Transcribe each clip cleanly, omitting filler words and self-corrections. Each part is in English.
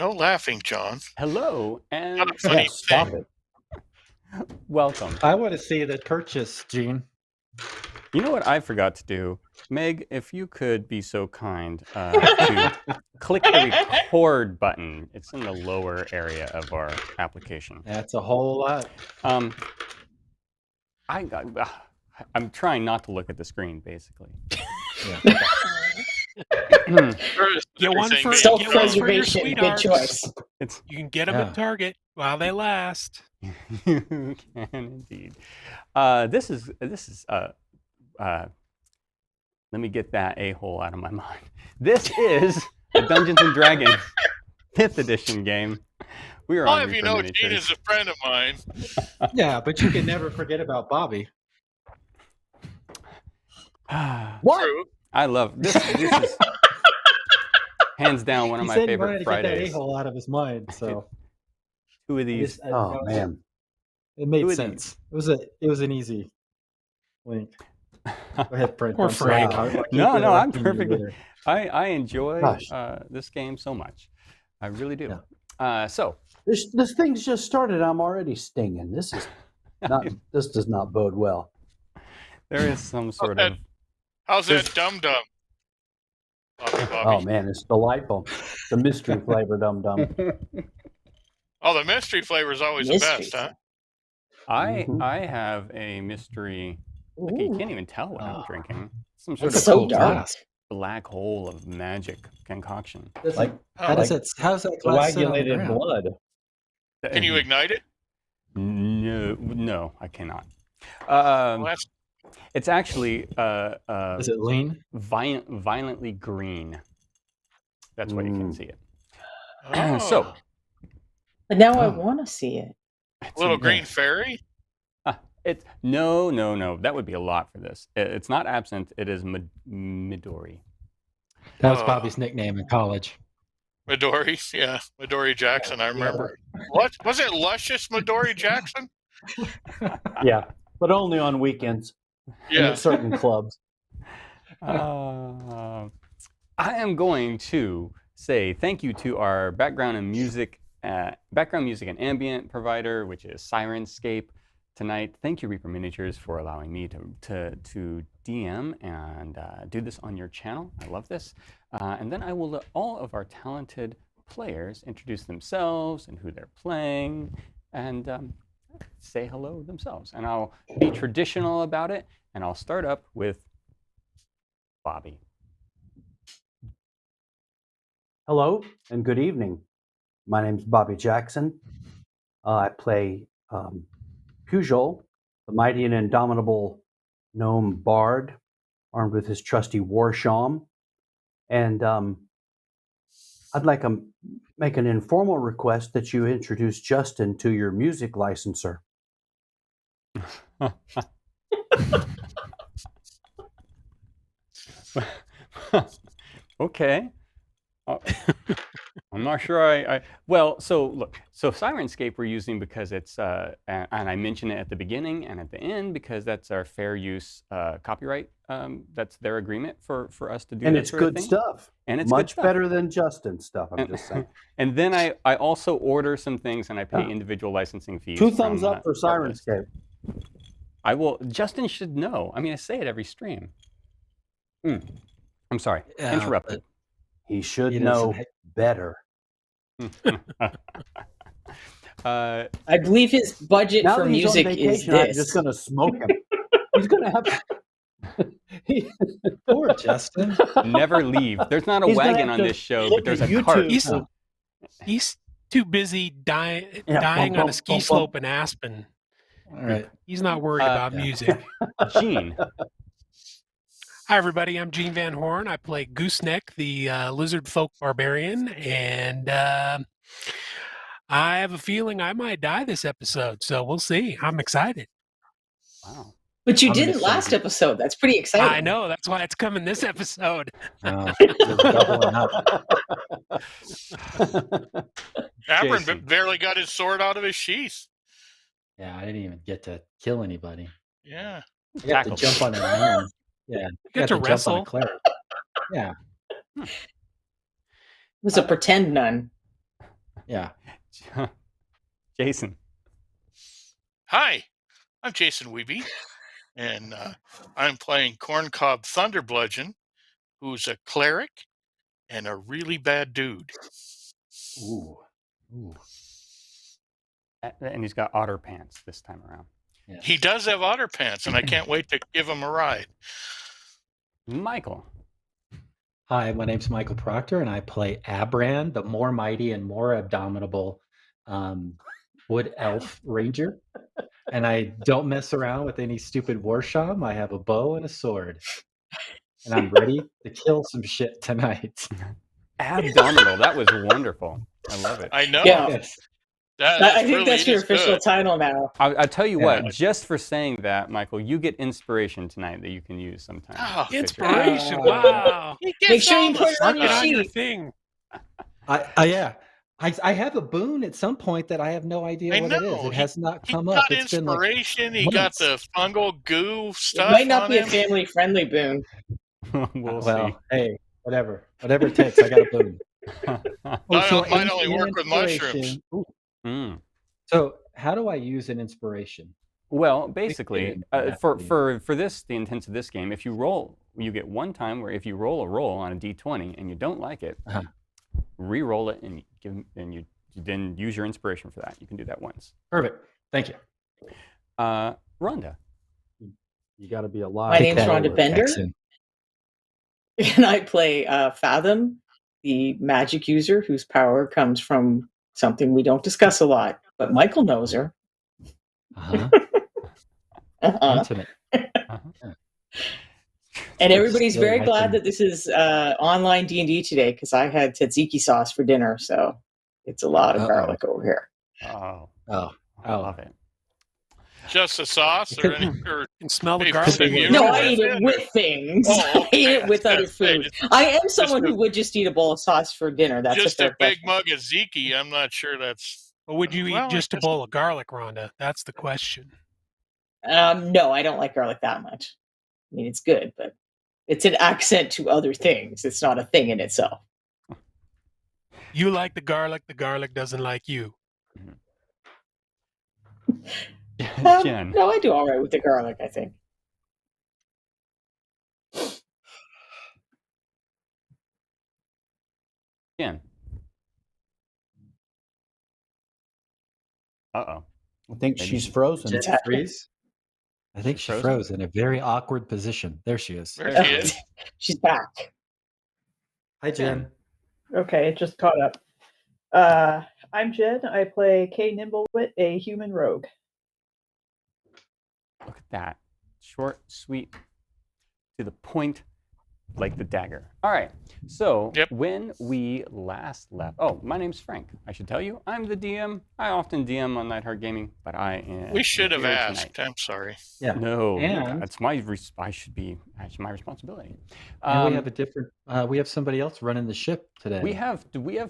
No laughing, John. Hello, and Not a funny stop thing. it. welcome. I want to see the Birches, Gene. You know what I forgot to do? Meg, if you could be so kind to click the record button. It's in the lower area of our application. That's a whole lot. I'm trying not to look at the screen, basically. Get one for Self-preservation, your good sweethearts. choice. You can get them at Target while they last. You can indeed. This is. Let me get that a-hole out of my mind. This is the Dungeons and Dragons 5th edition game. We are All on of you Reaper know, Miniatures. Gene is a friend of mine. Yeah, but you can never forget about Bobby. What? True. I love this. This is hands down one of my favorite He Fridays. said he wanted to get that a-hole out of his mind, so Two of these. Oh man. it made Who are sense. It was an easy link. Go ahead, Brent. Poor I'm sorry. Frank. I'll keep No, I'm interrupting you perfectly. later. I enjoy Gosh. this game so much. I really do. Yeah. So This thing's just started. I'm already stinging. This is not. This does not bode well. there is some sort of. How's that dum-dum? Bobby. Oh man, it's delightful. The mystery flavor dum dum. Oh, the mystery flavor is always Mystery the best, huh? I have a mystery. Look, you can't even tell what I'm drinking. Some sort It's of so dark. black hole of magic concoction. Like How's that glass sit on the Coagulated ground? blood. Can you ignite it? No, I cannot. Well, that's It's actually Is it lean? violently green. That's why you can see it. oh, So But now I want to see it. little green fairy. It's no. That would be a lot for this. It's not absinthe. It is Midori. That was Oh. Bobby's nickname in college. Midori, yeah, Midori Jackson. I remember. What was it? Luscious Midori Jackson? yeah, but only on weekends. And Yeah. at certain clubs. I am going to say thank you to our background music and ambient provider, which is Sirenscape. Tonight, thank you, Reaper Miniatures, for allowing me to DM and do this on your channel. I love this. And then I will let all of our talented players introduce themselves and who they're playing and say hello themselves. And I'll be traditional about it, and I'll start up with Bobby. Hello and good evening. My name's Bobby Jackson. I play Pugh, the mighty and indomitable gnome bard, armed with his trusty war shawm. And I'd like to make an informal request that you introduce Justin to your music licenser. Okay. I'm not sure well, so look, so Sirenscape we're using because it's, and I mention it at the beginning and at the end because that's our fair use copyright. That's their agreement for us to do And that it's sort of good thing. stuff. And it's much good stuff. better than Justin's stuff, I'm just saying. And then I also order some things and I pay individual licensing fees. Two thumbs up for Artlist. Sirenscape. I will, Justin should know. I mean, I say it every stream. I'm sorry, Yeah, interrupted. He should He know doesn't- better. I believe his budget Now for that he's on music is vacation, I'm this. just going to smoke him. He's going to have. Poor Justin. Never leave. There's not a He's gonna wagon have on to this show, look but there's at a cart. YouTube. He's too busy dying bump, on a bump, ski bump, slope in Aspen. All right. He's not worried about music. Gene. Hi, everybody. I'm Gene Van Horn. I play Gooseneck, the lizard folk barbarian, and I have a feeling I might die this episode, so we'll see. I'm excited. Wow. But you I'm didn't gonna last say- episode. That's pretty exciting. I know. That's why it's coming this episode. Oh, you're doubling up. Abram Jason. barely got his sword out of his sheath. Yeah, I didn't even get to kill anybody. Yeah. I got to Tackled. jump on a man. Yeah. You got to jump on wrestle. a cleric. Yeah. It was a pretend nun. Yeah. Jason. Hi, I'm Jason Weeby, and I'm playing Corncob Thunderbludgeon, who's a cleric and a really bad dude. Ooh. Ooh. And he's got otter pants this time around. Yes. He does have otter pants, and I can't wait to give him a ride. Michael. Hi, my name's Michael Proctor, and I play Abran, the more mighty and more abominable wood elf ranger. And I don't mess around with any stupid warsham. I have a bow and a sword. And I'm ready to kill some shit tonight. Abdominal. That was wonderful. I love it. I know. Yeah. Yes. I think that's your official good. title now. I'll tell you Yeah. what, just for saying that, Michael, you get inspiration tonight that you can use sometime. Oh, Inspiration! Wow. He gets Make sure all you the put it on your Get on your sheet. thing. Yeah. I have a boon at some point that I have no idea I what it is. know. It has not He come got up. It's been like inspiration. He got months. the fungal goo It stuff. might not on be a him. family-friendly boon. We'll well, hey, whatever it takes. I got a boon. Mine only work with mushrooms. Ooh. Mm. So how do I use an inspiration? Well, basically, Yeah. for this, the intents of this game, if you roll, you get one time where if you roll a roll on a d20 and you don't like it, Uh-huh. re-roll it and you then use your inspiration for that. You can do that once. Perfect. Thank you. Rhonda. You got to be alive. My name's Rhonda Bender, Excellent. and I play Fathom, the magic user whose power comes from something we don't discuss a lot, but Michael knows her. Uh-huh. Uh-huh. Intimate. And everybody's Really very nice glad and- that this is online D&D today because I had tzatziki sauce for dinner, so it's a lot of Uh-oh. garlic over here. Oh, Oh. I love it. Just the sauce, or any? Or You can smell the maybe garlic. some you No, were I eat with it it, with things. Oh, I eat okay. it with I other was gonna food. say, I am someone a- who would just eat a bowl of sauce for dinner. That's just a a fair big question. mug of ziki. I'm not sure that's. Or would you eat Well, I just a guess- bowl of garlic, Rhonda? That's the question. No, I don't like garlic that much. I mean, it's good, but it's an accent to other things. It's not a thing in itself. You like the garlic doesn't like you. Jen. No, I do all right with the garlic, I think. Jen. Uh-oh. I think Maybe she's she- frozen. Jen Jen- freeze? I think She's she frozen? froze in a very awkward position. There she is. There she is. She's back. Hi, Jen. Okay, it just caught up. I'm Jen. I play Kay Nimblewit, a human rogue. Look at that. Short, sweet, to the point, like the dagger. All right. So Yep. when we last left, oh, my name's Frank. I should tell you, I'm the DM. I often DM on Nightheart Gaming, but I am. We should have here asked. tonight. I'm sorry. Yeah. No, And- that's my. I should be. That's my responsibility. And we have a different. We have somebody else running the ship today. We have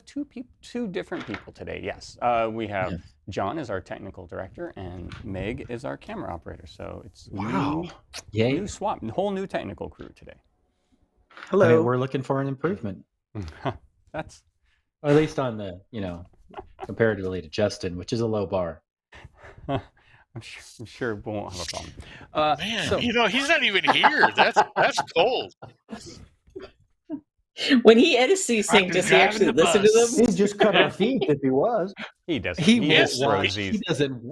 two different people today. Yes, we have Yeah. John is our technical director and Meg is our camera operator. So it's Wow. new Yay. swap, whole new technical crew today. I mean, we're looking for an improvement, That's or at least on the comparatively to Justin, which is a low bar. I'm sure we won't have a problem. Man, so he's not even here. That's cold. When he edits these I've things, been does he actually driving the listen to bus. them? He'd just cut our feet if he was. he doesn't. He Yes, just won't throws watch. these.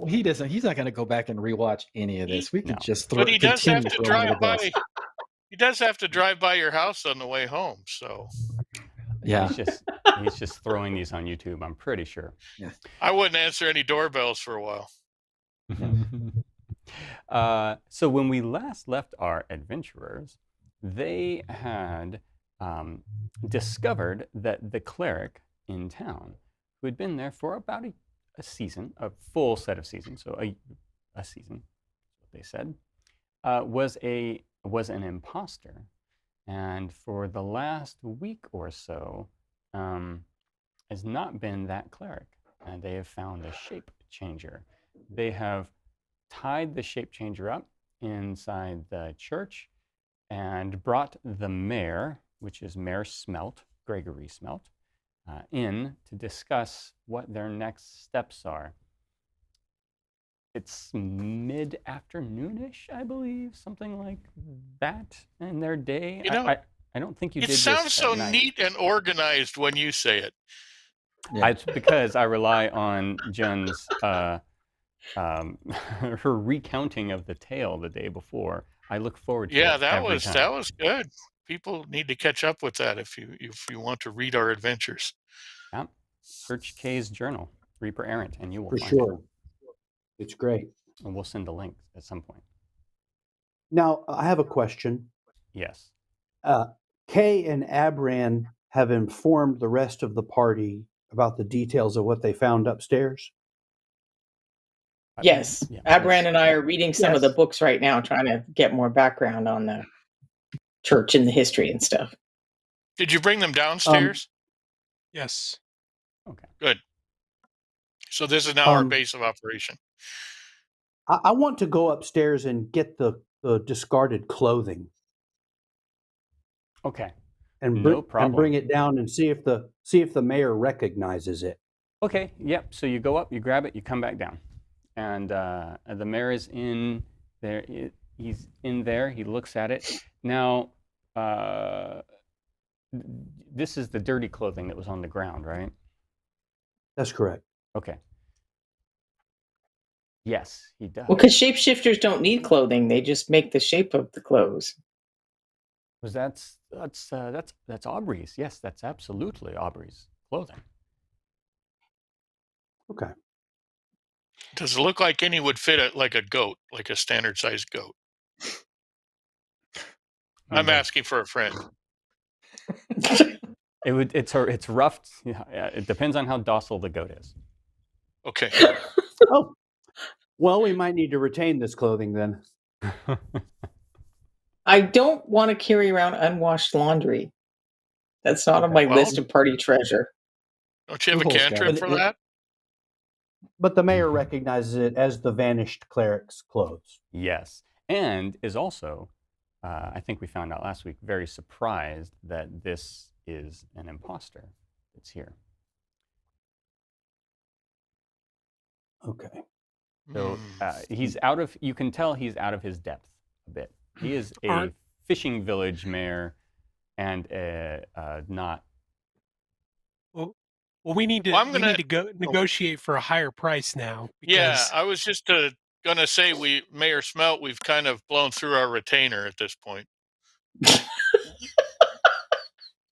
He doesn't. He's not going to go back and rewatch any of this. We can No. just throw. But he does have continue to throwing drive the by. bus. He does have to drive by your house on the way home. So Yeah. He's just throwing these on YouTube. I'm pretty sure. I wouldn't answer any doorbells for a while. So when we last left our adventurers, they had discovered that the cleric in town, who had been there for about a season, a full set of seasons, so a season, what they said, was an imposter, and for the last week or so, has not been that cleric, and they have found a shape changer. They have tied the shape changer up inside the church and brought the mayor, which is Mayor Smelt, Gregory Smelt, in to discuss what their next steps are. It's mid-afternoonish, I believe, something like that in their day. I don't think you it did sounds this so at night. neat and organized when you say it. Yeah. It's because I rely on Jen's her recounting of the tale the day before. I look forward to Yeah, it every that time. was good. People need to catch up with that if you want to read our adventures. Yeah. Search Kay's journal, Reaper Errant, and you will For find sure. it. It's great. And we'll send a link at some point. Now, I have a question. Yes. Kay and Abran have informed the rest of the party about the details of what they found upstairs. Yes. Yeah, Abran and I are reading some of the Yes. books right now, trying to get more background on the church and the history and stuff. Did you bring them downstairs? Yes. Okay. Good. So this is now our base of operation. I want to go upstairs and get the discarded clothing. Okay. And No problem. and bring it down and see if the mayor recognizes it. Okay. Yep. So you go up, you grab it, you come back down, and the mayor is in there. He's in there. He looks at it. Now, this is the dirty clothing that was on the ground, right? That's correct. Okay. Yes, he does. Well, because shapeshifters don't need clothing; they just make the shape of the clothes. Was that's Aubrey's. Yes, that's absolutely Aubrey's clothing. Okay. Does it look like any would fit like a goat, like a standard sized goat? I'm asking for a friend. It's rough. Yeah, it depends on how docile the goat is. Okay. Oh, well, we might need to retain this clothing then. I don't want to carry around unwashed laundry. That's not on my list of party treasure. Don't you have a We've all cantrip scattered. for that? But the mayor recognizes it as the vanished cleric's clothes. Yes, and is also, I think we found out last week, very surprised that this is an imposter that's here. Okay. So he's out of. You can tell he's out of his depth a bit. He is a fishing village mayor, and not. Well, we need to go negotiate for a higher price now. Yeah, I was just gonna say Mayor Smelt, we've kind of blown through our retainer at this point.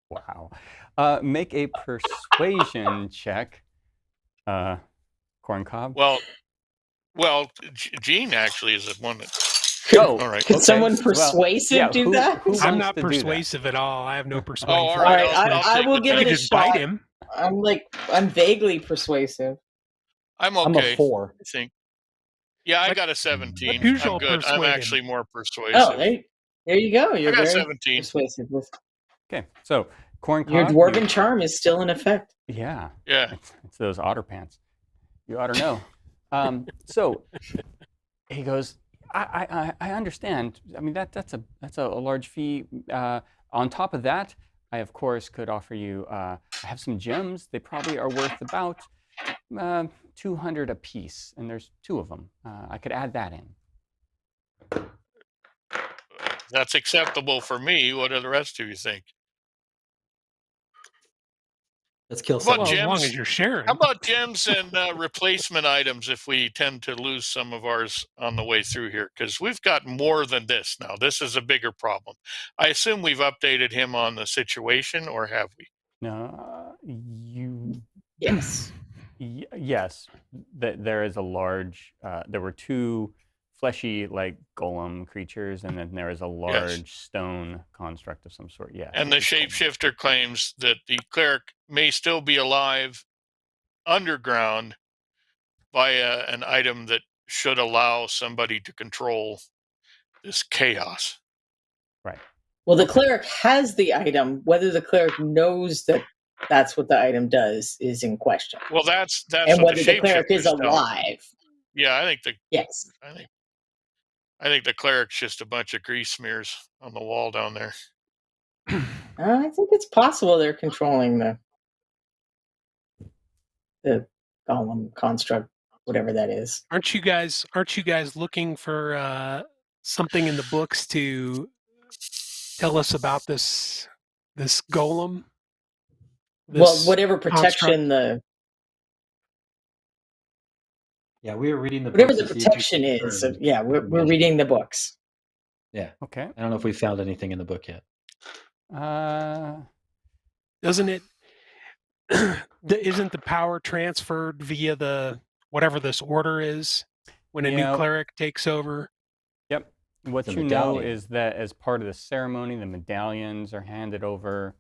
Wow. Make a persuasion check, Corncob. Well, Gene actually is the one that. Oh, all right. Can someone persuasive do that? I'm not persuasive at all. I have no persuasion. Oh, all right. I will give it a just shot. Bite him. I'm vaguely persuasive. I'm okay. I'm a 4. I think. Yeah, I got a 17. Usual I'm good. I'm actually more persuasive. Oh, there you go. You're I got very 17. persuasive. Okay, so Corncob. Your dwarven charm is still in effect. Yeah. Yeah. It's those otter pants. You ought to know. So he goes, I understand. I mean that's a large fee. On top of that, I of course could offer you. I have some gems. They probably are worth about 200 apiece, and there's 2 of them. I could add that in. That's acceptable for me. What do the rest of you think? Let's kill How about someone. gems? As long as you're sharing. How about gems and replacement items if we tend to lose some of ours on the way through here? Because we've got more than this now. This is a bigger problem. I assume we've updated him on the situation, or have we? No, Yes. Yes, there is a large. There were 2 fleshy, like golem creatures, and then there is a large stone construct of some sort. Yeah. And the shapeshifter claims that the cleric may still be alive underground via an item that should allow somebody to control this chaos. Right. Well, the cleric has the item. Whether the cleric knows that that's what the item does is in question. Well, that's and what whether the cleric is shapeshifters tell. alive. Yeah, I think Yes. I think the cleric's just a bunch of grease smears on the wall down there. I think it's possible they're controlling the the golem construct, whatever that is. Aren't you guys looking for something in the books to tell us about this golem? Well, whatever protection construct? Yeah, we were reading the whatever books the to see if we protection could is. confirm Yeah, we're information. reading the books. Yeah. Okay. I don't know if we found anything in the book yet. Doesn't it? Isn't the power transferred via the whatever this order is when a new cleric takes over? Yep. What The you know medallion. is that as part of the ceremony, the medallions are handed over,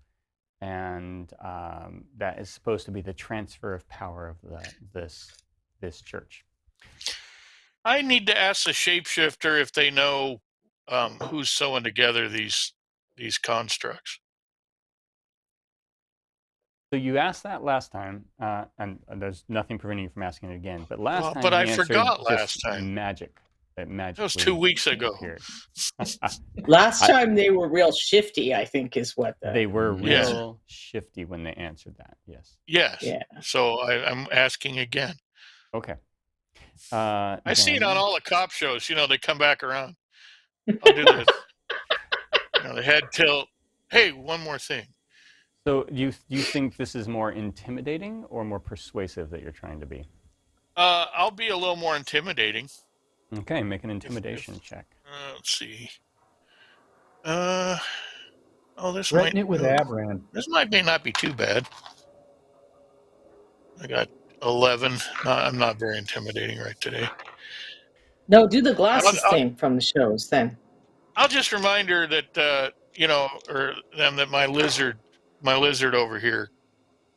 and that is supposed to be the transfer of power of this church. I need to ask the shapeshifter if they know who's sewing together these constructs. So you asked that last time, and there's nothing preventing you from asking it again. But last time, but he I answered forgot last just time. magic. That was 2 weeks ago. Last time they were real shifty, I think, is what they were Yeah. real shifty when they answered that. Yes. Yes. Yeah. So I'm asking again. Okay. I see it on all the cop shows. They come back around. I'll do this. The head tilt. Hey, one more thing. So you think this is more intimidating or more persuasive that you're trying to be? I'll be a little more intimidating. Okay, make an intimidation check. Let's see. This Threaten it with Abran. This may not be too bad. I got 11. I'm not very intimidating right today. No, do the glasses thing from the shows then. I'll just remind her that or them that my lizard over here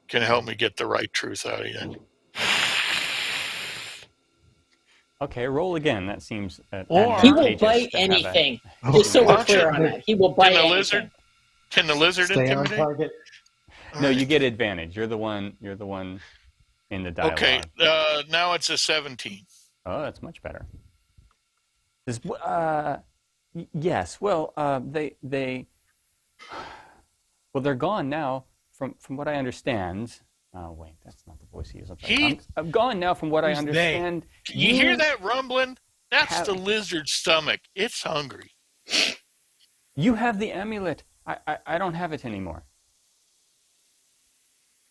can help me get the right truth out of you. Okay, roll again. That seems he will bite anything. Just so we're clear on that, he will bite anything. Can the lizard Stay intimidate? on target. No, you get advantage. You're the one in the dialogue. Okay, now it's a 17. Oh, that's much better. Yes. Well, they're gone now. From what I understand. Oh wait, that's not the voice he is. I'm gone now. From what I understand. You hear that rumbling? That's the lizard's stomach. It's hungry. You have the amulet. I don't have it anymore.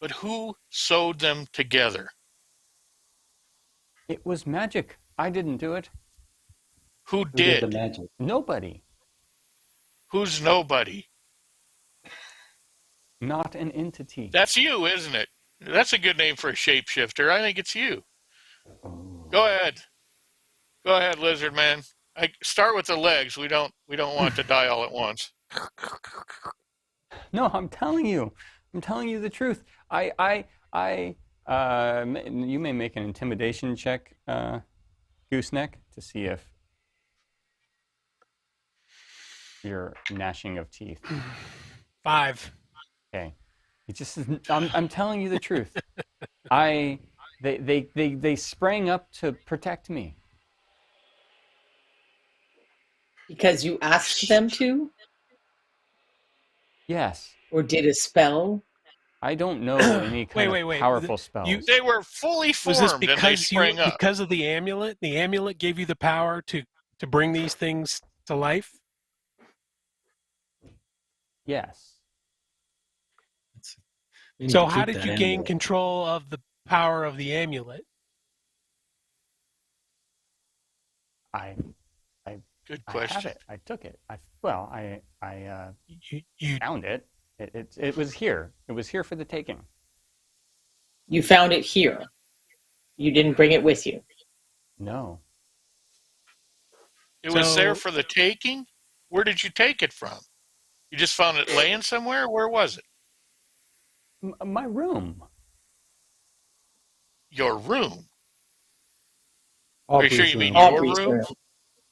But who sewed them together? It was magic. I didn't do it. Who did? The magic? Nobody. Who's nobody? Not an entity. That's you, isn't it? That's a good name for a shapeshifter. I think it's you. Oh. Go ahead, lizard man. I start with the legs. We don't want to die all at once. No, I'm telling you the truth. You may make an intimidation check, Gooseneck, to see if you're gnashing of teeth. 5. Okay. It just is, I'm telling you the truth. They sprang up to protect me. Because you asked them to? Yes. Or did a spell? I don't know any kind of powerful spells. They were fully formed. Was this because up. Because of the amulet? The amulet gave you the power to bring these things to life? Yes. So how did you gain control of the power of the amulet? Good question. I have it. I took it. I found it. It was here. It was here for the taking. You found it here. You didn't bring it with you. No. It was there for the taking? Where did you take it from? You just found it laying somewhere? Where was it? My room. Your room? Are Aubrey's you sure you mean Aubrey's your room?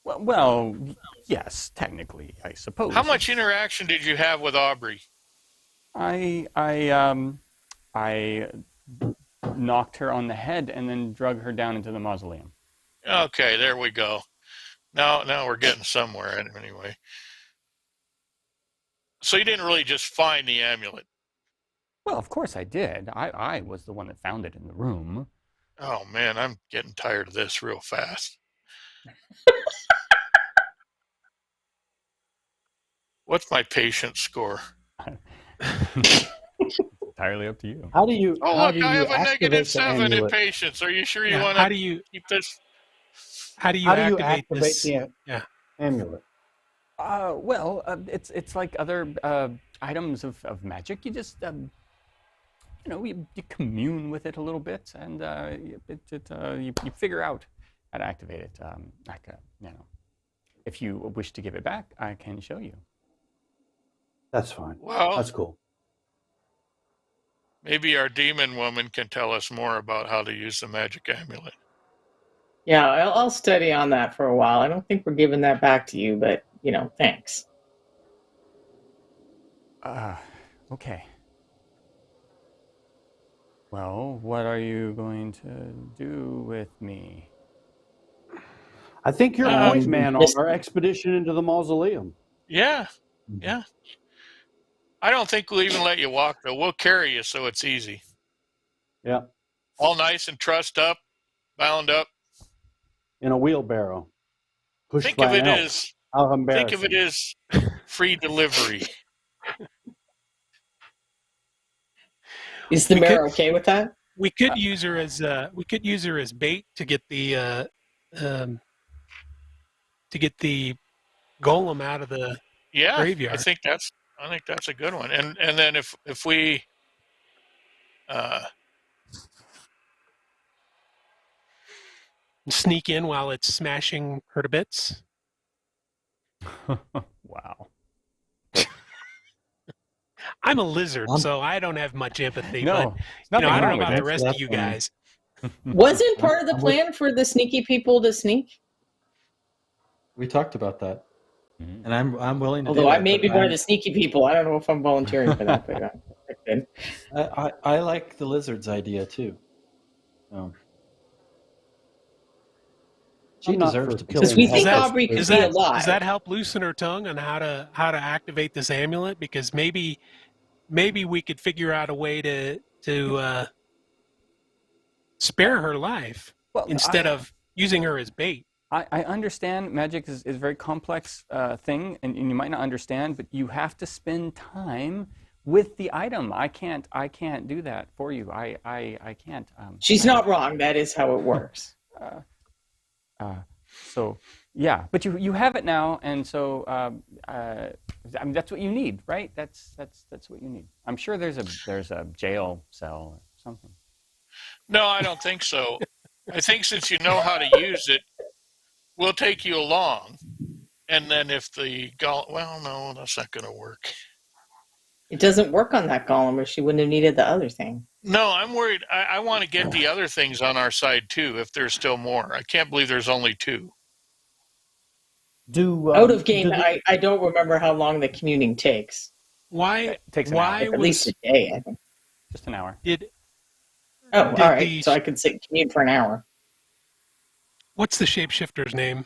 Well, yes, technically, I suppose. How much interaction did you have with Aubrey? I knocked her on the head and then drug her down into the mausoleum. Okay, there we go. Now we're getting somewhere anyway. So you didn't really just find the amulet. Well, of course I did. I was the one that found it in the room. Oh man, I'm getting tired of this real fast. What's my patience score? It's entirely up to you. How do you Oh, how look, do I you have a activate the -7 in amulet? patience. Are you sure you Yeah, want how to do you keep this? activate this? the Yeah. amulet? Well, it's like other items of magic. You just you commune with it a little bit, and you figure out how to activate it. If you wish to give it back, I can show you. That's fine. Well, That's cool. maybe our demon woman can tell us more about how to use the magic amulet. Yeah, I'll study on that for a while. I don't think we're giving that back to you, but thanks. Okay. Well, what are you going to do with me? I think you're Um, point man on our expedition into the mausoleum. Yeah, yeah. I don't think we'll even let you walk though. We'll carry you so it's easy. Yeah, All nice and trussed up, bound up. in a wheelbarrow, pushed Think by of an it elf. as How think of it embarrassing! as free delivery. Is the We mayor could okay with that? we could use her as bait to get the golem out of the Yeah, graveyard. I think that's a good one. And then if we Sneak in while it's smashing her to bits. Wow. I'm a lizard, so I don't have much empathy. No, but nothing I don't know wrong with about the it. rest of you guys. Wasn't part of the plan for the sneaky people to sneak? We talked about that, and I'm willing to do Although I that. may but be one of the sneaky people. I don't know if I'm volunteering for that, but I could. I like the lizard's idea too. She I'm not deserves for to be. Because killing we think helpless Aubrey could Does be that alive. does that help loosen her tongue on how to activate this amulet? Because maybe we could figure out a way to spare her life Well, instead of using her as bait. I understand magic is a very complex thing, and you might not understand, but you have to spend time with the item. I can't do that for you. I can't. She's not wrong. That is how it works. So yeah, but you have it now, and so I mean that's what you need, right? That's what you need. I'm sure there's a jail cell or something. No, I don't think so. I think since you know how to use it, we'll take you along. And then if the well, no, that's not going to work. It doesn't work on that golem, or she wouldn't have needed the other thing. No, I'm worried. I want to get the other things on our side too. If there's still more, I can't believe there's only 2. Out of game, I don't remember how long the communing takes. Why? It takes an hour. At least a day, I think. Just an hour. All right. So I could sit commute for an hour. What's the shapeshifter's name?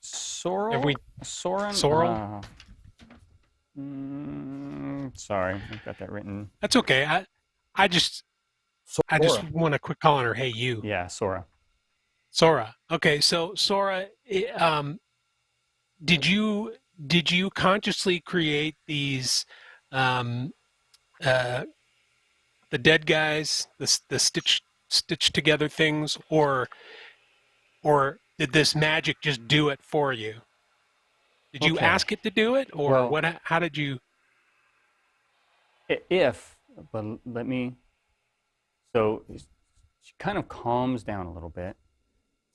Sorrel. Soren. Sorrel? Sorry, I've got that written. That's okay. I just want to quit calling her "Hey you." Yeah, Sora. Sora. Okay, so Sora, did you consciously create these the dead guys, the stitch together things, or did this magic just do it for you? Did you ask it to do it, or what? How did you? But let me. So she kind of calms down a little bit.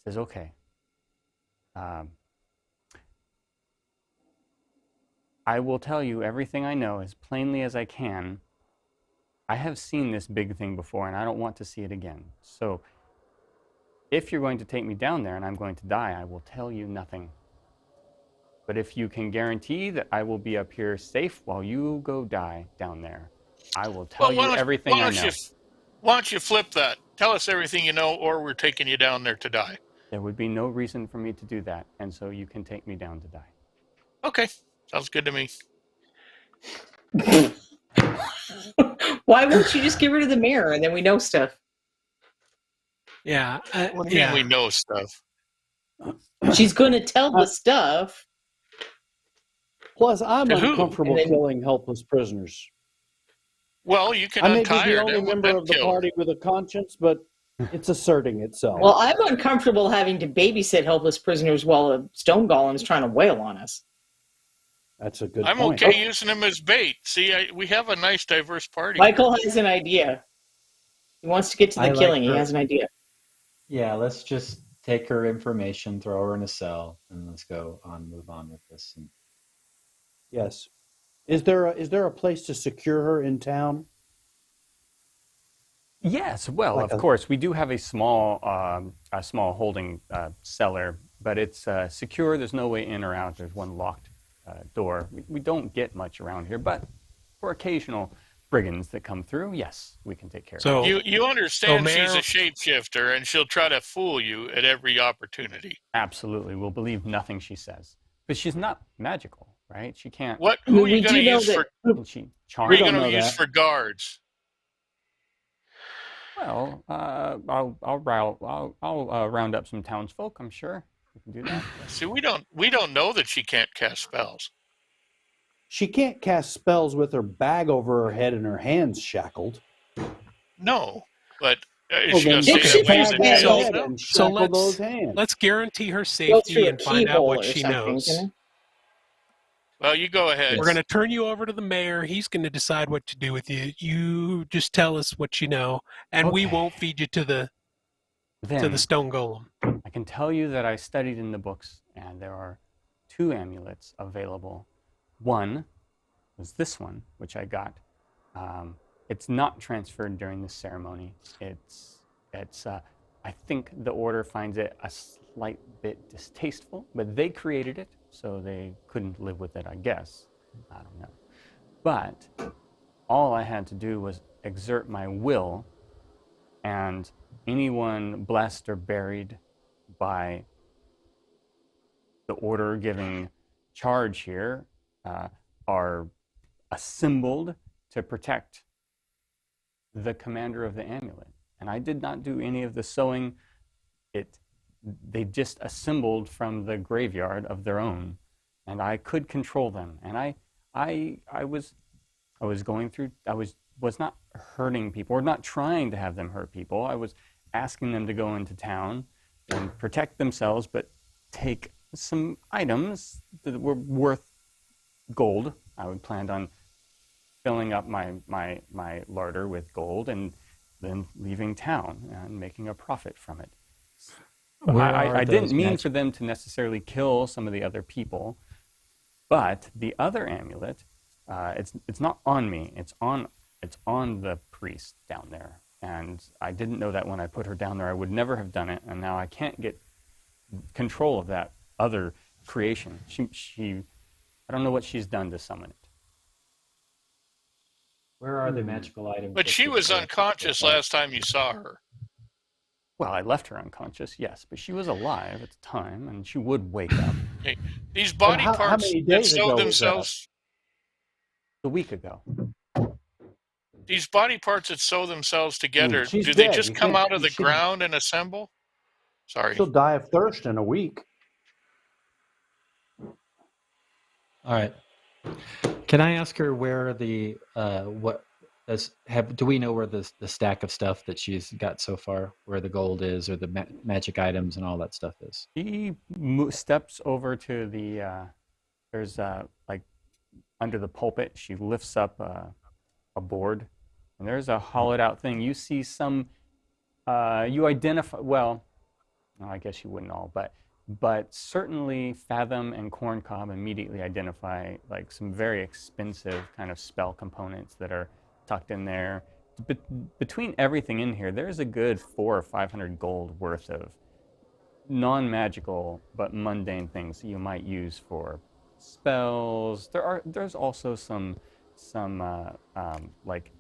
Says, "Okay. I will tell you everything I know as plainly as I can. I have seen this big thing before, and I don't want to see it again. So if you're going to take me down there and I'm going to die, I will tell you nothing. But if you can guarantee that I will be up here safe while you go die down there, I will tell you everything I know." Why don't you flip that? Tell us everything you know, or we're taking you down there to die. There would be no reason for me to do that, and so you can take me down to die. Okay, sounds good to me. Why won't you just get rid of the mayor and then we know stuff? Yeah. What do you mean we know stuff? She's going to tell the stuff. Plus, I'm To who? uncomfortable And then- killing helpless prisoners. Well, you can I may be untie the her, only then member of the kill her. party with a conscience, but it's asserting itself. Well, I'm uncomfortable having to babysit helpless prisoners while a stone golem is trying to wail on us. That's a good I'm point. okay using them as bait. See, we have a nice, diverse party. Michael has an idea. He wants to get to the I like killing. He her. has an idea. Yeah, let's just take her information, throw her in a cell, and let's move on with this. And Yes. Is there a place to secure her in town? Yes, well, Like of course, we do have a small holding cellar, but it's secure. There's no way in or out. There's one locked door. We don't get much around here, but for occasional brigands that come through, yes, we can take care of So You understand So, she's a Mayor- shapeshifter, and she'll try to fool you at every opportunity. it. Absolutely, we'll believe nothing she says. But she's not magical, right? She can't. Who are We you going do to know use that- for? Can she Who charm? are you don't going to know use that. for guards? Well, I'll round up some townsfolk. I'm sure we can do that. See, we don't know that she can't cast spells. She can't cast spells with her bag over her head and her hands shackled. No, but is Well, she going then to Dick stay that way Shipper's as a bag that jail so- head cell? and So shackle those hands. let's guarantee her Go safety through a and find out keyhole what or she something. knows. Can Well, you go ahead. We're going to turn you over to the mayor. He's going to decide what to do with you. You just tell us what you know, and we Okay. won't feed you to the Then stone golem. I can tell you that I studied in the books, and there are 2 amulets available. One was this one, which I got. It's not transferred during this ceremony. It's. I think the order finds it a slight bit distasteful, but they created it, so they couldn't live with it, I guess. I don't know. But all I had to do was exert my will, and anyone blessed or buried by the order giving charge here are assembled to protect the commander of the amulet. And I did not do any of the sewing. They just assembled from the graveyard of their own, and I could control them. And I was going through. I was not hurting people or not trying to have them hurt people. I was asking them to go into town and protect themselves, but take some items that were worth gold. I would plan on filling up my larder with gold and then leaving town and making a profit from it. I didn't mean for them to necessarily kill some of the other people, but the other amulet, it's not on me. It's on the priest down there, and I didn't know that when I put her down there. I would never have done it, and now I can't get control of that other creation. She I don't know what she's done to summon it. where are the magical items? But that she you was collected unconscious so far? last time you saw her. Well, I left her unconscious, yes, but she was alive at the time, and she would wake up These body how parts many that days sew ago was themselves. a week ago. These body parts that sew themselves together, she's do they dead. just You come can't- out of the she- ground and assemble? Sorry. She'll die of thirst in a week. All right. Can I ask her where the do we know where the stack of stuff that she's got so far, where the gold is, or the magic items and all that stuff is? He steps over to the, there's like under the pulpit, she lifts up a board, and there's a hollowed out thing. You see some, you identify, well, no, I guess you wouldn't all, but certainly Fathom and Corncob immediately identify like some very expensive kind of spell components that are tucked in there. Between everything in here, there's a good 400 or 500 gold worth of non-magical but mundane things that you might use for spells. There's also some like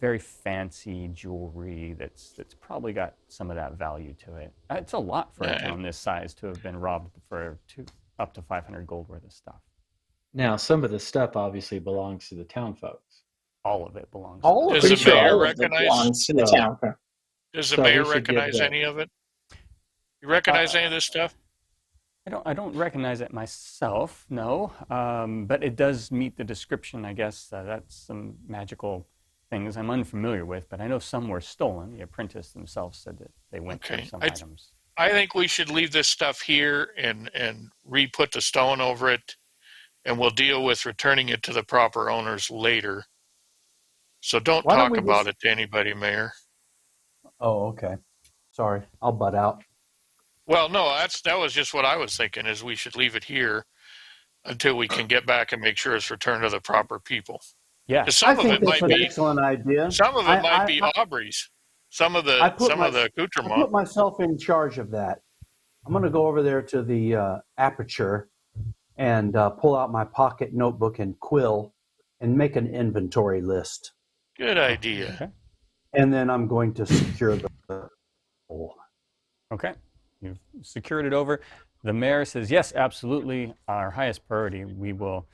very fancy jewelry that's probably got some of that value to it. It's a lot for a town this size to have been robbed for up to 500 gold worth of stuff. Now, some of the stuff obviously belongs to the town folks. all of it belongs. All to of Does Pretty the sure mayor all of it recognize? belongs to the So- town. Does the So we mayor should give recognize the- any of it? You recognize any of this stuff? I don't recognize it myself, no. But it does meet the description, I guess. That's some magical things I'm unfamiliar with, but I know some were stolen. The apprentice themselves said that they went through Okay. some items. I think we should leave this stuff here and re-put the stone over it, and we'll deal with returning it to the proper owners later. So don't Why don't talk we about just- it to anybody, Mayor. Oh, okay. Sorry, I'll butt out. Well, no, that was just what I was thinking, is we should leave it here until we can get back and make sure it's returned to the proper people. Yeah. 'Cause I some of think it that's might an be excellent idea. some of it might be I Aubrey's. Some of the I put accoutrement. myself in charge of that. I'm going to go over there to the aperture and pull out my pocket notebook and quill and make an inventory list. Good idea. Okay. And then I'm going to secure the hole. Okay. You've secured it over. The mayor says, yes, absolutely. Our highest priority. We will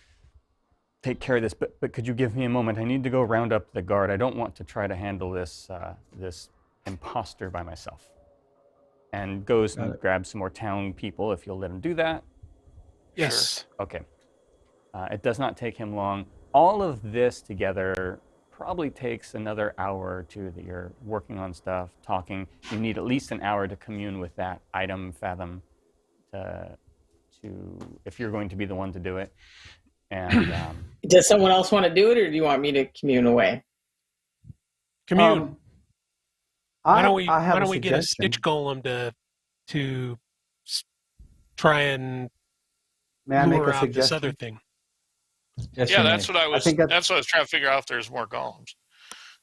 take care of this. But could you give me a moment? I need to go round up the guard. I don't want to try to handle this this imposter by myself. And goes and grabs some more town people, if you'll let him do that. Yes. Okay. It does not take him long. All of this together probably takes another hour or two that you're working on stuff, talking. You need at least an hour to commune with that item, Fathom, to if you're going to be the one to do it. And Does someone else want to do it, or do you want me to commune away? Commune. Why don't we get a suggestion. stitch golem to try and May I make lure a out this suggestion? other thing? Yes, Yeah, you that's may. what I was. think That's what I was trying to figure out. If there's more golems.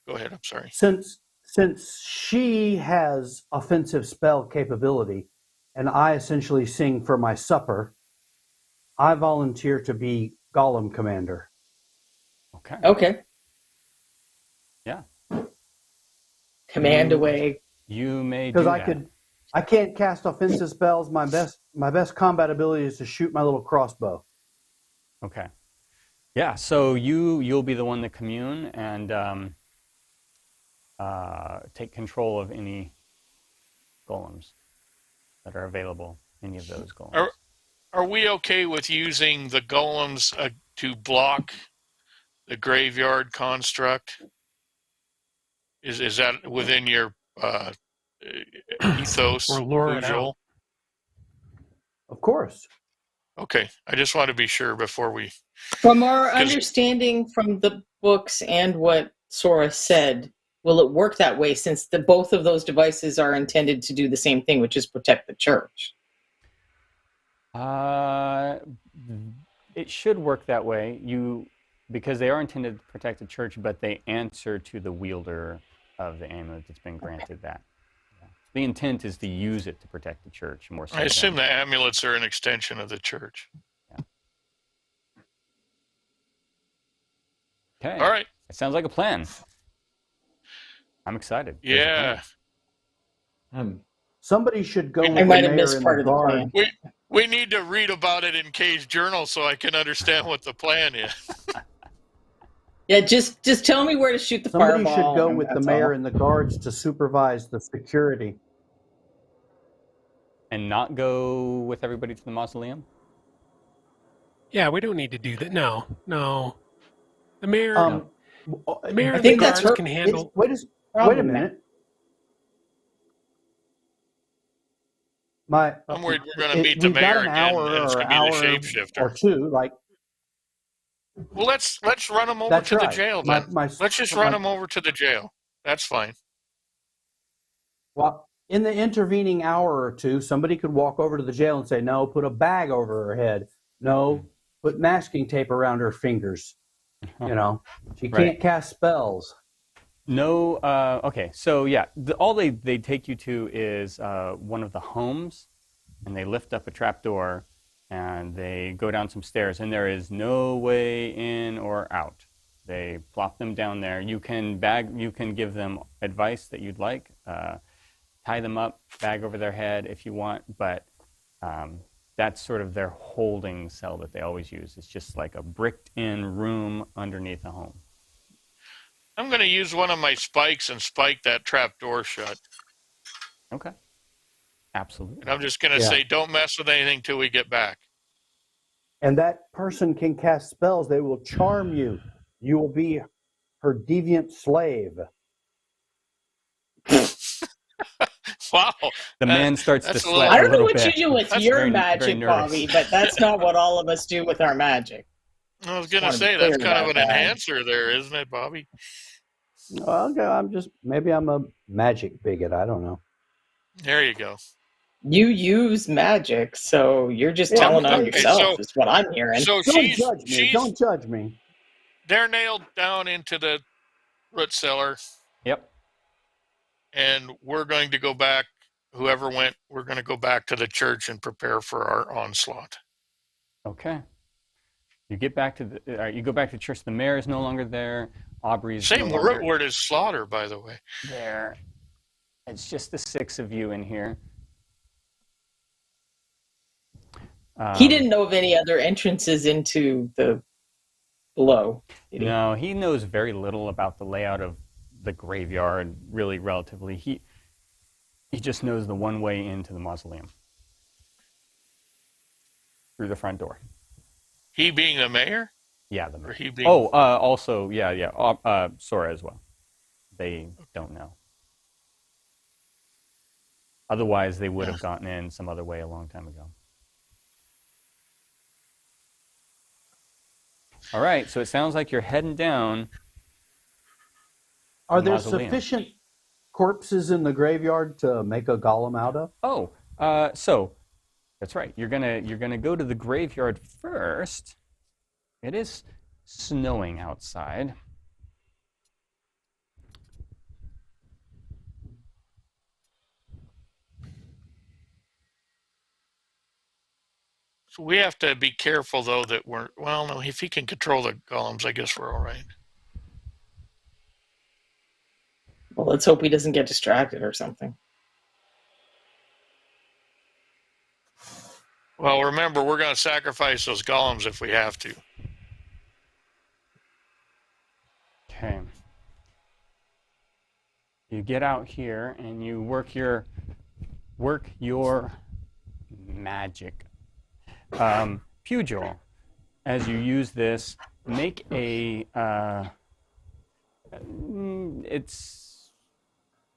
Go ahead. I'm sorry. Since she has offensive spell capability, and I essentially sing for my supper, I volunteer to be Golem Commander. okay. Okay. Yeah. Command away. You may do Because that. I can't cast offensive spells. My best combat ability is to shoot my little crossbow. Okay. Yeah, so you'll be the one to commune and take control of any golems that are available, any of those golems. Are we okay with using the golems to block the graveyard construct? Is that within your ethos, Or lure it Joel? out. Of course. Okay, I just want to be sure before we. From our 'Cause- understanding from the books and what Sora said, will it work that way since both of those devices are intended to do the same thing, which is protect the church? It should work that way. Because they are intended to protect the church, but they answer to the wielder of the amulet that's been granted that. Yeah. The intent is to use it to protect the church more so. I assume than- the amulets are an extension of the church. Okay. All right. It sounds like a plan. I'm excited. There's a plan. Yeah. Somebody should go I with the might have mayor missed and part the of the guard. plan. We need to read about it in Kay's journal so I can understand what the plan is. Yeah, just tell me where to shoot the Somebody fireball. should go and with the that's mayor all. and the guards to supervise the security. And not go with everybody to the mausoleum? Yeah, we don't need to do that. No. The mayor, the mayor I and the think that's guards her- can handle. Wait a Problem minute. I'm worried we're going to meet the we've got mayor an again, hour and it's or going to be hour the shapeshifter. or two. Like Well, let's run them over that's to right. the jail My- then. my- Let's just my- run them over to the jail. That's fine. Well, in the intervening hour or two, somebody could walk over to the jail and say, "No, put a bag over her head. No, put masking tape around her fingers. You know, she Right. can't cast spells." No. Okay. So yeah, all they take you to is one of the homes, and they lift up a trap door, and they go down some stairs, and there is no way in or out. They plop them down there. You can give them advice that you'd like. Tie them up, bag over their head if you want, but that's sort of their holding cell that they always use. It's just like a bricked-in room underneath a home. I'm going to use one of my spikes and spike that trap door shut. Okay. Absolutely. And I'm just going to say, don't mess with anything till we get back. And that person can cast spells. They will charm you. You will be her deviant slave. Wow. The man starts to that's a sweat little- I a don't know little what bit. you do with That's your very magic, nervous. Bobby, but that's not what all of us do with our magic. I was going to wanna be say, that's clear kind of about an that. enhancer there, isn't it, Bobby? Well, maybe I'm a magic bigot. I don't know. There you go. You use magic, so you're just Yeah, telling on okay, yourself, is what I'm hearing. So Don't judge me. Don't judge me. they're nailed down into the root cellar, Yep. and we're going to go back. Whoever went, we're going to go back to the church and prepare for our onslaught. Okay. You get back to the. You go back to church. The mayor is no longer there. Aubrey's Same no longer root word as slaughter, by the way. there. It's just the 6 of you in here. He didn't know of any other entrances into the below. Did he? No, he knows very little about the layout of the graveyard. Really, relatively, he just knows the one way into the mausoleum through the front door. He being the mayor? Yeah, the Or mayor. he being... Oh, also, yeah. Sora as well. They don't know. Otherwise, they would have gotten in some other way a long time ago. All right, so it sounds like you're heading down. Are there Mausoleum. sufficient corpses in the graveyard to make a golem out of? Oh, so that's right. You're gonna go to the graveyard first. It is snowing outside. So we have to be careful, though, that no, if he can control the golems, I guess we're all right. Well, let's hope he doesn't get distracted or something. Well, remember, we're going to sacrifice those golems if we have to. Okay. You get out here and you work your magic. Pugh, as you use this, make a. It's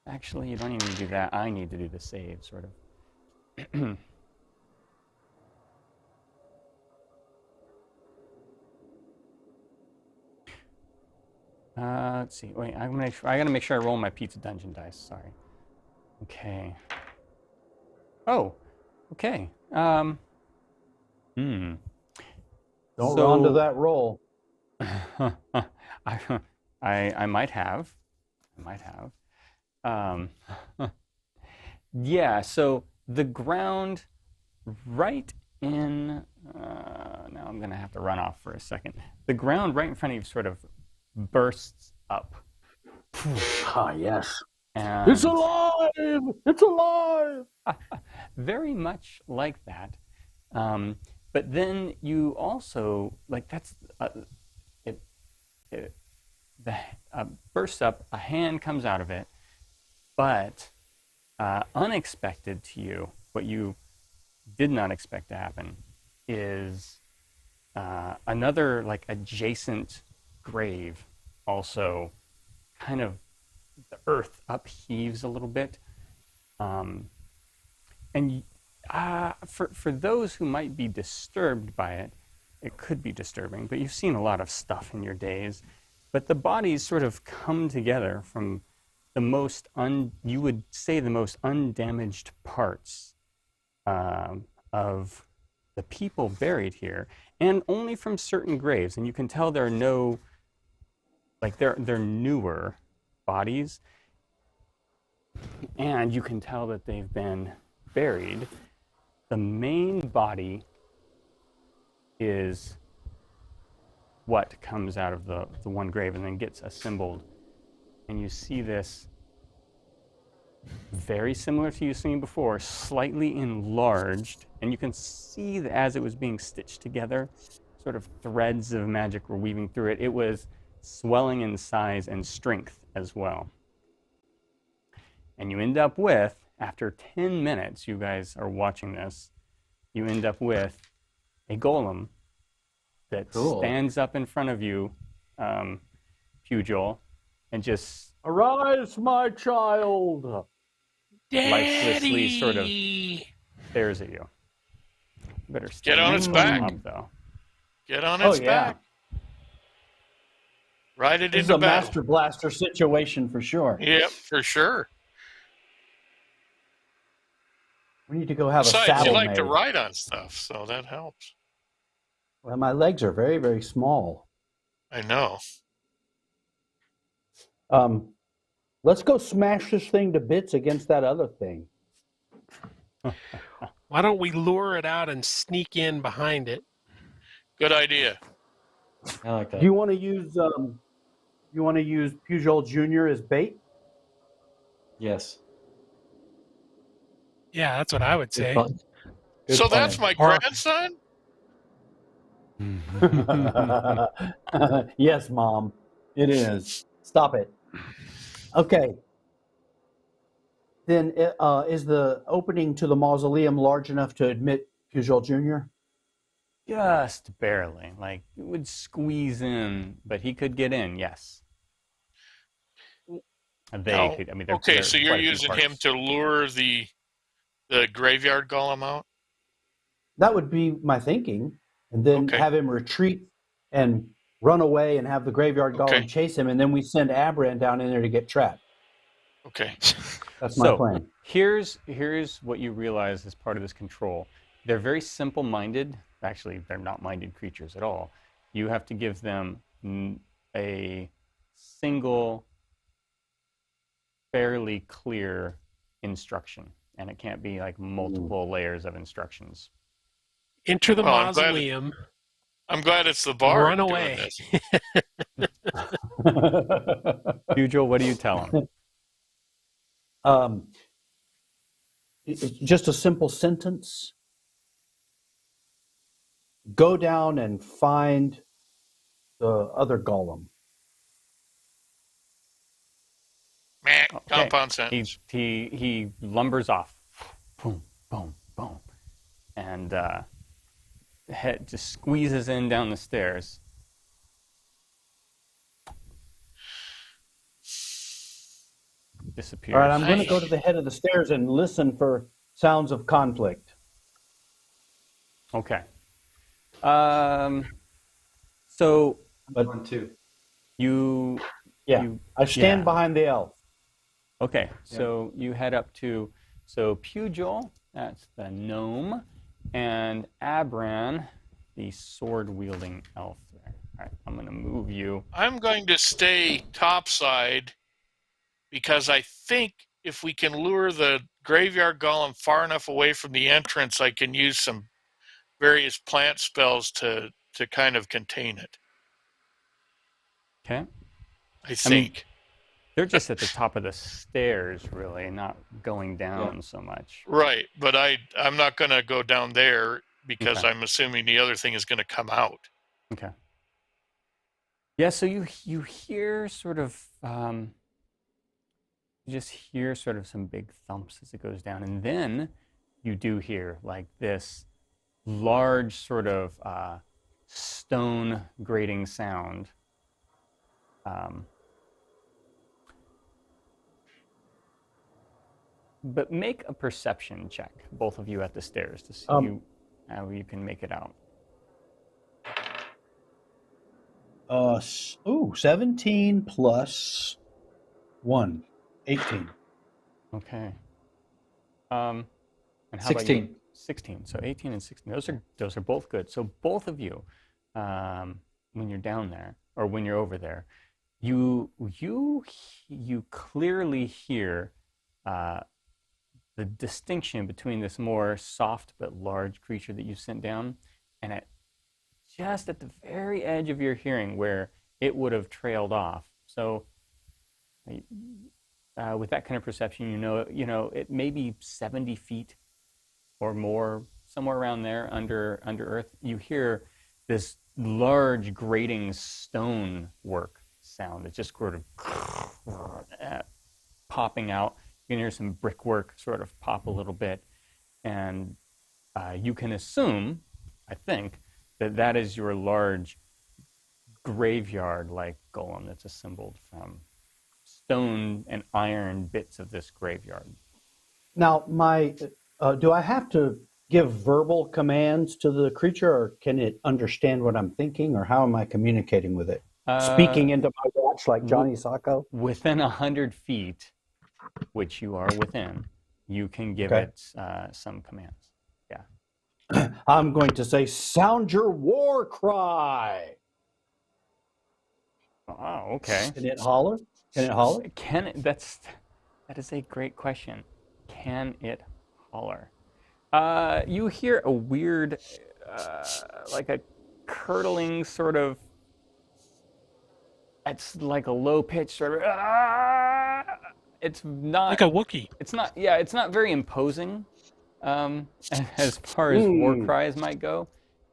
actually you don't even do that. I need to do the save, sort of. Let's see. Wait, I gotta make sure I roll my pizza dungeon dice. Sorry. Okay. Oh. Okay. Don't run to that roll. I might have. Yeah. So the ground, right in. Now I'm gonna have to run off for a second. The ground right in front of you sort of bursts up. Ah, yes. And It's alive! It's alive! very much like that. But then you also, like that's, it bursts up, a hand comes out of it, but unexpected to you, what you did not expect to happen, is another like adjacent grave also kind of the earth upheaves a little bit, and for those who might be disturbed by it, it could be disturbing, but you've seen a lot of stuff in your days. But the bodies sort of come together from the most you would say the most undamaged parts of the people buried here, and only from certain graves. And you can tell there are no, like they're newer bodies, and you can tell that they've been buried. The main body is what comes out of the one grave and then gets assembled. And you see this very similar to you've seen before, slightly enlarged. And you can see that as it was being stitched together, sort of threads of magic were weaving through it. It was swelling in size and strength as well. And you end up with, after 10 minutes, you guys are watching this, you end up with a golem that stands up in front of you, Pugh, and just Arise, my child! lifelessly sort of stares at you. You better Get on its back. up, though. Get on its back. Ride it This is into a battle. Master Blaster situation for sure. Yep, for sure. We need to go have Besides, a saddle you like made. to ride on stuff, so that helps. Well, my legs are very, very small. I know. Let's go smash this thing to bits against that other thing. Why don't we lure it out and sneak in behind it? Good idea. I like that. Do you want to use Pugh Jr. as bait? Yes. Yeah, that's what I would Good say. fun. Good So plan. that's my Or- grandson? Yes, Mom. It is. Stop it. Okay. Then is the opening to the mausoleum large enough to admit Pugh Jr.? Just barely. Like, it would squeeze in, but he could get in, yes. They could, I mean, Okay, there's so you're quite a few using him parts. to lure the graveyard golem out? That would be my thinking. And then Okay. have him retreat and run away and have the graveyard golem Okay. chase him. And then we send Abran down in there to get trapped. Okay. That's my plan. Here's what you realize as part of this control. They're very simple-minded. Actually, they're not minded creatures at all. You have to give them a single, fairly clear instruction. And it can't be like multiple layers of instructions. Enter the Well, mausoleum. I'm glad it's the bar. Run doing away. this. Pugh, what do you tell him? It's just a simple sentence. Go down and find the other golem. Meh, Okay. compound sentence. He lumbers off. Boom, boom, boom. And head just squeezes in down the stairs. Disappears. All right, I'm going to go to the head of the stairs and listen for sounds of conflict. Okay. So But 1, 2. you I stand yeah. behind the elf. Okay, so you head up to, Pugh, that's the gnome, and Abran, the sword-wielding elf there. All right, I'm going to move you. I'm going to stay topside because I think if we can lure the graveyard golem far enough away from the entrance, I can use some various plant spells to kind of contain it. Okay. I think. They're just at the top of the stairs, really, not going down so much. Right, but I'm not going to go down there because Okay. I'm assuming the other thing is going to come out. Okay. Yeah, so you hear sort of, you just hear sort of some big thumps as it goes down, and then you do hear like this large sort of stone grating sound. But make a perception check, both of you at the stairs, to see how you can make it out. 17 plus 1, 18. Okay. And how 16. about you? 16. So 18 and 16. Those are both good. So both of you, when you're down there or when you're over there, you clearly hear the distinction between this more soft but large creature that you sent down, and just at the very edge of your hearing where it would have trailed off. So with that kind of perception, you know it may be 70 feet or more, somewhere around there under earth. You hear this large grating stone work sound. It's just sort of popping out. You can hear some brickwork sort of pop a little bit. And you can assume, I think, that that is your large graveyard-like golem that's assembled from stone and iron bits of this graveyard. Now, do I have to give verbal commands to the creature, or can it understand what I'm thinking, or how am I communicating with it? Speaking into my watch like Johnny Sacco? Within 100 feet, which you are within, you can give it some commands. Yeah. I'm going to say, sound your war cry. Oh, okay. Can it holler? Can it holler? That is a great question. Can it holler? You hear a weird, like a curdling sort of. It's like a low pitch sort of. It's not like a Wookiee. It's not. Yeah, it's not very imposing. As far as war cries might go,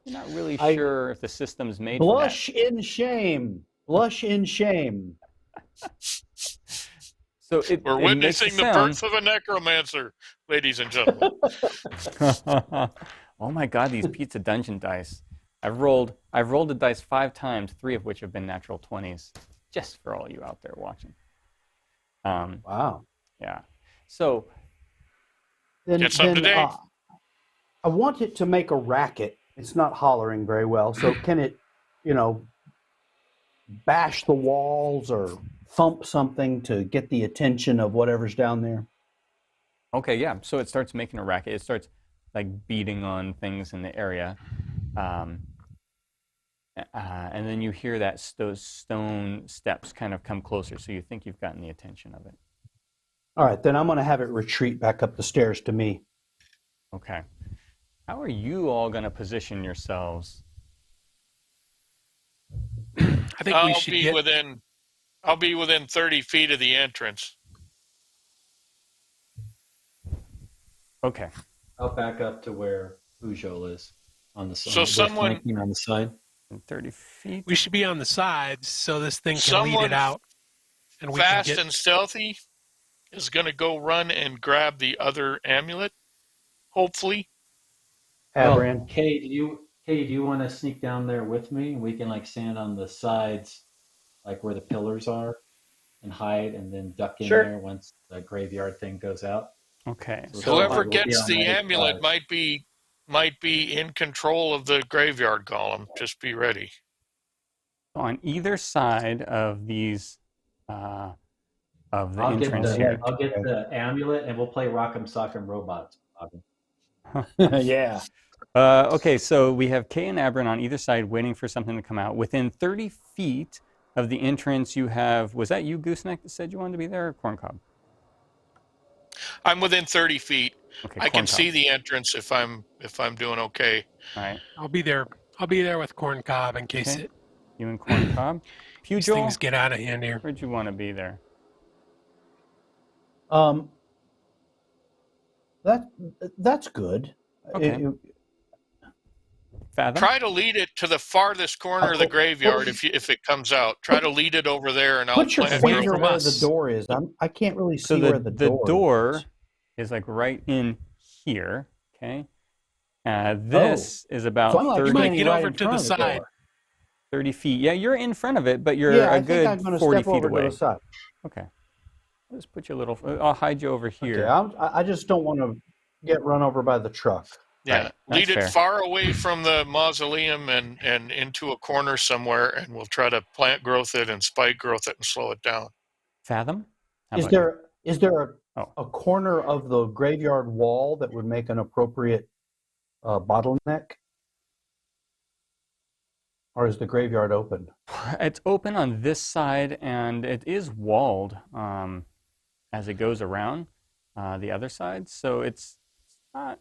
you're not really sure if the system's made blush for that. in shame. Blush in shame. So we're witnessing the birth of a necromancer, ladies and gentlemen. Oh my God, these pizza dungeon dice! I've rolled the dice 5 times, 3 of which have been natural 20s, just for all you out there watching. Wow. Yeah. So. Get some today. I want it to make a racket. It's not hollering very well. So can it, bash the walls or thump something to get the attention of whatever's down there? Okay, yeah. So it starts making a racket. It starts like beating on things in the area. And then you hear those stone steps kind of come closer. So you think you've gotten the attention of it. All right, then I'm going to have it retreat back up the stairs to me. Okay. How are you all going to position yourselves? I think we should I'll be within 30 feet of the entrance. Okay. I'll back up to where Pugh is on the side. So someone on the side. 30 feet. We should be on the sides so this thing can lead it out. And we fast can get... and stealthy is going to go run and grab the other amulet, hopefully. Abran. Kay, do you want to sneak down there with me? We can stand on the sides, like where the pillars are, and hide, and then duck in there once the graveyard thing goes out. Okay. So whoever gets the amulet might be in control of the graveyard golem. Just be ready. On either side of these. Of the entrance here. I'll get the amulet, and we'll play Rock'em Sock'em Robots. Yeah. Okay, so we have Kay and Abran on either side waiting for something to come out. Within 30 feet of the entrance, you have... Was that you, Gooseneck, that said you wanted to be there, or Corncob? I'm within 30 feet. Okay, I can see the entrance if I'm doing okay. All right. I'll be there with Corncob in case you and Corncob. These things get out of hand here. Where'd you want to be there? That's good. Okay. Fathom? Try to lead it to the farthest corner of the graveyard if it comes out. Try to lead it over there, and I'll put your finger from where us. the door is. I can't really see where the door is like right in here. Okay. This is about 30 You might get over to the side. 30 feet. Yeah, you're in front of it, but you're a good 40 feet away. To the side. Okay. I'll just put you a little... I'll hide you over here. Okay, I just don't want to get run over by the truck. Yeah, right, lead it far away from the mausoleum and into a corner somewhere, and we'll try to plant growth it and spike growth it and slow it down. Fathom? Is there a corner of the graveyard wall that would make an appropriate bottleneck? Or is the graveyard open? It's open on this side, and it is walled as it goes around the other side. So it's not...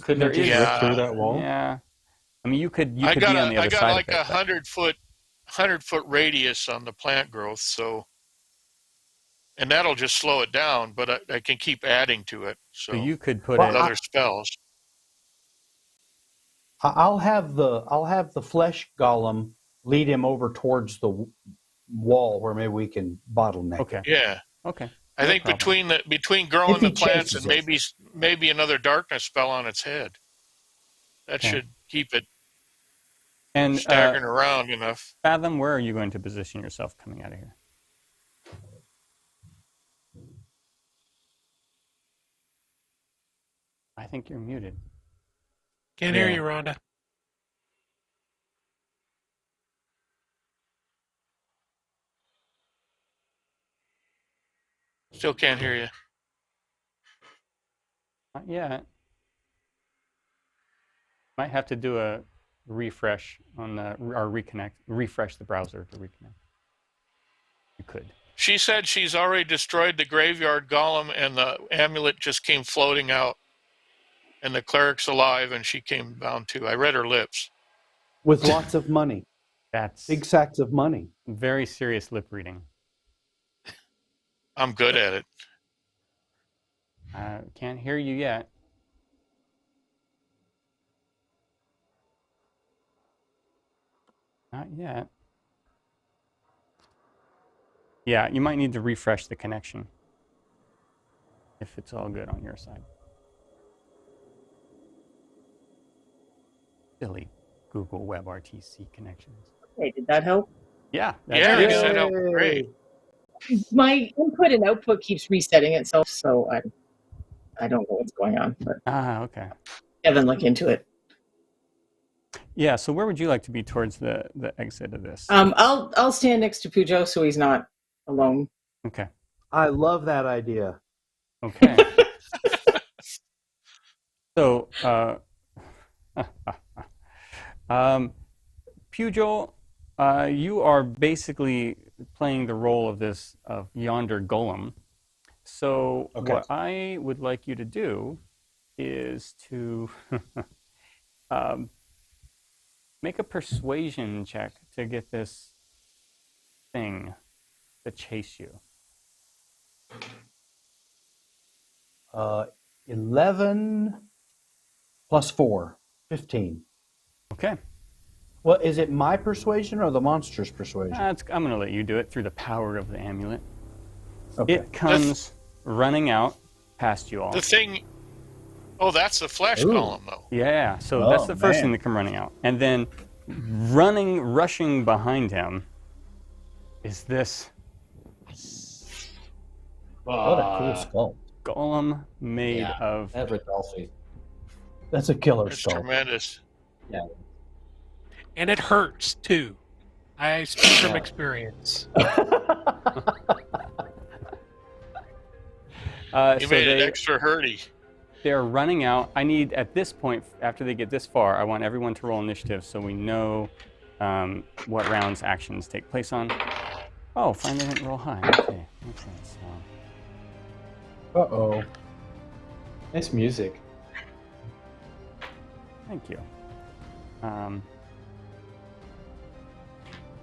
Couldn't it just rip through that wall? Yeah. I mean, you could be on the other side. I got like a 100-foot radius on the plant growth, so... And that'll just slow it down, but I can keep adding to it. So you could put other spells. I'll have the flesh golem lead him over towards the wall where maybe we can bottleneck Okay. it. Yeah. Okay. I think problem. between growing If he the plants and chases maybe another darkness spell on its head. That Okay. should keep it And staggering around enough. Fathom, where are you going to position yourself coming out of here? I think you're muted. Can't hear Yeah. you, Rhonda. Still can't hear you. Not yet. Might have to do a refresh on the or refresh the browser to reconnect. You could. She said she's already destroyed the graveyard golem and the amulet just came floating out. And the cleric's alive and she came down too. I read her lips. With lots of money. That's Big sacks of money. very serious lip reading. I'm good at it. Can't hear you yet. Not yet. Yeah, you might need to refresh the connection if it's all good on your side. Silly Google WebRTC connections. Okay, did that help? Yeah. Yeah, great. you set up great. My input and output keeps resetting itself, so I don't know what's going on. But Okay. Evan, look into it. Yeah. So where would you like to be towards the exit of this? I'll stand next to Pugh so he's not alone. Okay. I love that idea. Okay. So, Pugh, you are basically playing the role of yonder golem. So what I would like you to do is to make a persuasion check to get this thing to chase you. 11 plus 4, 15. Okay. Well, is it my persuasion or the monster's persuasion? I'm going to let you do it through the power of the amulet. Okay. It comes running out past you all. The thing. Oh, that's the flesh golem, though. Yeah, so that's the first thing that come running out. And then rushing behind him is this What a cool skull. golem made of... That's Rodolphe. That's a killer It's skull. tremendous. Yeah. And it hurts too. I speak from experience. You made it extra hurty. They're running out. I need, at this point, after they get this far, I want everyone to roll initiative so we know what rounds actions take place on. Oh, finally didn't roll high. Okay, so... Uh-oh. Nice music. Thank you.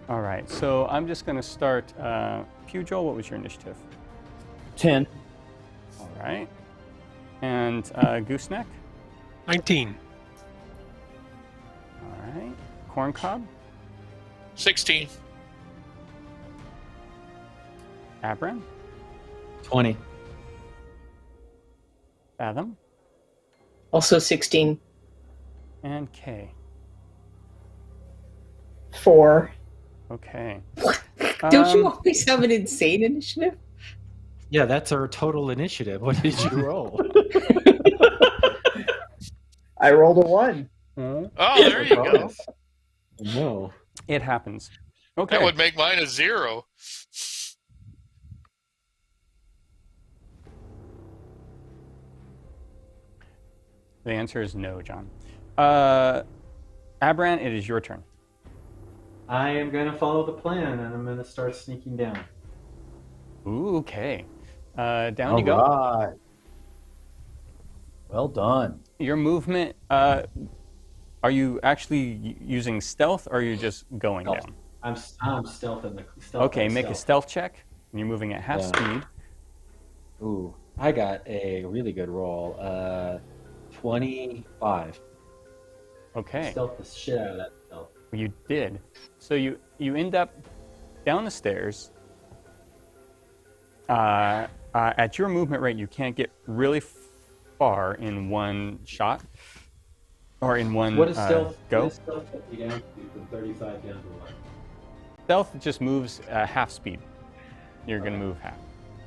All right, so I'm just going to start. Pugh, what was your initiative? 10. All right. And Gooseneck? 19. All right. Corncob? 16. Abram? 20. Fathom? Also 16. And Kay. 4. Okay. Don't you always have an insane initiative? Yeah, that's our total initiative. What did you roll? I rolled a 1. Oh, there you go. No. It happens. Okay. That would make mine a 0. The answer is no, John. Abran, it is your turn. I am going to follow the plan, and I'm going to start sneaking down. Ooh, okay. Down you All go. right. Well done. Your movement, are you actually using stealth, or are you just going down? I'm stealthing the stealth. Okay, make a stealth check. You're moving at half speed. Ooh, I got a really good roll. 25. Okay. Stealth the shit out of that stealth. You did. So you end up down the stairs. At your movement rate, you can't get really far in one shot, or in one What is stealth? go. What is stealth get you down to from 35 down to what? Stealth just moves half speed. You're going to move half.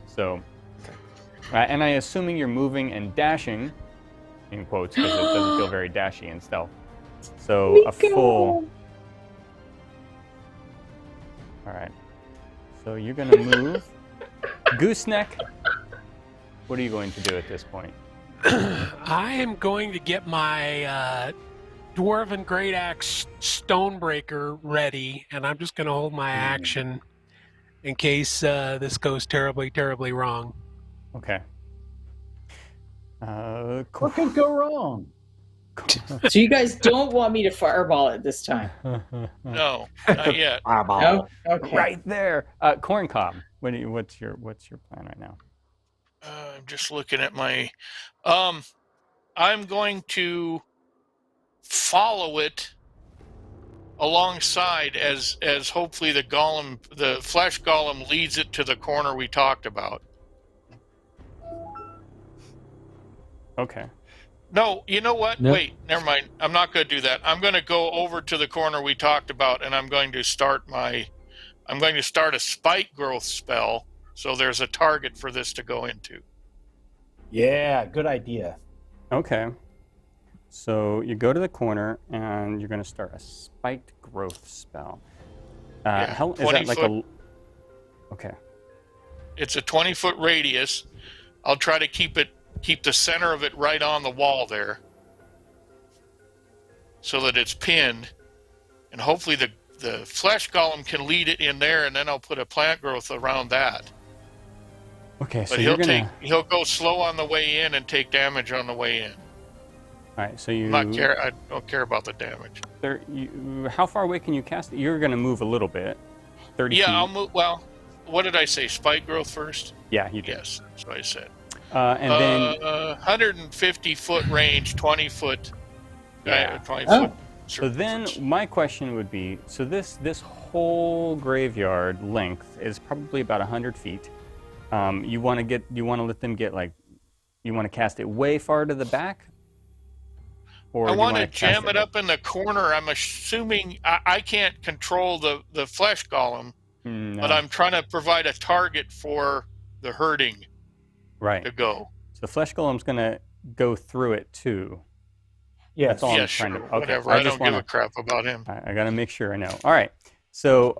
So, and I assuming you're moving and dashing, in quotes, because it doesn't feel very dashy in stealth. So a full. All right. So you're going to move. Gooseneck, what are you going to do at this point? I am going to get my Dwarven Great Axe Stonebreaker ready, and I'm just going to hold my action in case this goes terribly, terribly wrong. Okay. What could go wrong? So you guys don't want me to fireball it this time? No, not yet. No? Okay. Right there. Corn Cob, what's your plan right now? I'm just looking at my. I'm going to follow it alongside as hopefully the flesh golem leads it to the corner we talked about. Okay. No, you know what? No. Wait, never mind. I'm not going to do that. I'm going to go over to the corner we talked about, and I'm going to start a spike growth spell, so there's a target for this to go into. Yeah, good idea. Okay. So you go to the corner, and you're going to start a spiked growth spell. Yeah, Is that like 20 Okay. It's a 20-foot radius. I'll try to keep the center of it right on the wall there, so that it's pinned, and hopefully the flesh golem can lead it in there, and then I'll put a plant growth around that. Okay, so But he'll go slow on the way in and take damage on the way in. All right, so I don't care about the damage. How far away can you cast it? You're going to move a little bit. 30 feet. Yeah, I'll move. Well, what did I say? Spike growth first? Yeah, you did. Yes, that's what I said. And then 150-foot range, 20-foot. Yeah. 20 Oh. foot. So then my question would be, so this whole graveyard length is probably about 100 feet. You want to let them get you want to cast it way far to the back? Or I do you want to cast jam it up in the corner. I'm assuming I can't control the flesh golem, No. but I'm trying to provide a target for the herding Right. to go. So the flesh golem's going to go through it too. Yes. That's all Yeah, I'm sure. trying to. Okay. Whatever. I I just don't give wanna, a crap about him. I got to make sure I know. All right. So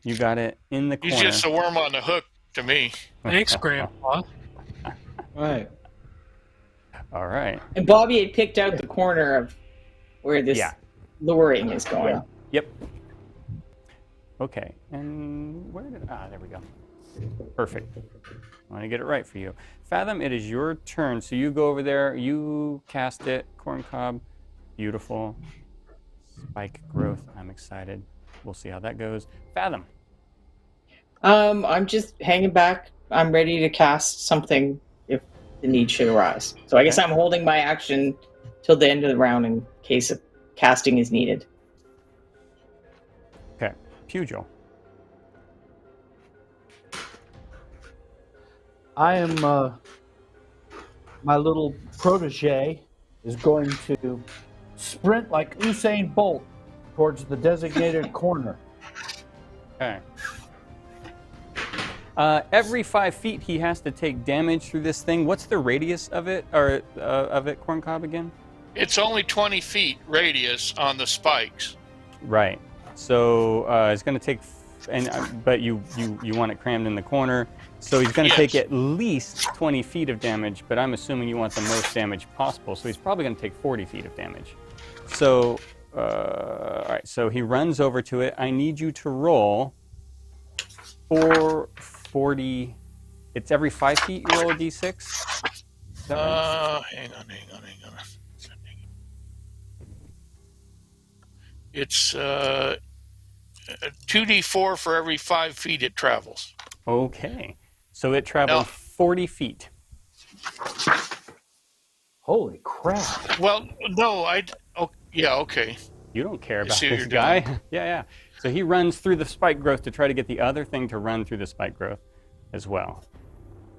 you got it in the corner. He's just a worm on the hook to me. Thanks, Grandpa. Right. All right. And Bobby had picked out the corner of where this luring is going. Yep. Okay. And where did there we go. Perfect. I want to get it right for you. Fathom, it is your turn. So you go over there, you cast it, corn cob. Beautiful. Spike growth. I'm excited. We'll see how that goes. Fathom. I'm just hanging back. I'm ready to cast something if the need should arise. So I guess I'm holding my action till the end of the round in case of casting is needed. Okay. Pugil. I am, my little protege is going to sprint like Usain Bolt towards the designated corner. Okay. Every 5 feet, he has to take damage through this thing. What's the radius of it, Corn Cob, again? It's only 20 feet radius on the spikes. Right. So it's going to take, but you want it crammed in the corner. So he's going to take at least 20 feet of damage, but I'm assuming you want the most damage possible. So he's probably going to take 40 feet of damage. So, all right. So he runs over to it. I need you to roll 40. It's every 5 feet you roll a d6? Is that right? Hang on. It's 2d4 for every 5 feet it travels. Okay. So it traveled 40 feet. Holy crap. Well, no, okay. You don't care I about see what this you're guy. doing. Yeah. So he runs through the spike growth to try to get the other thing to run through the spike growth as well.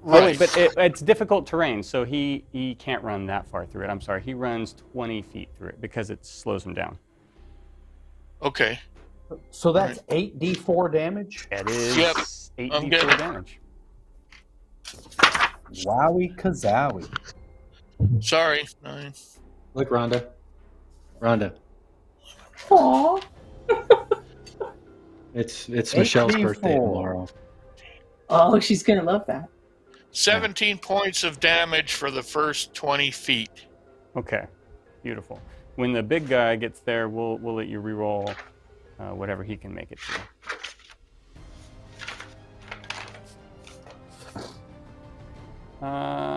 Right. Oh, wait, but it's difficult terrain, so he can't run that far through it. I'm sorry. He runs 20 feet through it because it slows him down. Okay. So that's 8d4 damage? That is Yep, 8d4 damage. Wowie kazowie. Sorry. 9. Look, Rhonda. Rhonda. Aww. It's Michelle's birthday 8d4. tomorrow. Oh, she's gonna love that. 17 points of damage for the first 20 feet. Okay, beautiful. When the big guy gets there, we'll let you reroll whatever he can make it to.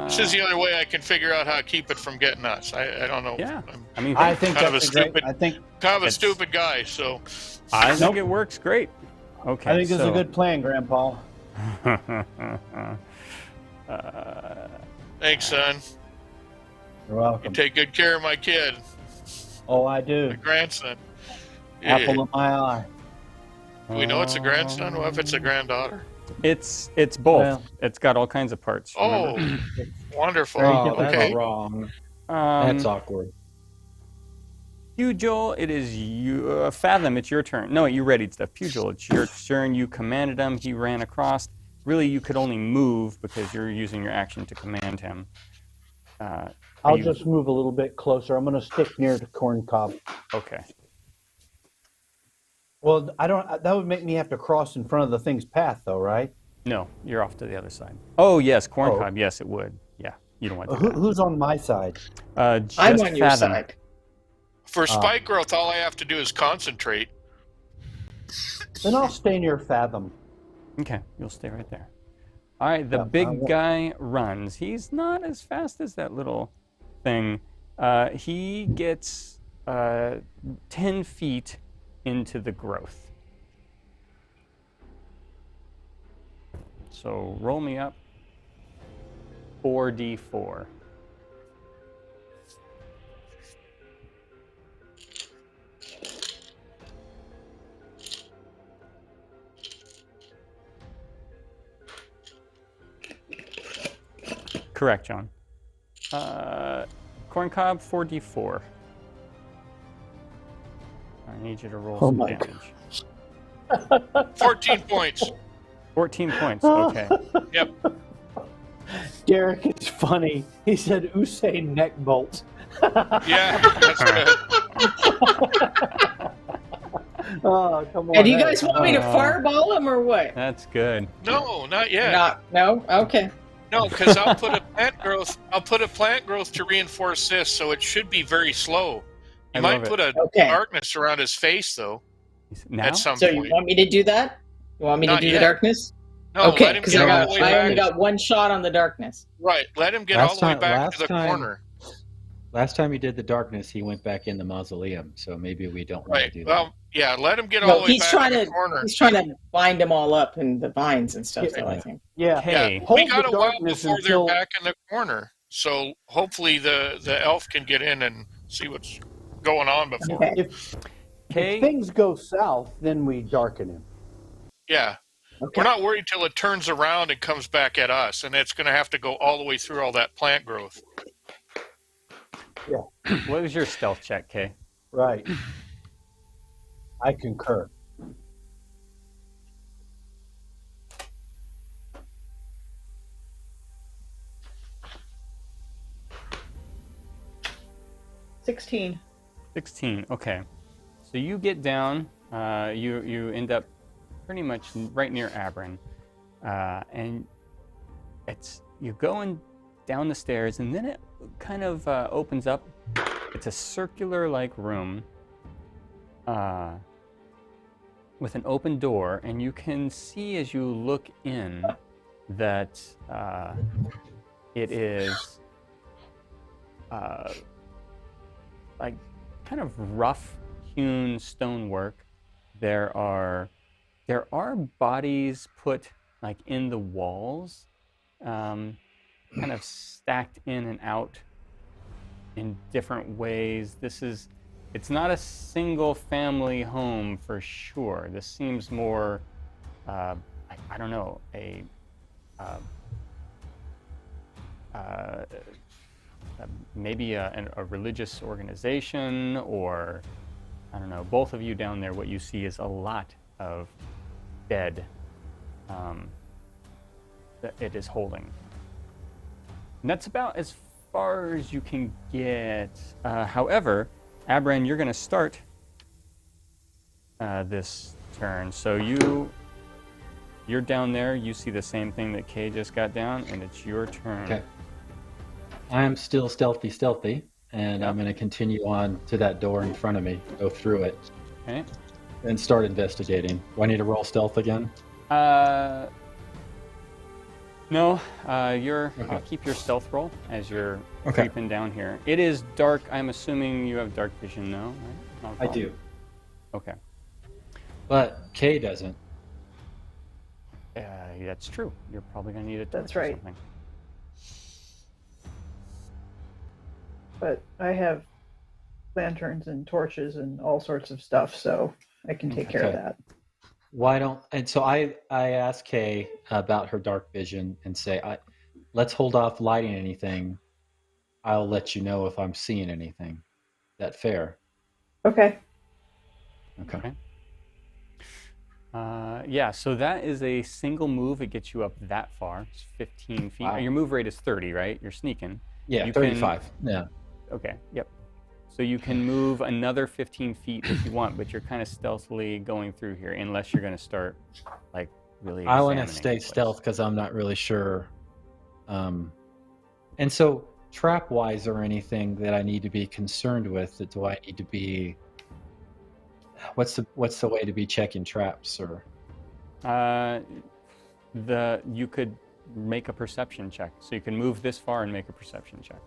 This is the only way I can figure out how to keep it from getting us. I don't know. Yeah. I'm I mean, I think kind of that's a great. stupid, I think It's- stupid guy. So I think it works great. Okay. I think it's a good plan, Grandpa. thanks, son. You're You welcome. take good care of my kid, Oh, I do. my grandson. Apple of my eye. Do we know it's a grandson? What if it's a granddaughter? It's both. Well- it's got all kinds of parts. Oh, remember? wonderful. Very Oh, different. that's Okay. wrong. Um, That's awkward. Pugil, it is you. Fathom, it's your turn. No, you readied stuff. Pugil, it's your turn. You commanded him. He ran across. Really, you could only move because you're using your action to command him. I'll you- just move a little bit closer. I'm going to stick near the corn cob. Okay. Well, I don't. That would make me have to cross in front of the thing's path, though, right? No, you're off to the other side. Oh, yes, corn Oh. cob. Yes, it would. Yeah, you don't want to do Who, that. who's on my side? Just I'm on your Fathom. side. For spike growth, all I have to do is concentrate. Then I'll stay near Fathom. Okay, you'll stay right there. All right, the Yeah, I big won't- guy runs. He's not as fast as that little thing. He gets 10 feet into the growth. So roll me up 4d4. Correct, John. Corn cob, 4d4. I need you to roll Oh some my damage. 14 points. 14 points, okay. Yep. Derek is funny. He said Usain neck bolt. Yeah, that's good. Oh, come on. And do you guys want me to Oh. fireball him or what? That's good. No, not yet. No? Okay. No, because I'll put a plant growth. I'll put a plant growth to reinforce this, so it should be very slow. You I might love it. put a Okay. darkness around his face, though. Now? At some So point. you want me to do that? You want me to Not do yet. the darkness? No, Okay, let him because get I all the way only back. got one shot on the darkness. Right, let him get Last all the way time- back last to the time- corner. Last time he did the darkness, he went back in the mausoleum. So maybe we don't want Right. to do Well, yeah, let him get all No, the way he's back trying to the to corner. he's trying to bind them all up in the vines and stuff. Yeah. Though, I think. Yeah. Hey, Yeah, Hold we got the a while darkness before until- they're back in the corner. So hopefully the elf can get in and see what's going on before. Okay. If Okay. things go south, then we darken him. Yeah. Okay. We're not worried till it turns around and comes back at us, and it's going to have to go all the way through all that plant growth. What was your stealth check, Kay? Right. I concur. $16. 16. Okay. So you get down. You end up pretty much right near Abram, and you're going down the stairs, and then it kind of opens up. It's a circular-like room with an open door, and you can see as you look in that it is like kind of rough hewn stonework. There are bodies put like in the walls, kind of stacked in and out in different ways. This is It's not a single family home for sure. This seems more, I don't know, maybe a religious organization, or I don't know. Both of you down there, what you see is a lot of dead that it is holding. And that's about as far as you can get. However, Abran, you're going to start this turn. So you're down there. You see the same thing that Kay just got down, and it's your turn. Okay. I am still stealthy, and I'm going to continue on to that door in front of me, go through it, Okay. and start investigating. Do I need to roll stealth again? No. You're. Okay. I'll keep your stealth roll as you're Okay. creeping down here. It is dark. I'm assuming you have dark vision, though, right? Not a I problem. do, Okay. but Kay doesn't. That's true. You're probably going to need a torch That's or right. something. But I have lanterns and torches and all sorts of stuff, so I can take care of Okay. that. Why don't? And so I asked Kay about her dark vision and say, let's hold off lighting anything. I'll let you know if I'm seeing anything. That fair? Okay. Okay. Yeah, so that is a single move. It gets you up that far. It's 15 feet. Wow. Your move rate is 30, right? You're sneaking. Yeah, You can- 35. Yeah. Okay, yep. So you can move another 15 feet if you want, but you're kind of stealthily going through here, unless you're going to start, like, really I want to examining stay the place. stealth because I'm not really sure. And so, trap-wise or anything that I need to be concerned with, do I need to be? What's the way to be checking traps or? You could make a perception check. So you can move this far and make a perception check.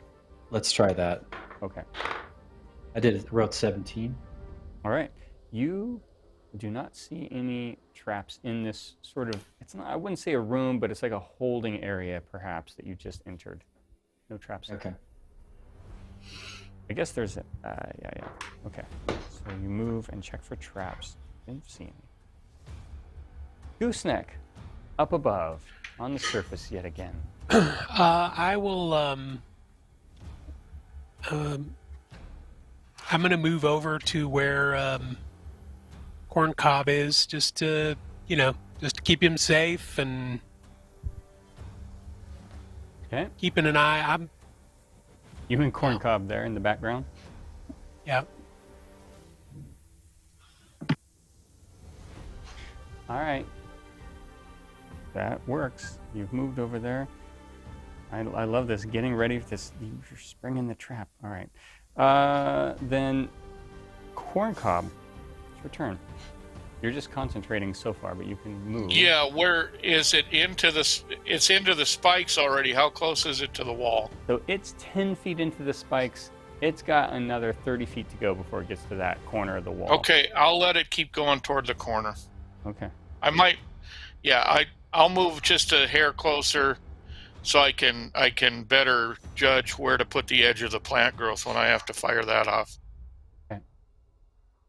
Let's try that. Okay. Wrote 17. All right. You do not see any traps in this sort of, it's not, I wouldn't say a room, but it's like a holding area perhaps that you just entered. No traps there. Okay. I guess there's a, yeah. Okay. So you move and check for traps. Didn't see any. Gooseneck, up above, on the surface yet again. I will. I'm going to move over to where Corncob is, just to keep him safe and Okay. keeping an eye. You and Corncob there in the background. Yeah. All right. That works. You've moved over there. I love this. Getting ready for this. You're springing the trap. All right. Then Corncob, it's your turn. You're just concentrating so far, but you can move. Yeah, where is it? It's into the spikes already. How close is it to the wall? So it's 10 feet into the spikes. It's got another 30 feet to go before it gets to that corner of the wall. Okay, I'll let it keep going toward the corner. Okay. I might, yeah, I'll move just a hair closer so I can better judge where to put the edge of the plant growth when I have to fire that off.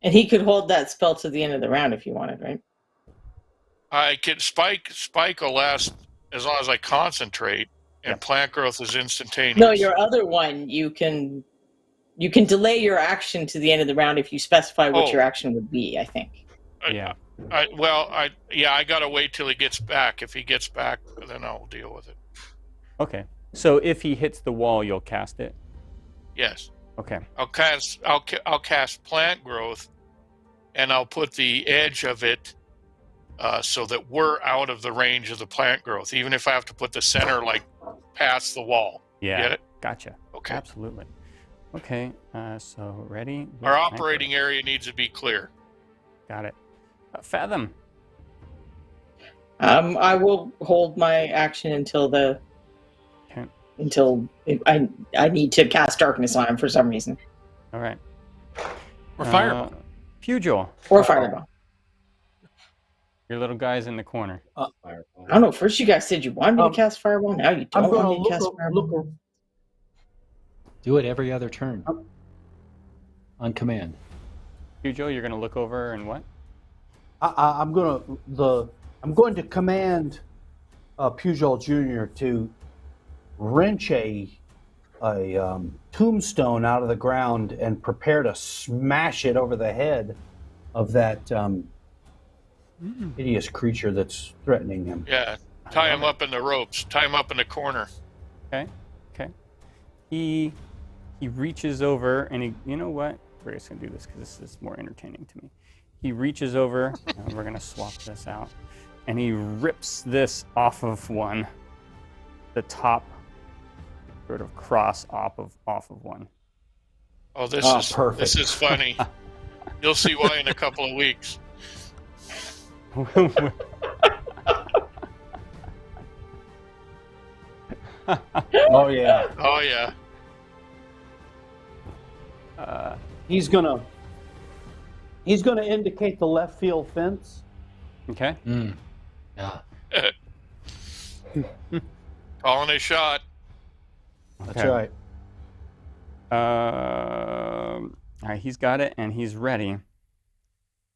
And he could hold that spell to the end of the round if you wanted, right? I can spike will last as long as I concentrate, and plant growth is instantaneous. No, your other one, you can delay your action to the end of the round if you specify what your action would be, I think. Yeah. I gotta wait till he gets back. If he gets back, then I'll deal with it. Okay. So if he hits the wall, you'll cast it? Yes. Okay. I'll cast plant growth, and I'll put the edge of it so that we're out of the range of the plant growth, even if I have to put the center like past the wall. Yeah. Get it? Gotcha. Okay. Absolutely. Okay. So ready? Our operating area needs to be clear. Got it. Fathom. I will hold my action until I need to cast darkness on him for some reason. All right. Or fireball. Pugil. Or fireball. Your little guy's in the corner. Fireball. I don't know. First you guys said you wanted me to cast fireball. Now you don't want me to cast fireball. Do it every other turn. on command. Hugo, you're going to look over and what? I'm going to command Pugh Jr. to wrench a tombstone out of the ground and prepare to smash it over the head of that hideous creature that's threatening him. Yeah, tie him up in the ropes. Tie him up in the corner. Okay. He reaches over and you know what? We're just going to do this because this is more entertaining to me. He reaches over, and we're going to swap this out, and he rips this off of one, the top sort of cross off of one. Oh, this is funny. You'll see why in a couple of weeks. Oh yeah. Oh yeah. He's gonna indicate the left field fence. Okay. Yeah. Calling a shot. That's right. All right, he's got it and he's ready.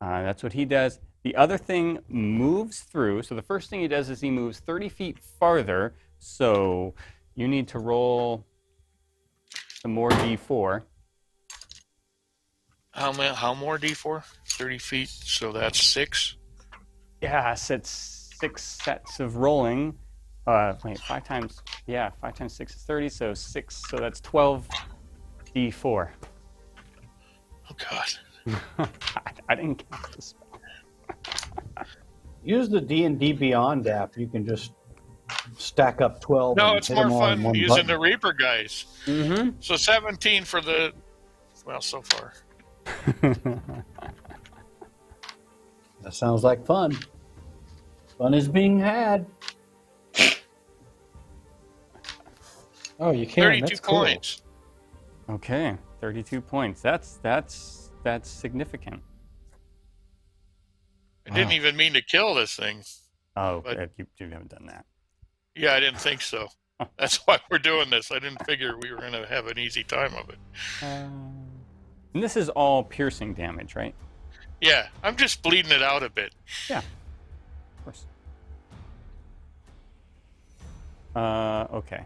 That's what he does. The other thing moves through. So the first thing he does is he moves 30 feet farther. So you need to roll some more D4. How more D4? 30 feet. So that's 6. Yes, it's 6 sets of rolling. Wait, 5 times 6 is 30. So 6. So that's 12 D4. Oh God. I didn't cast the spell. Use the D&D Beyond app. You can just stack up 12. No, and it's hit more them all in fun one using button. the Reaper guys. Mm-hmm. So 17 for the. Well, so far. That sounds like fun. Fun is being had. Oh, you can. 32 That's cool. points. Okay, 32 points. That's significant. I didn't even mean to kill this thing. Oh, But- you haven't done that. Yeah, I didn't think so. That's why we're doing this. I didn't figure we were going to have an easy time of it. And this is all piercing damage, right? Yeah, I'm just bleeding it out a bit. Yeah, of course. Okay.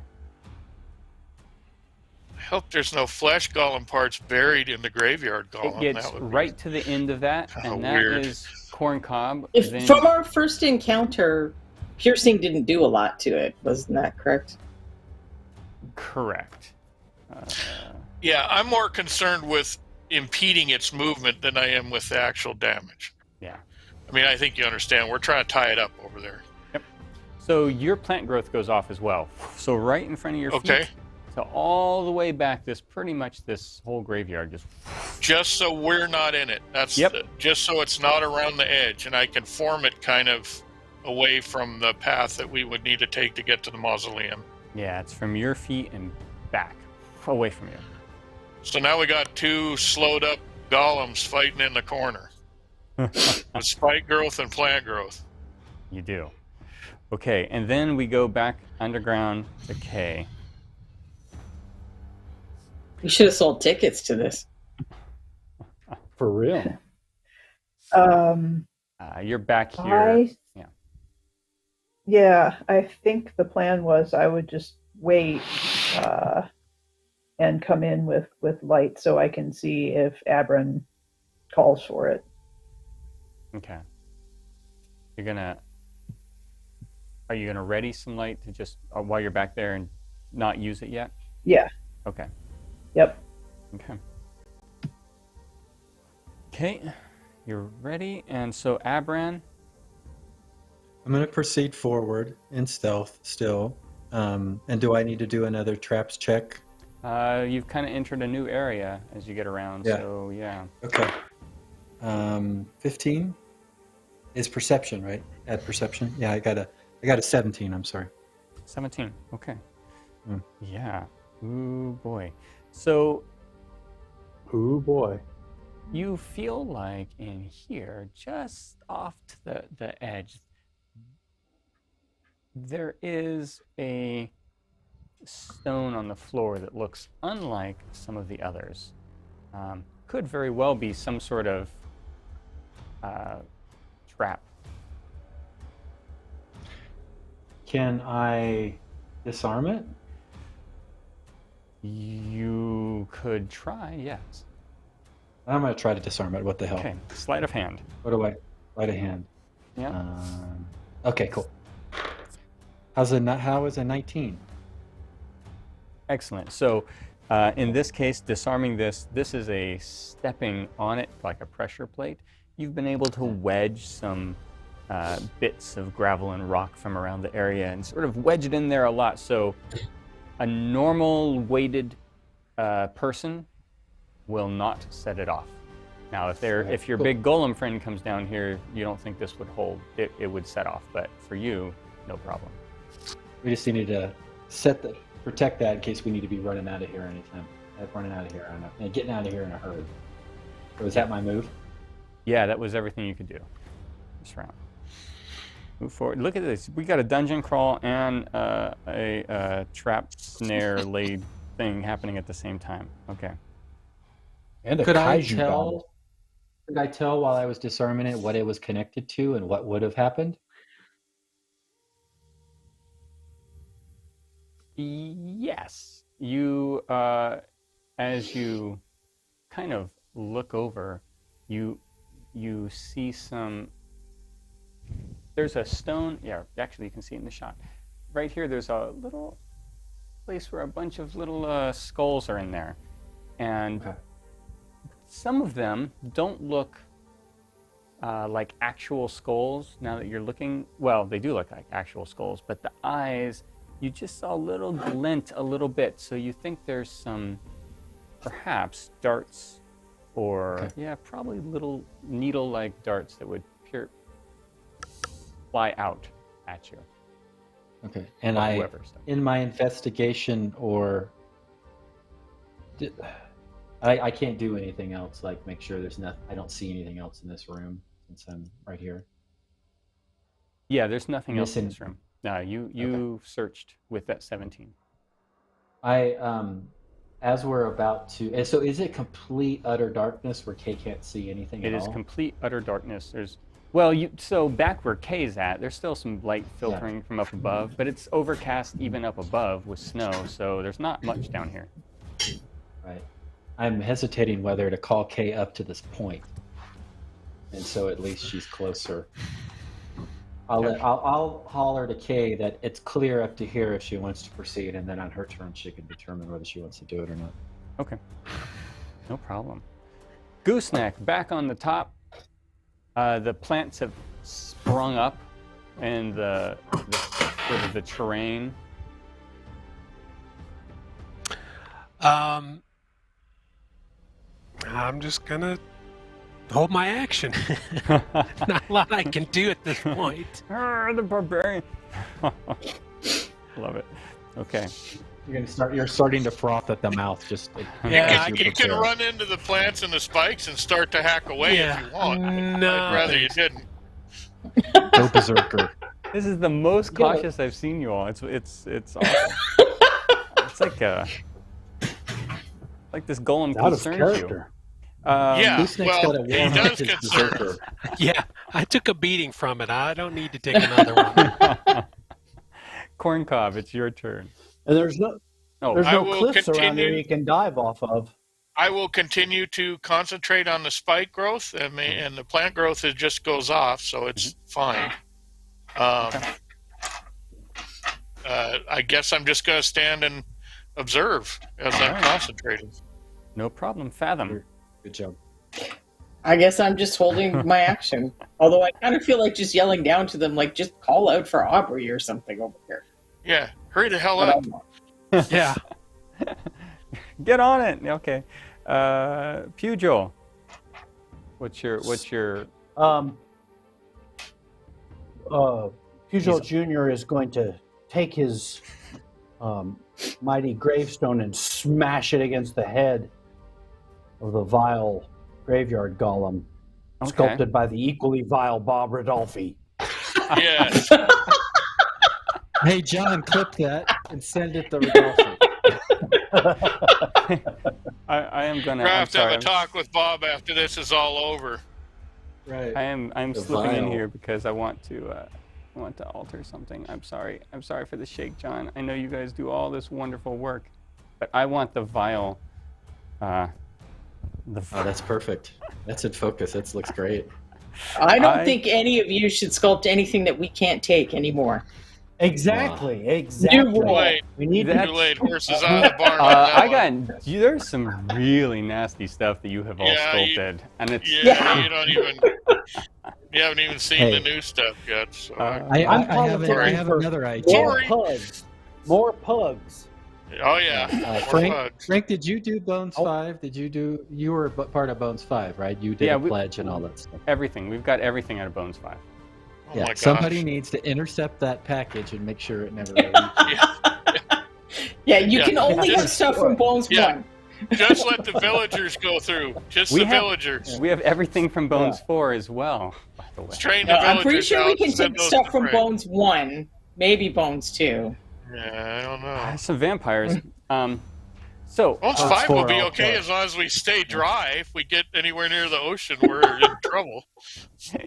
I hope there's no flesh golem parts buried in the graveyard golem. It gets That would be- right to the end of that, How and that weird. is corncob. If then- from our first encounter, piercing didn't do a lot to it, wasn't that correct? Correct. Yeah, I'm more concerned with impeding its movement than I am with the actual damage. Yeah. I mean, I think you understand. We're trying to tie it up over there. So your plant growth goes off as well. So right in front of your Okay. feet. So all the way back, this whole graveyard Just so we're not in it. That's just so it's not around the edge, and I can form it kind of away from the path that we would need to take to get to the mausoleum. Yeah, it's from your feet and back, away from you. So now we got 2 slowed up golems fighting in the corner with spike growth and plant growth. You do. Okay, and then we go back underground to K. We should have sold tickets to this. For real. You're back here. Yeah, I think the plan was I would just wait and come in with light so I can see if Abram calls for it. Okay. Are you gonna ready some light to just while you're back there and not use it yet? Yeah. Okay. Yep. Okay. Okay, you're ready, and so Abram. I'm going to proceed forward in stealth still. And do I need to do another traps check? You've kind of entered a new area as you get around, Yeah. so yeah. Okay. 15 is perception, right? Add perception. Yeah, I got a 17. I'm sorry. 17. Okay. Mm. Yeah. Ooh boy. So Ooh boy. you feel like in here, just off to the edge, there is a stone on the floor that looks unlike some of the others. could very well be some sort of trap. Can I disarm it? You could try, yes. I'm going to try to disarm it. What the hell? Okay, sleight of hand. What do I? Sleight of hand. Yeah. Okay, cool. How is a 19? Excellent. So in this case, disarming this is a stepping on it like a pressure plate. You've been able to wedge some bits of gravel and rock from around the area and sort of wedge it in there a lot. So a normal weighted person will not set it off. Now, if your big golem friend comes down here, you don't think this would hold. It would set off, but for you, no problem. We just need to protect that in case we need to be running out of here anytime. Getting out of here in a hurry. So is that my move? Yeah, that was everything you could do this round. Move forward. Look at this. We got a dungeon crawl and a trap snare laid thing happening at the same time. Okay. And a Could kaiju battle. Could I tell while I was disarming it what it was connected to and what would have happened? Yes. You, as you kind of look over, you see some. There's a stone. Yeah, actually, you can see it in the shot. Right here, there's a little place where a bunch of little skulls are in there, and some of them don't look like actual skulls. Now that you're looking, well, they do look like actual skulls, but the eyes, you just saw a little glint a little bit, so you think there's some, perhaps, darts or, probably little needle-like darts that would fly out at you. Okay, and in my investigation, I can't do anything else, like make sure there's nothing, I don't see anything else in this room since I'm right here. Yeah, there's nothing else in this room. No, you searched with that 17. As we're about to, so is it complete utter darkness where Kay can't see anything at all? It is complete utter darkness. So back where Kay's at, there's still some light filtering from up above, but it's overcast even up above with snow, so there's not much down here. Right. I'm hesitating whether to call Kay up to this point, and so at least she's closer. I'll holler to Kay that it's clear up to here if she wants to proceed, and then on her turn she can determine whether she wants to do it or not. Okay. No problem. Gooseneck, back on the top. The plants have sprung up in the terrain. I'm just gonna hold my action. Not a lot I can do at this point. The barbarian. Love it. Okay. You're starting to froth at the mouth. You can run into the plants and the spikes and start to hack away if you want. No, I'd rather you didn't. Go berserker. This is the most cautious I've seen you all. It's awesome. It's like this golem concerns you. He does concern. Yeah, I took a beating from it. I don't need to take another one. Corncob, it's your turn. And there's no cliffs around there you can dive off of. I will continue to concentrate on the spike growth, and the plant growth just goes off, so it's fine. I guess I'm just going to stand and observe as I'm concentrating. No problem. Fathom. Good job. I guess I'm just holding my action. Although I kind of feel like just yelling down to them, like, just call out for Aubrey or something over here. Yeah, hurry the hell up. Yeah. Get on it. Okay. Pugh, what's your Pugh Jr. is going to take his mighty gravestone and smash it against the head of the vile graveyard golem, sculpted by the equally vile Bob Rodolphi. Yes. Hey, John, clip that and send it to Rodolphi. I am gonna. We're gonna I'm have to have sorry. a talk with Bob after this is all over. Right. I'm The slipping in vial. here because I want to alter something. I'm sorry. I'm sorry for the shake, John. I know you guys do all this wonderful work, but I want the vial. Oh, that's perfect. That's in focus. That looks great. I don't think any of you should sculpt anything that we can't take anymore. Exactly. New Exactly. rule. Late. We need That- Too late. Horses out of the barn on that I one. got. There's some really nasty stuff that you have all Yeah, sculpted, and it's. Yeah, you don't even. You haven't even seen Hey. the new stuff yet. So I I'm have for another idea. more Sorry. pugs. More pugs. oh yeah, more Frank, bugs. Frank, did you do Bones Oh. 5? You were part of Bones 5, right? You did Yeah, a we- pledge and all that stuff. Everything. We've got everything out of Bones 5. Oh Yeah, my gosh. somebody needs to intercept that package and make sure it never releases. Yeah, you Yeah. can only Just- have stuff from Bones Yeah. 1. Just let the villagers go through. Just We the have- villagers. We have everything from Bones 4 as well, by the way. Train the I'm villagers pretty sure we out can and send take those stuff to from Frank. Bones 1, maybe Bones 2. Yeah, I don't know. Some vampires. So Bones Oh, 5 will four, be all okay four. as long as we stay dry. If we get anywhere near the ocean, we're in trouble.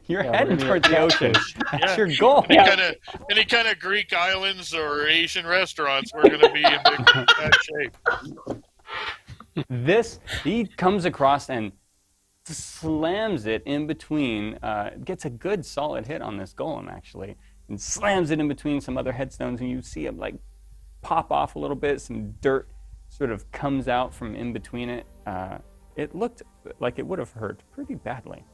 you're Yeah, heading we're toward the gonna- ocean. Yeah. That's your goal. Any kind of Greek islands or Asian restaurants, we're going to be in bad shape. He comes across and slams it in between, gets a good solid hit on this golem actually, and slams it in between some other headstones, and you see him like pop off a little bit, some dirt sort of comes out from in between it. It looked like it would have hurt pretty badly.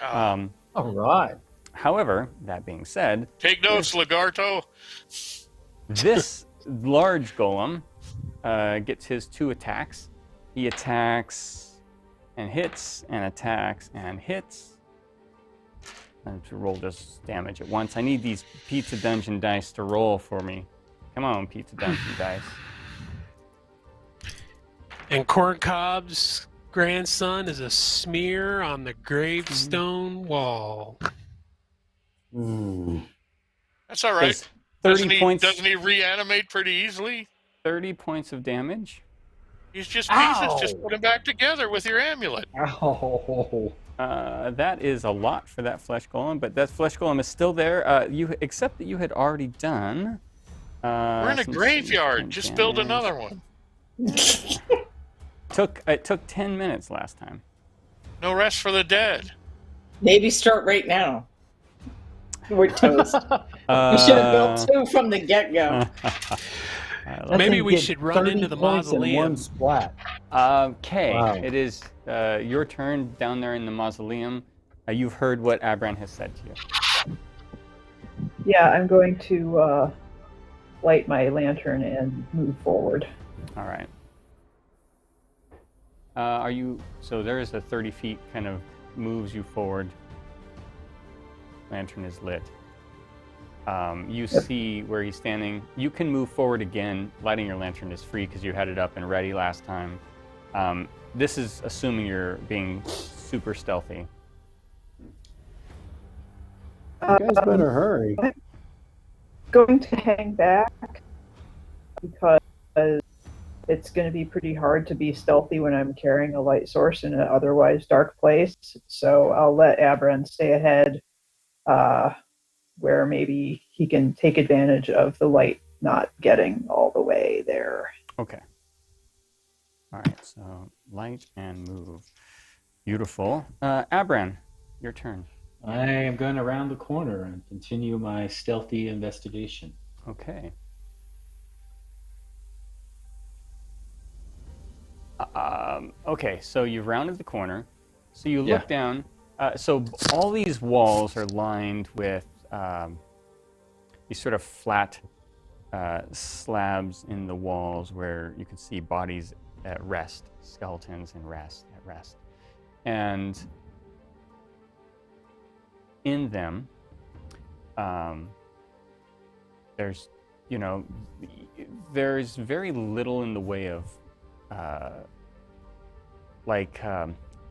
Oh, All right. However, that being said, take notes, Lagarto. this large golem gets his 2 attacks. He attacks and hits and attacks and hits. I have to roll this damage at once. I need these Pizza Dungeon dice to roll for me. Come on, Pizza Dungeon dice. And Corncob's grandson is a smear on the gravestone wall. That's all right. Does 30 points. Doesn't he reanimate pretty easily? 30 points of damage. He's just pieces. Ow. Just put him back together with your amulet. Oh. That is a lot for that flesh golem, but that flesh golem is still there. Except that you had already done. We're in a some graveyard. significant Just build damage. another one. It took 10 minutes last time. No rest for the dead. Maybe start right now. We're toast. We should have built 2 from the get-go. That Maybe thing we did should run 30 into the points in mausoleum. one splat. Okay, Wow. it is your turn down there in the mausoleum. You've heard what Abran has said to you. Yeah, I'm going to light my lantern and move forward. All right. So there is a 30 feet kind of moves you forward. Lantern is lit. You see where he's standing. You can move forward again. Lighting your lantern is free because you had it up and ready last time. This is assuming you're being super stealthy. You guys better hurry. Going to hang back because it's going to be pretty hard to be stealthy when I'm carrying a light source in an otherwise dark place. So I'll let Abran stay ahead, where maybe he can take advantage of the light not getting all the way there. Okay. All right, so light and move. Beautiful. Abran, your turn. I am going around the corner and continue my stealthy investigation. Okay. Okay, so you've rounded the corner. So you look down. So all these walls are lined with these sort of flat slabs in the walls where you can see bodies at rest, skeletons at rest. And in them, there's very little in the way of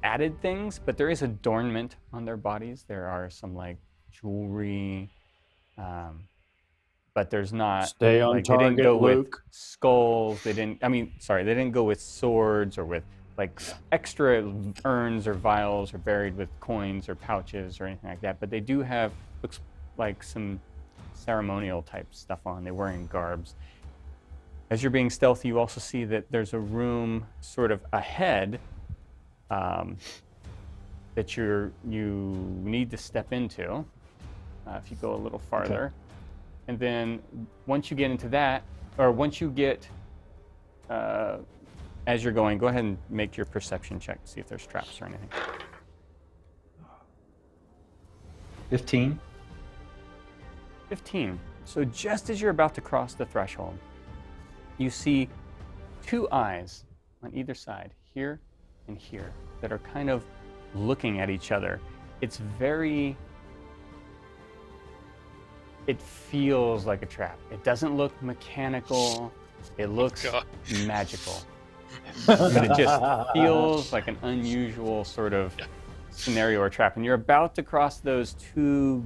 added things, but there is adornment on their bodies. There are some like jewelry, but there's not. Stay on Like, they didn't target, go Luke. with skulls. They didn't go with swords or with like extra urns or vials or buried with coins or pouches or anything like that. But they do have, looks like, some ceremonial type stuff on. They're wearing garbs. As you're being stealthy, you also see that there's a room sort of ahead that you need to step into if you go a little farther. Okay. And then once you get into that, or once you get, as you're going, go ahead and make your perception check to see if there's traps or anything. 15. 15. So just as you're about to cross the threshold, you see two eyes on either side, here and here, that are kind of looking at each other. It feels like a trap. It doesn't look mechanical. It looks magical. But it just feels like an unusual sort of scenario or trap. And you're about to cross those two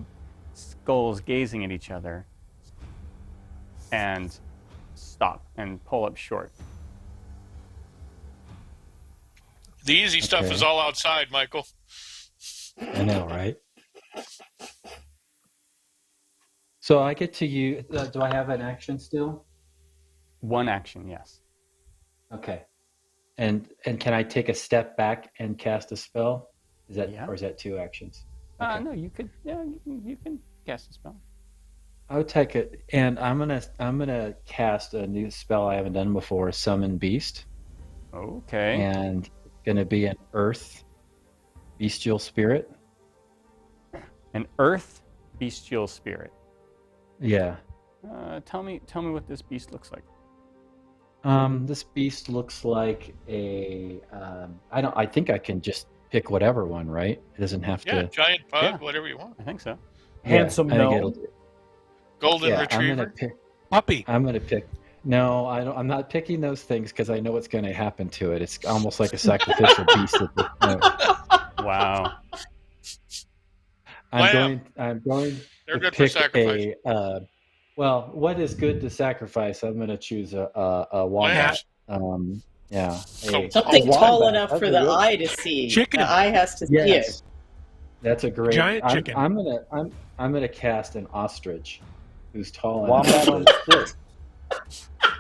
skulls gazing at each other and stop and pull up short. The easy stuff is all outside, Michael. I know, right? So I get to use, do I have an action still? One action, yes. Okay. And can I take a step back and cast a spell? Is that or is that two actions? Okay. No, you could. Yeah, you can cast a spell. I would take it, and I'm gonna cast a new spell I haven't done before, Summon Beast. Okay. And it's gonna be an Earth Bestial Spirit. An Earth Bestial Spirit. Yeah. Tell me what this beast looks like. This beast looks like a. I think I can just pick whatever one, right? It doesn't have to. Yeah, giant pug, whatever you want. I think so. Handsome gnome. Golden retriever. I'm gonna pick puppy. I'm gonna pick. No, I don't. I'm not picking those things because I know what's going to happen to it. It's almost like a sacrificial beast. Wow. I'm going They're to good pick for sacrifice. Well, what is good to sacrifice? I'm going to choose a wombat. Something tall enough for the eye to see. Chicken. The eye has to see it. That's a great giant chicken. I'm gonna cast an ostrich, who's tall Wombat on enough.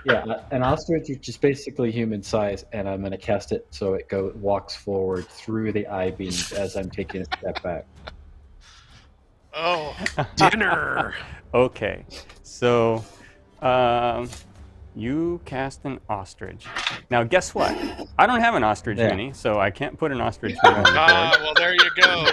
Yeah, an ostrich, which is basically human size, and I'm gonna cast it so it walks forward through the eye beams as I'm taking a step back. Oh, dinner. Okay, so you cast an ostrich. Now, guess what? I don't have an ostrich mini, so I can't put an ostrich mini on the board. Well, there you go.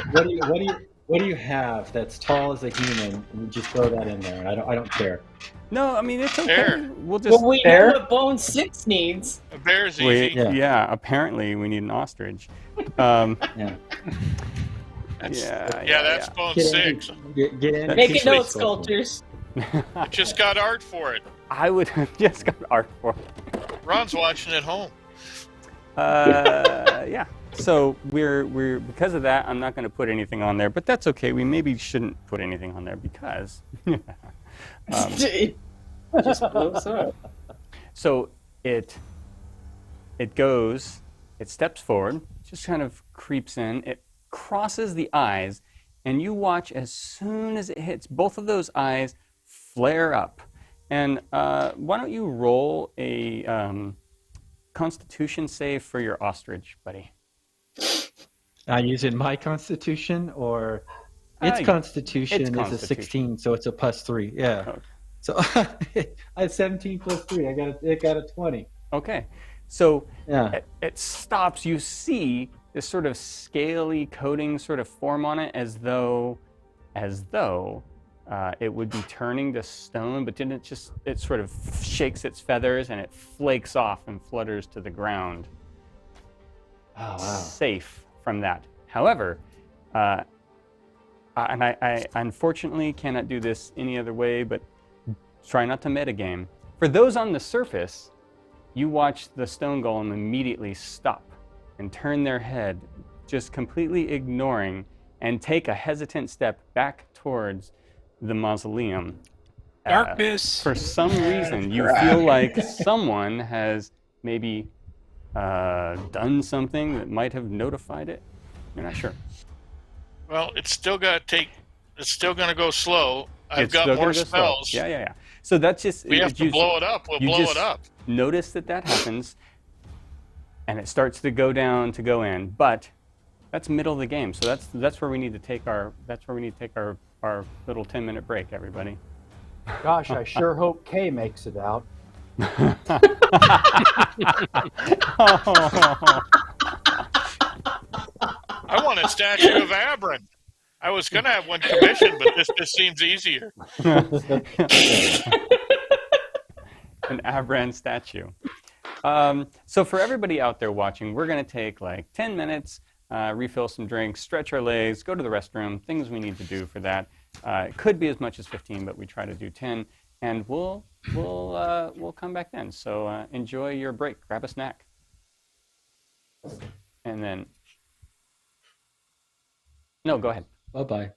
What do you have that's tall as a human? And you just throw that in there. I don't care. No, I mean, it's okay. Bear. We'll just. Well, we know what Bone 6 needs. A bear's easy. Yeah, apparently we need an ostrich. Yeah. That's Bone 6. Get in. Make a note, sculptors. Just got art for it. I would have just got art for it. Ron's watching at home. Yeah. So we're because of that, I'm not going to put anything on there, but that's okay. We maybe shouldn't put anything on there because It just blows up. So it steps forward, just kind of creeps in, it crosses the eyes, and you watch as soon as it hits, both of those eyes flare up. And why don't you roll a Constitution save for your ostrich, buddy? Using my Constitution or its Constitution is a 16, so it's a +3. Yeah. Okay. So I had 17 + 3. It got a 20. Okay. So it stops. You see this sort of scaly coating sort of form on it, as though it would be turning to stone, but then it sort of shakes its feathers and it flakes off and flutters to the ground. Oh, wow. Safe from that. However, and I unfortunately cannot do this any other way, but try not to metagame. For those on the surface, you watch the stone golem immediately stop and turn their head, just completely ignoring, and take a hesitant step back towards the mausoleum. Darkness. For some reason, you feel like someone has maybe done something that might have notified it. You're not sure. Well, it's still going to go slow. I've It's got still more gonna go slow. spells. Yeah. So that's just. We have to blow it up. We'll blow it up. Notice that happens, and it starts to go down to go in. But that's middle of the game. So that's where we need to take our little 10-minute break, everybody. Gosh, I sure hope Kay makes it out. I want a statue of Errant. I was going to have one commissioned, but this just seems easier. An Errant statue. So for everybody out there watching, we're going to take like 10 minutes, refill some drinks, stretch our legs, go to the restroom, things we need to do for that. It could be as much as 15, but we try to do 10, and we'll come back then. So enjoy your break. Grab a snack, and then no, go ahead. Bye-bye.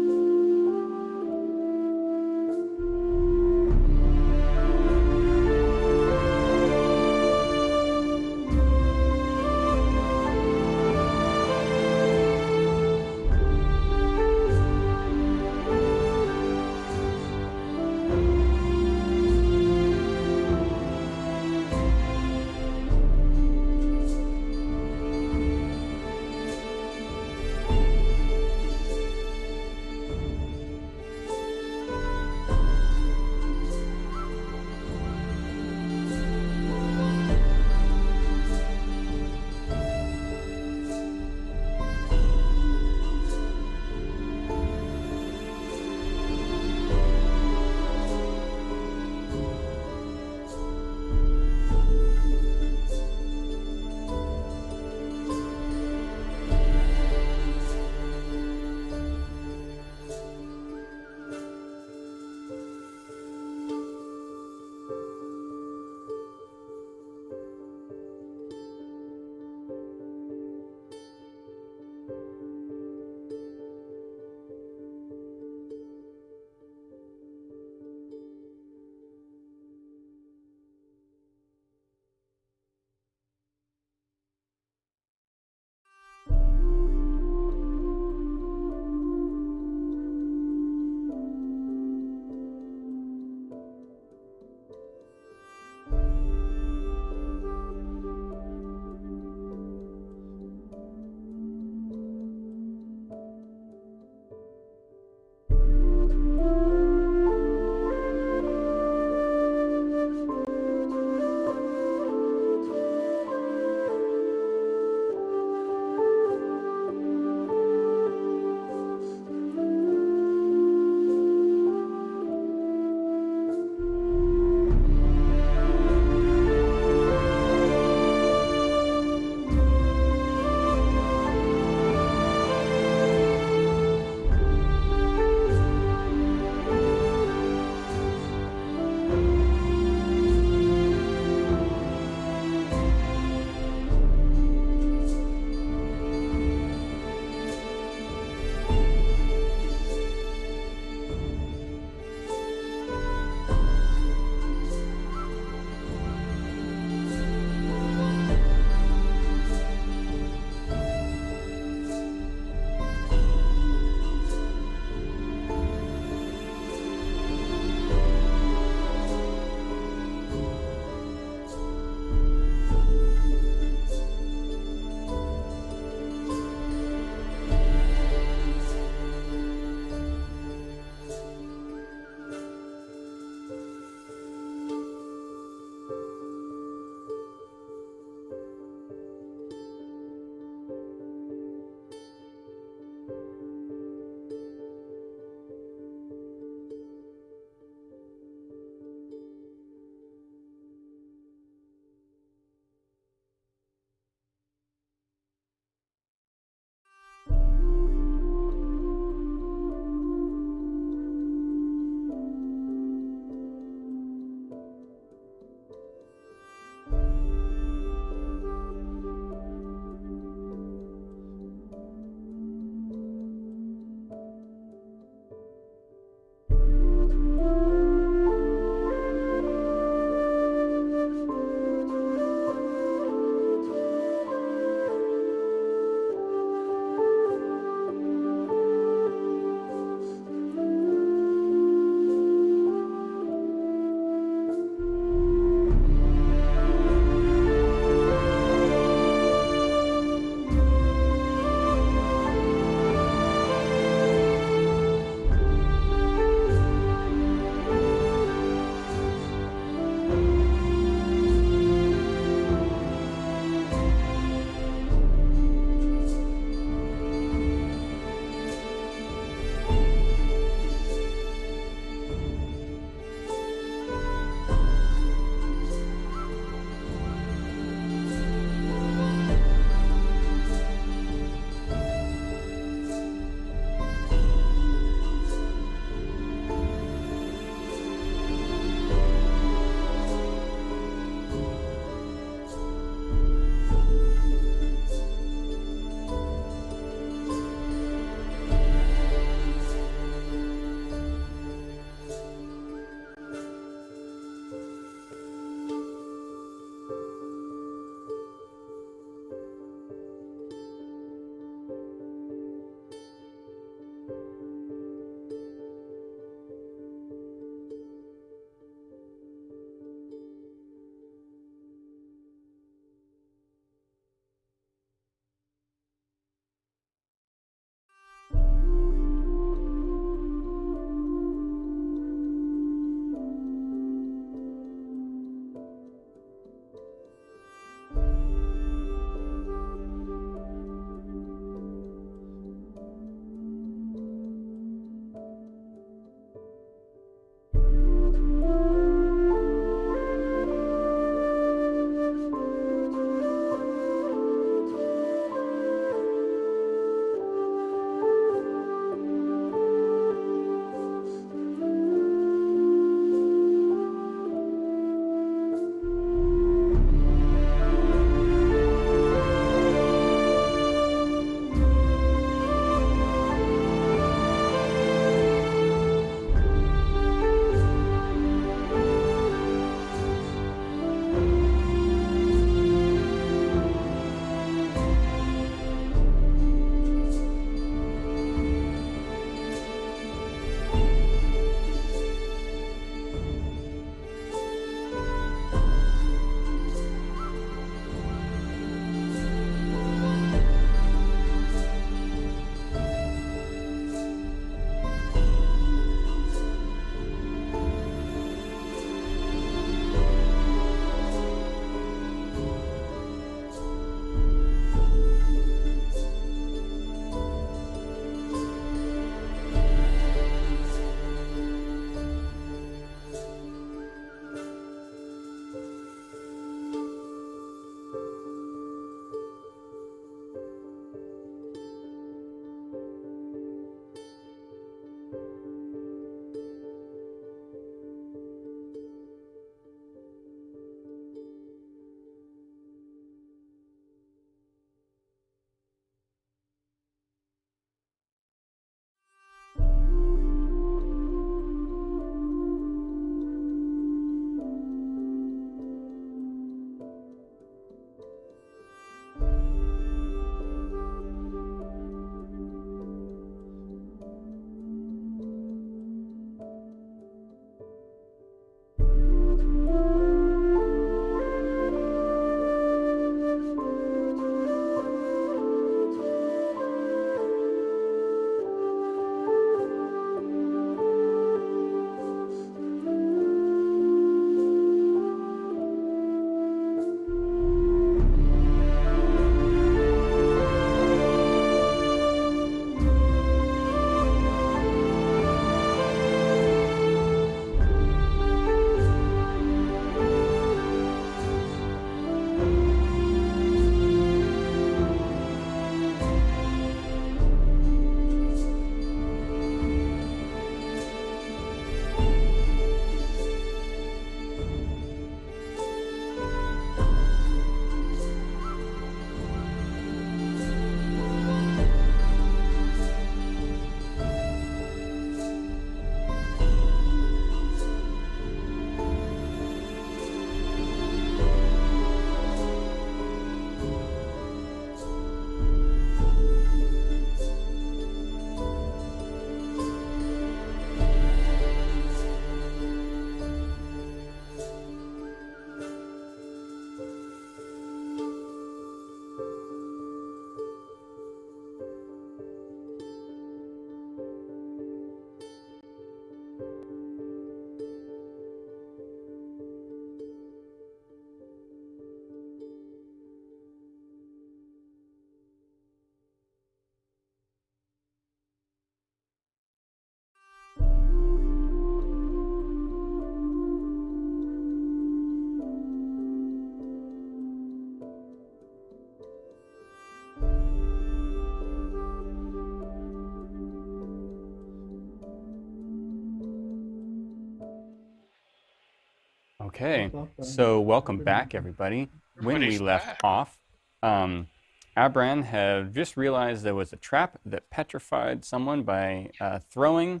Okay, so welcome back, everybody. When we Everybody's left back. off, Abran had just realized there was a trap that petrified someone by throwing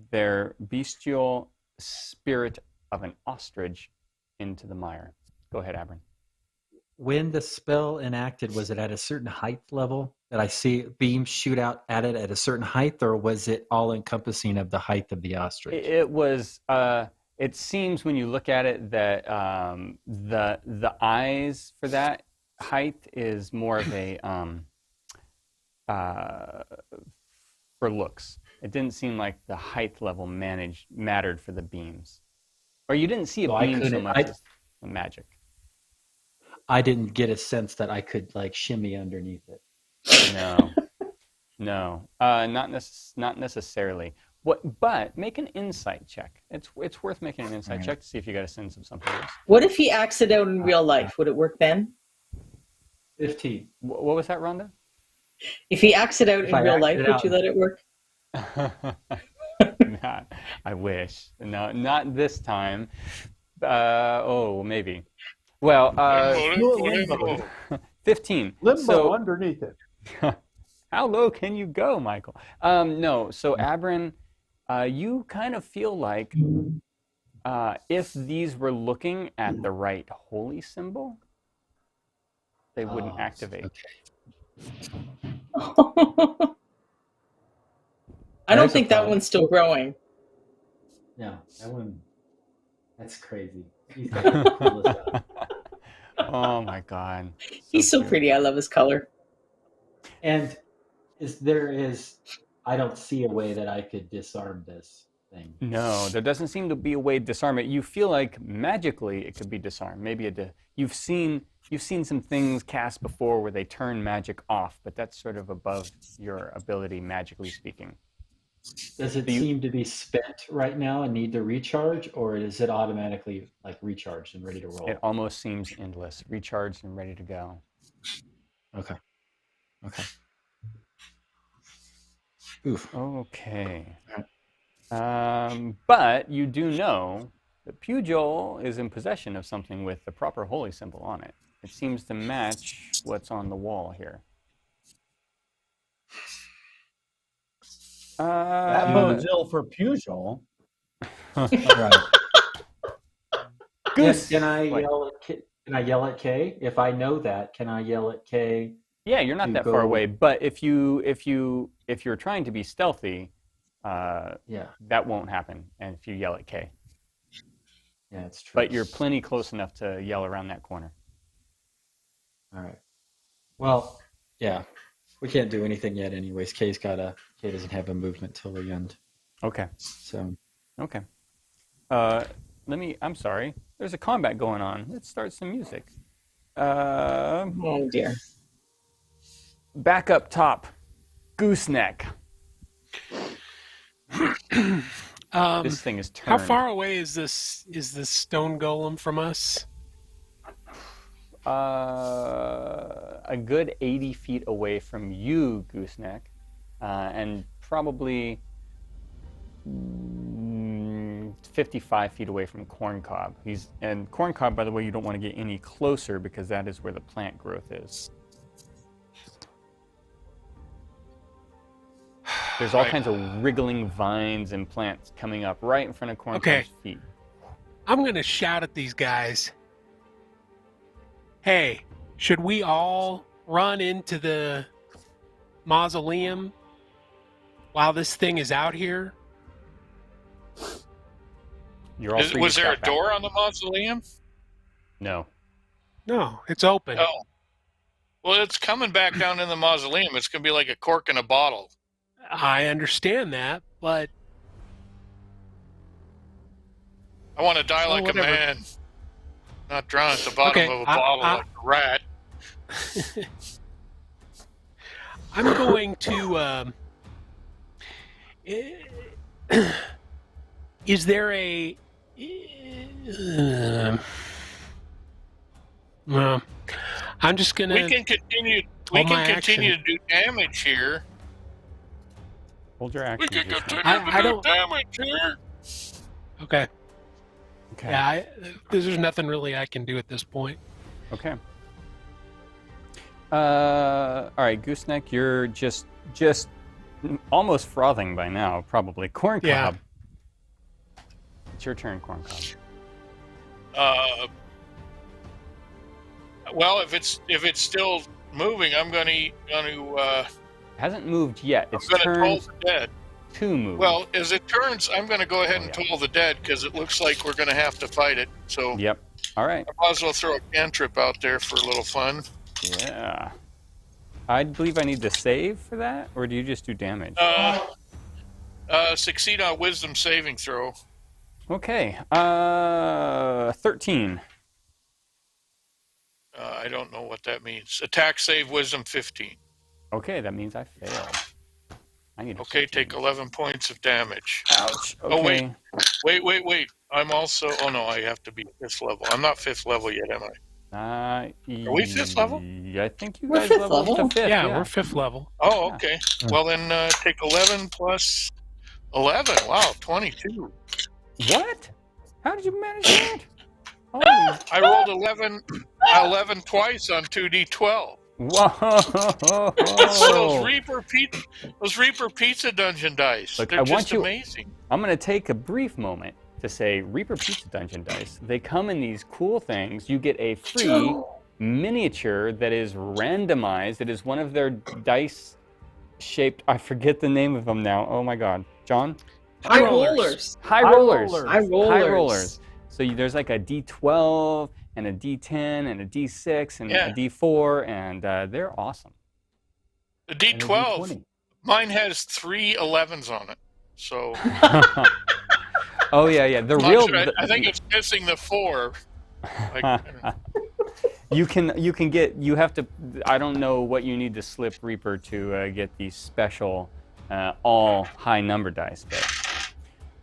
their bestial spirit of an ostrich into the mire. Go ahead, Abran. When the spell enacted, was it at a certain height level that I see beams shoot out at it at a certain height, or was it all encompassing of the height of the ostrich? It was. It seems when you look at it that the eyes for that height is more of a for looks. It didn't seem like the height level mattered for the beams, or you didn't see a beam so much as the magic. I didn't get a sense that I could like shimmy underneath it. No, not necessarily. But make an insight check. It's worth making an insight check to see if you got a sense of something else. What if he acts it out in real life? Would it work then? 15. What was that, Rhonda? If he acts it out in real life, would you let it work? I wish. No, not this time. Maybe. Well, 15. Limbo underneath it. How low can you go, Michael? No. So Abran, you kind of feel like if these were looking at the right holy symbol, they wouldn't activate. I don't think that one's still growing. No, that one. That's crazy. He's got to pull this up. Oh my God. He's so pretty. I love his color. And I don't see a way that I could disarm this thing. No, there doesn't seem to be a way to disarm it. You feel like magically it could be disarmed. Maybe you've seen some things cast before where they turn magic off, but that's sort of above your ability, magically speaking. Does it seem to be spent right now and need to recharge, or is it automatically like recharged and ready to roll? It almost seems endless, recharged and ready to go. Okay. Oof. Okay. But you do know that Pugh is in possession of something with the proper holy symbol on it. It seems to match what's on the wall here. That bodes ill for Pugh. Right. Goose. Can I yell at Kay? If I know that, can I yell at Kay? Yeah, you're not that far away. But if you're trying to be stealthy, that won't happen. And if you yell at Kay, yeah, it's true. But you're plenty close enough to yell around that corner. All right. Well, yeah, we can't do anything yet, anyways. Kay doesn't have a movement till the end. Okay. So. Okay. I'm sorry. There's a combat going on. Let's start some music. Oh dear. Back up top, gooseneck. This thing is turned. How far away is this stone golem from us? A good 80 feet away from you, gooseneck, and probably 55 feet away from corncob. And corncob, by the way, you don't want to get any closer because that is where the plant growth is. There's all kinds of wriggling vines and plants coming up right in front of corncob's feet. I'm going to shout at these guys. Hey, should we all run into the mausoleum while this thing is out here? Was there a door on the mausoleum? No. No, it's open. Oh. Well, it's coming back down in the mausoleum. It's going to be like a cork in a bottle. I understand that, but I want to die like a man, not drown at the bottom of a bottle like a rat. I'm going to. Is there a? I'm just gonna. We can continue. We can continue to do damage here. Hold your action. We can continue to do damage here. Okay. Okay. Yeah, there's nothing really I can do at this point. Okay. All right, Gooseneck, you're just almost frothing by now, probably. Corncob. Yeah. It's your turn, Corncob. Well, if it's still moving, I'm going to Hasn't moved yet. I'm It's going to toll turned the dead. to move. Well, as it turns, I'm going to go ahead and yeah. toll the dead because it looks like we're going to have to fight it. So Yep. All right. I might as well throw a cantrip out there for a little fun. Yeah. I believe I need to save for that, or do you just do damage? Succeed on wisdom saving throw. Okay. 13. I don't know what that means. Attack save wisdom 15. Okay, that means I failed. I need. Okay, take 11 points of damage. Ouch. Okay. Oh wait. I'm also. Oh no, I have to be 5th level. I'm not 5th level yet, am I? Are we 5th level? I think you We're guys 5th leveled level. to 5th. Yeah, we're 5th level. Oh, okay. Well then, take 11 plus 11. Wow, 22. What? How did you manage that? Holy. I rolled 11 twice on 2d12. Whoa! So those Reaper Pizza Dungeon dice. Look, They're just amazing. I'm going to take a brief moment to say Reaper Pizza Dungeon dice. They come in these cool things. You get a free miniature that is randomized. It is one of their dice shaped. I forget the name of them now. Oh my God, John. High rollers. High rollers. High rollers. So there's like a D12 and a D10 and a D6 and a D4, and they're awesome. The D12, mine has 3 11s on it. So. Oh yeah. The I'm real. Sure. I think it's missing the 4. You can get. You have to. I don't know what you need to slip Reaper to get these special all high number dice,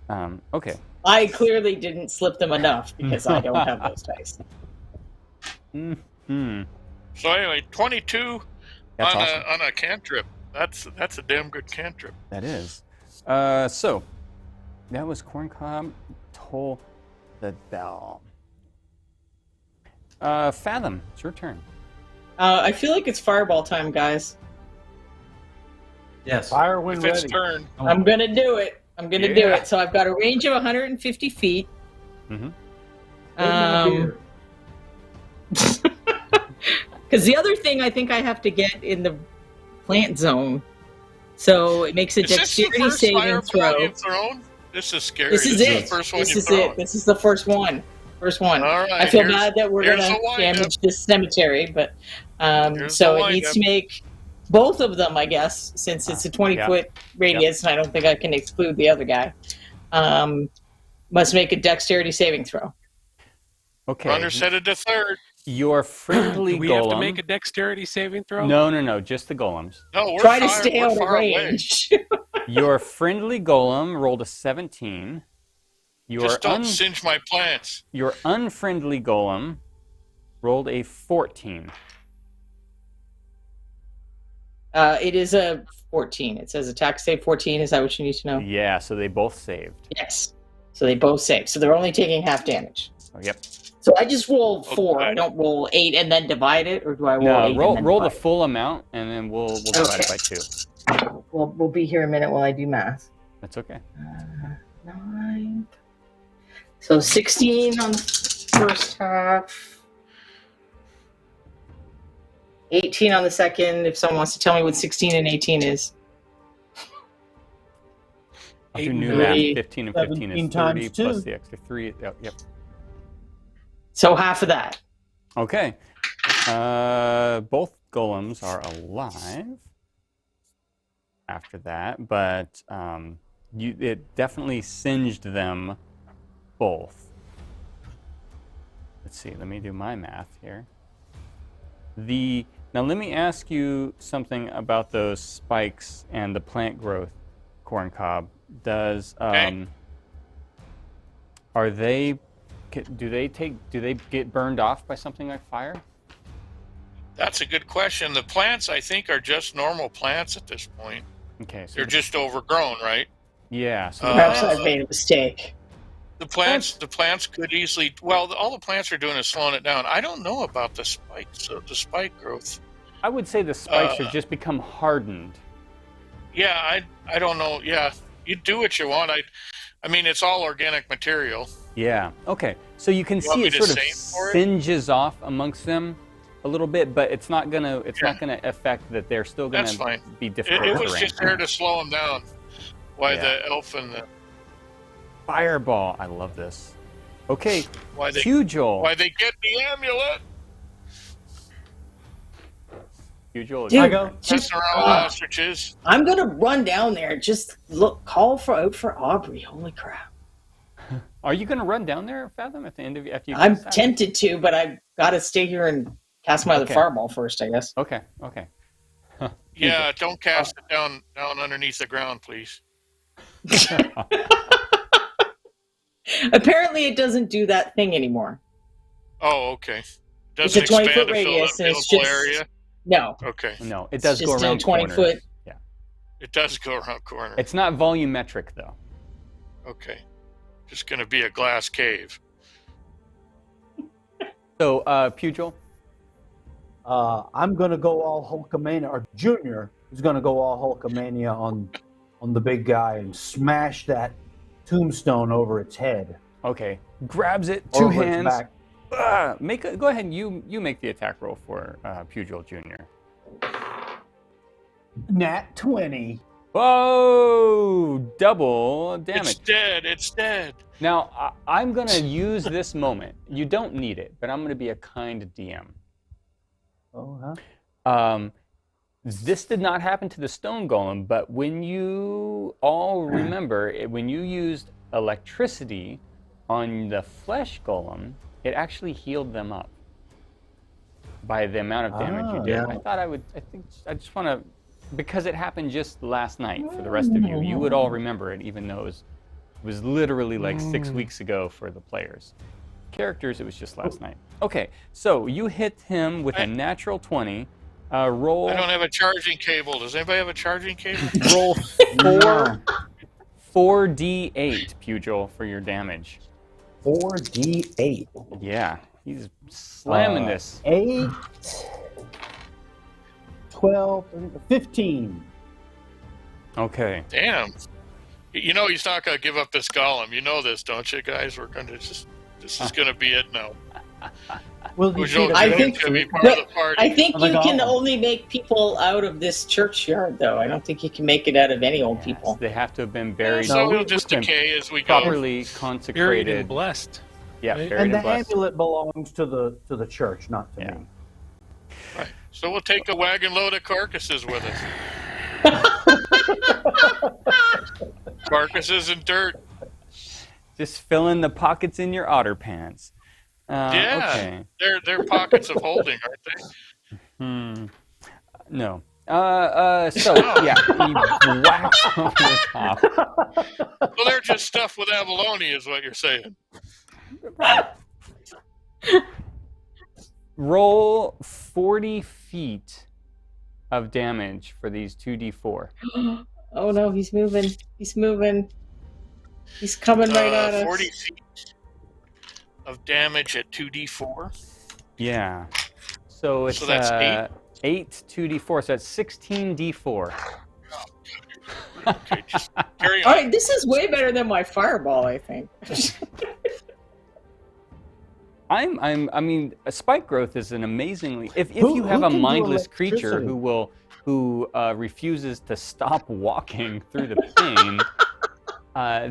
but okay. I clearly didn't slip them enough because I don't have those dice. Mm-hmm. So anyway, 22 That's on awesome. a cantrip. That's a damn good cantrip. That is. So that was Corncob. Toll the bell. Fathom, it's your turn. I feel like it's fireball time, guys. Yes. Fire when If ready. it's turn, I'm gonna do it. Do it. So I've got a range of 150 feet. Mm-hmm. Because the other thing I think I have to get in the plant zone, so it makes a is this the dexterity first saving fireball throw. you've thrown? This is scary. This is it. The first one This you've is thrown. it. This is the first one. First one. All right, I feel here's- bad that we're here's gonna the windup. damage this cemetery, but Here's so the it needs windup. to make both of them, I guess, since it's a 20-foot radius, and I don't think I can exclude the other guy. Must make a dexterity saving throw. Okay. Runner set it to 3rd. Your friendly Do we golem. have to make a dexterity saving throw? No, just the golems. No, we're Try to far- stay we're out of far away. range. Your friendly golem rolled a 17. Just don't singe my plants. Your unfriendly golem rolled a 14. It is a 14. It says attack save 14. Is that what you need to know? Yeah, so they both saved. Yes. So they both save. So they're only taking half damage. Oh, yep. So I just roll 4. Okay. I don't roll 8 and then divide it, or do I roll 8 No, and then roll the divide full amount, and then we'll divide it by 2. it? We'll be here a minute while I do math. That's okay. 9. So 16 on the first half. 18 on the second, if someone wants to tell me what 16 and 18 is. I'll do 8 new and math. 30. 15 and 15 is 17 30 times plus 2. the extra 3. Yep. So half of that. Okay. Both golems are alive after that, but it definitely singed them both. Let's see. Let me do my math here. Now let me ask you something about those spikes and the plant growth, Corncob. Do they get burned off by something like fire? That's a good question. The plants, I think, are just normal plants at this point. Okay, so They're just overgrown, right? yeah. So Perhaps I've made a mistake. The plants could easily. Well, all the plants are doing is slowing it down. I don't know about the spikes. So the spike growth. I would say the spikes have just become hardened. Yeah, I don't know. Yeah, you do what you want. I mean, it's all organic material. Yeah. Okay. So you can see it sort of singes off amongst them a little bit, but it's not gonna affect that they're still gonna be difficult. It was just there to slow them down. Why the elf and the fireball? I love this. Okay. Why they get the amulet? Dude, I go. Just around ostriches. I'm gonna run down there. Just call for Aubrey. Holy crap! Are you gonna run down there, Fathom, at the end of after you? I'm tempted to, but I've got to stay here and cast my other fireball first, I guess. Okay. Yeah, don't cast it down underneath the ground, please. Apparently, it doesn't do that thing anymore. Oh, okay. It's a 20-foot radius, and it's just area. No. Okay. No, it does go around just a 20-foot. Yeah. It does go around corners. It's not volumetric though. Okay. Just going to be a glass cave. So, Pugil? I'm going to go all Hulkamania, or Junior is going to go all Hulkamania on the big guy and smash that tombstone over its head. Okay. Grabs it, two over hands. Its back. Go ahead and you make the attack roll for Pugil Jr. Nat 20. Whoa! Double damage. It's dead. Now, I'm going to use this moment. You don't need it, but I'm going to be a kind DM. Oh, huh? This did not happen to the stone golem, but when you all remember, when you used electricity on the flesh golem, it actually healed them up by the amount of damage you did. Yeah. I just want to, because it happened just last night for the rest of you, you would all remember it, even though it was literally like 6 weeks ago for the players. Characters, it was just last night. Okay, so you hit him with a natural 20. Roll. I don't have a charging cable. Does anybody have a charging cable? Roll 4d8, Pugil, for your damage. 4d8. Yeah, he's slamming this. 8, 12, 15. Okay. Damn. You know he's not going to give up this golem. You know this, don't you, guys? We're going to this is going to be it now. I think you can only make people out of this churchyard, though. I don't think you can make it out of any old people. They have to have been buried. So we'll just decay as we go. Properly consecrated. Buried and blessed. Yeah, right? buried And the blessed. amulet belongs to the church, not to me. Right. So we'll take a wagon load of carcasses with us. Carcasses and dirt. Just fill in the pockets in your otter pants. Yeah, okay. They're pockets of holding, aren't they? No. So yeah, he whacks over the top. Well, they're just stuffed with abalone, is what you're saying. Roll 40 feet of damage for these 2d4. Oh no, he's moving. He's moving. He's coming right at us. 40 feet of damage at 2d4. Yeah. So it's that's 8 2d4. So that's 16d4. Okay, just carry on. All right, this is way better than my fireball, I think. I mean, a spike growth is an amazingly. If you have a mindless creature who refuses to stop walking through the pain,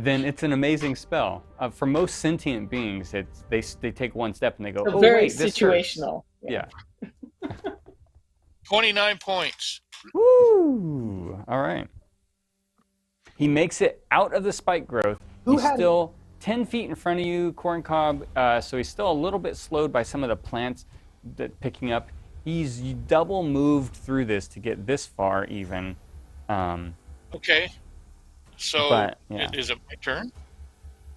then it's an amazing spell. For most sentient beings, they take one step and they go, very wait, this situational. Yeah. 29 points. Woo! All right. He makes it out of the spike growth. He's still 10 feet in front of you, Corncob, so he's still a little bit slowed by some of the plants picking up. He's double moved through this to get this far even. Okay. So, is it my turn?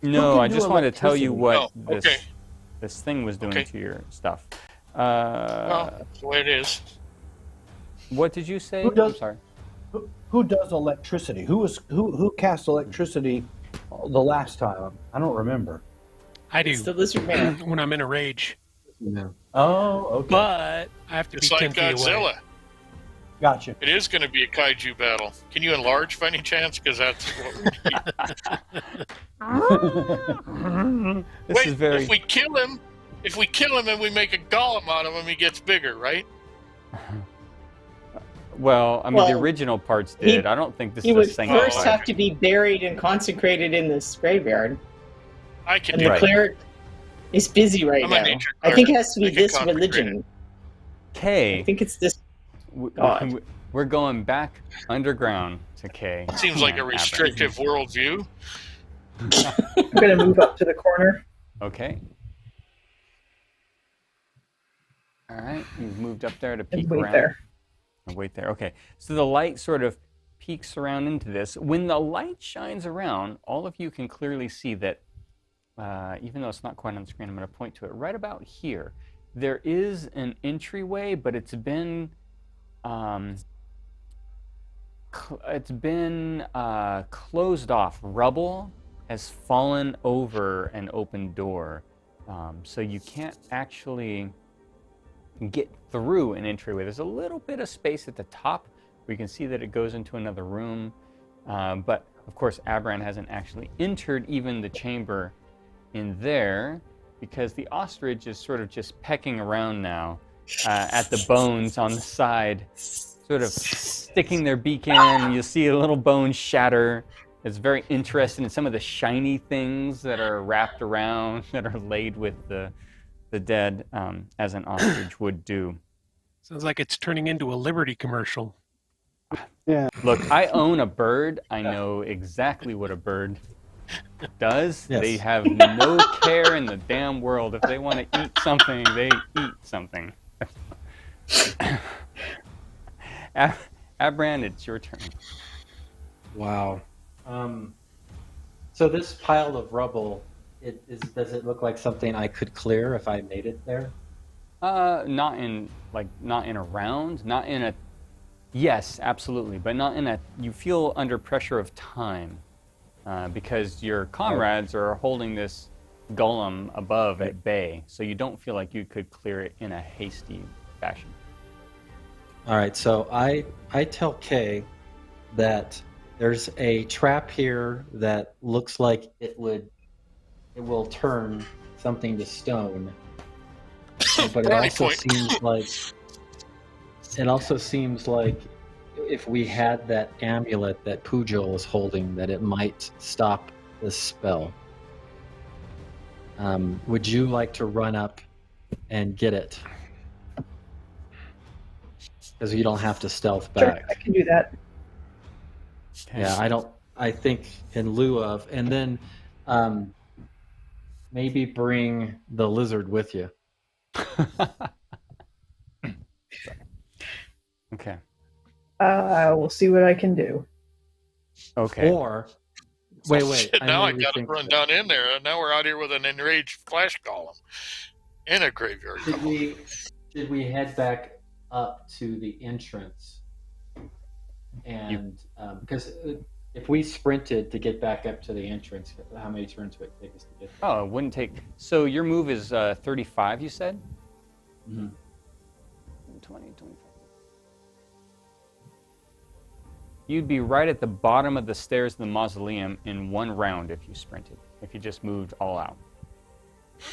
No, I just wanted to tell you what this thing was doing to your stuff. Well, that's the way it is. What did you say? Who does, I'm sorry. Who does electricity? Who casts electricity The last time. I don't remember. I do It's the lizard man. when I'm in a rage, No. Oh, okay. but I have to It's be like 10 feet away. Godzilla. Gotcha. It is going to be a kaiju battle. Can you enlarge by any chance? Because that's what we need. This is very. If we kill him and we make a golem out of him, he gets bigger, right? Well, I mean, the Well, original parts he- did. I don't think this He is would a thing. first have to be buried and consecrated in this graveyard. I can And do the Right. cleric is busy right I'm a now. nature I think it cleric. has to be I can this consecrate religion. I K. think it's this. God. We're going back underground to K. Seems like a and restrictive worldview. I'm going to move up to the corner. Okay. All right, you've moved up there to peek And wait around. there. And wait there. Okay, so the light sort of peeks around into this. When the light shines around, all of you can clearly see that, even though it's not quite on the screen, I'm going to point to it right about here. There is an entryway, but it's been closed off. Rubble has fallen over an open door, so you can't actually get through an entryway. There's a little bit of space at the top where you can see that it goes into another room, but of course Abran hasn't actually entered even the chamber in there because the ostrich is sort of just pecking around now at the bones on the side, sort of sticking their beak in, and you'll see a little bone shatter. It's very interested in some of the shiny things that are wrapped around, that are laid with the dead, as an ostrich would do. Sounds like it's turning into a Liberty commercial. Yeah. Look, I own a bird. I know exactly what a bird does. Yes. They have no care in the damn world. If they want to eat something, they eat something. Abran, it's your turn. Wow. So this pile of rubble, does it look like something I could clear if I made it there? Not in a round, not in a. Yes, absolutely, but not in a. You feel under pressure of time, because your comrades are holding this golem above at bay, so you don't feel like you could clear it in a hasty fashion. All right, so I tell Kay that there's a trap here that looks like it will turn something to stone, but it also seems like if we had that amulet that Pugh is holding, that it might stop this spell. Would you like to run up and get it? Because you don't have to stealth Sure, back. I can do that. Okay. Yeah, I think in lieu of, and then maybe bring the lizard with you. Okay. We'll see what I can do. Okay. Or wait, Shit, now I may got to rethink run that. down in there. Now we're out here with an enraged flash golem in a graveyard. Should we head back up to the entrance? And because if we sprinted to get back up to the entrance, how many turns would it take us to get there? Oh, it wouldn't take. So your move is 35, you said? Mhm. 20, 25. You'd be right at the bottom of the stairs of the mausoleum in one round if you sprinted, if you just moved all out.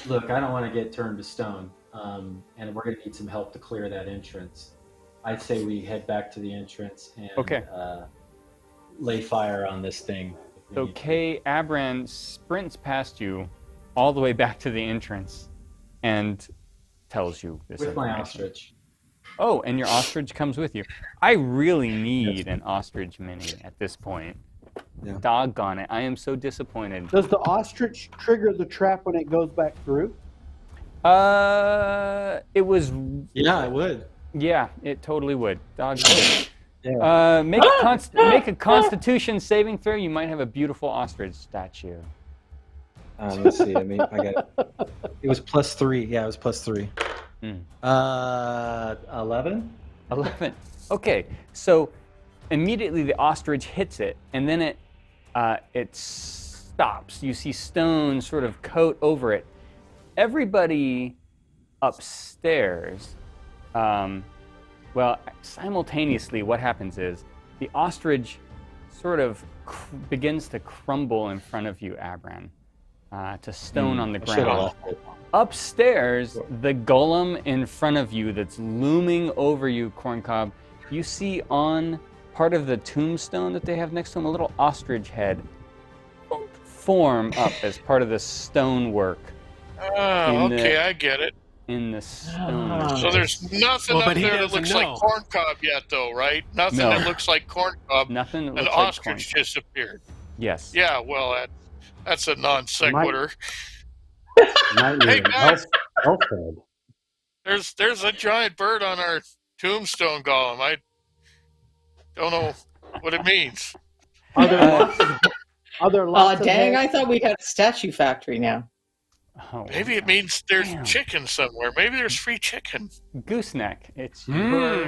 Look, I don't want to get turned to stone, and we're going to need some help to clear that entrance. I'd say we head back to the entrance and Okay. lay fire on this thing. if we So need to. Kay Abran sprints past you all the way back to the entrance and tells you this With my information. ostrich. Oh, and your ostrich comes with you. I really need an ostrich mini at this point. Yeah. Doggone it. I am so disappointed. Does the ostrich trigger the trap when it goes back through? It was. Yeah, I would. Yeah, it totally would. Doggone it. Yeah. Make a Constitution saving throw. You might have a beautiful ostrich statue. Let's see. I mean, I got it. It was +3. Yeah, it was +3. 11. 11. Okay, so immediately the ostrich hits it, and then it stops. You see stone sort of coat over it. Everybody upstairs, well, simultaneously, what happens is the ostrich sort of begins to crumble in front of you, Abran, to stone on the ground. Upstairs, the golem in front of you that's looming over you, Corncob, you see on part of the tombstone that they have next to him a little ostrich head form up as part of the stonework. Oh, okay, I get it. In the stone. So there's nothing up there that looks like corncob yet, though, right? Nothing that looks like corncob. Nothing that looks like ostrich corncob. just appeared. Yes. Yeah, well, that's a non sequitur. Hey guys, there's a giant bird on our tombstone golem. I don't know what it means. Are there lots of dang, heads? I thought we had a statue factory now. Oh, maybe it means there's chicken somewhere. Maybe there's free chicken. Gooseneck. It's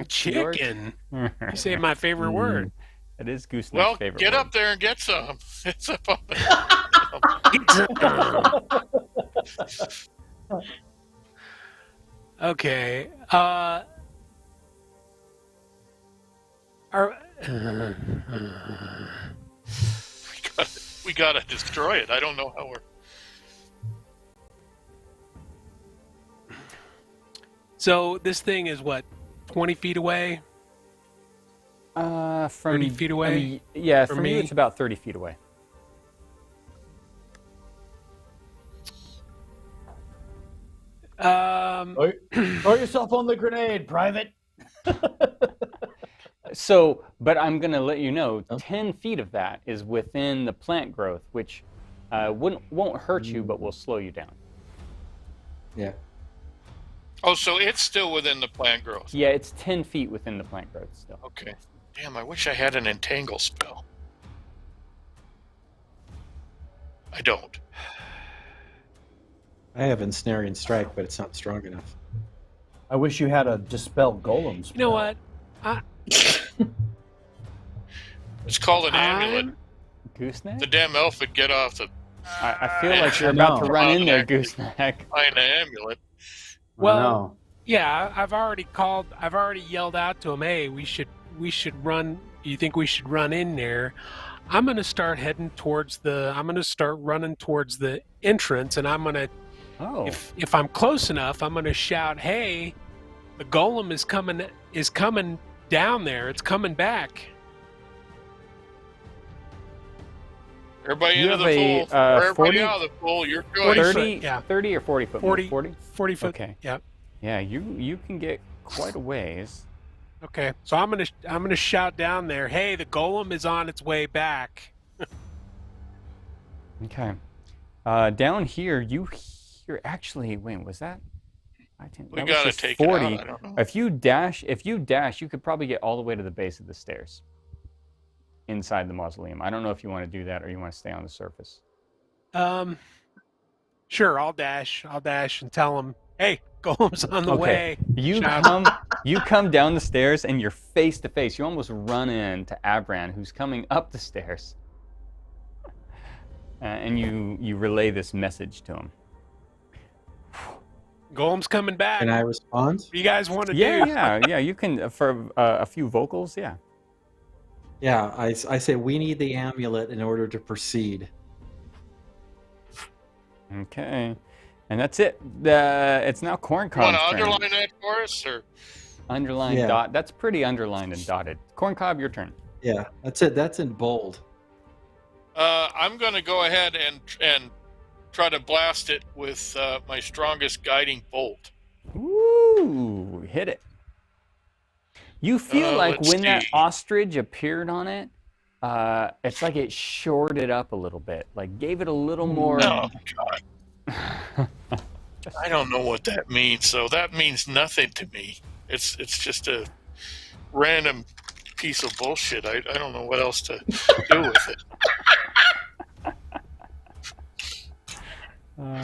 chicken. You say my favorite word. It is Gooseneck's favorite word. Well, get up there and get some. It's up on the... Okay. We gotta destroy it. I don't know how we're... So this thing is what, 20 feet away? From 30 feet away? From me it's about 30 feet away. Throw yourself on the grenade, Private. So, but I'm going to let you know, 10 feet of that is within the plant growth, which won't hurt you, but will slow you down. Yeah. Oh, so it's still within the plant growth. Yeah, it's 10 feet within the plant growth still. Okay. Damn, I wish I had an entangle spell. I don't. I have ensnaring strike, but it's not strong enough. I wish you had a dispel golem spell. You know what? It's called an amulet. Gooseneck? The damn elf would get off the... I feel like you're about to run in there, Gooseneck. Find the amulet. Well, yeah, I've already yelled out to him, hey, we should run. You think we should run in there? I'm going to start running towards the entrance, and I'm going to, if I'm close enough, I'm going to shout, hey, the golem is coming down there. It's coming back. Everybody into the pool. Everybody out of the pool. You're good. 30 or 40 foot? 40 foot. Okay. Yep. Yeah, you can get quite a ways. Okay, so I'm gonna shout down there, hey, the golem is on its way back. Okay. Down here, you hear actually. Wait, was that? We gotta take 40. it out. I don't know. If you dash, you could probably get all the way to the base of the stairs. Inside the mausoleum. I don't know if you want to do that or you want to stay on the surface. Sure, I'll dash and tell them, hey, golem's on the way. You come down the stairs and you're face to face. You almost run into Abran, who's coming up the stairs. And you relay this message to him. Golem's coming back. Can I respond? What do you guys want to do? Yeah. You can, for a few vocals, yeah. Yeah, I say we need the amulet in order to proceed. Okay. And that's it. It's now Corncob's turn. You want to underline that for us? Or? Underline dot. That's pretty underlined and dotted. Corncob, your turn. Yeah, that's it. That's in bold. I'm going to go ahead and try to blast it with my strongest guiding bolt. Ooh, hit it. You feel like when that ostrich appered on it, it's like it shored it up a little bit, like gave it a little more. Oh, God. I don't know what that means, so that means nothing to me. It's just a random piece of bullshit. I don't know what else to do with it.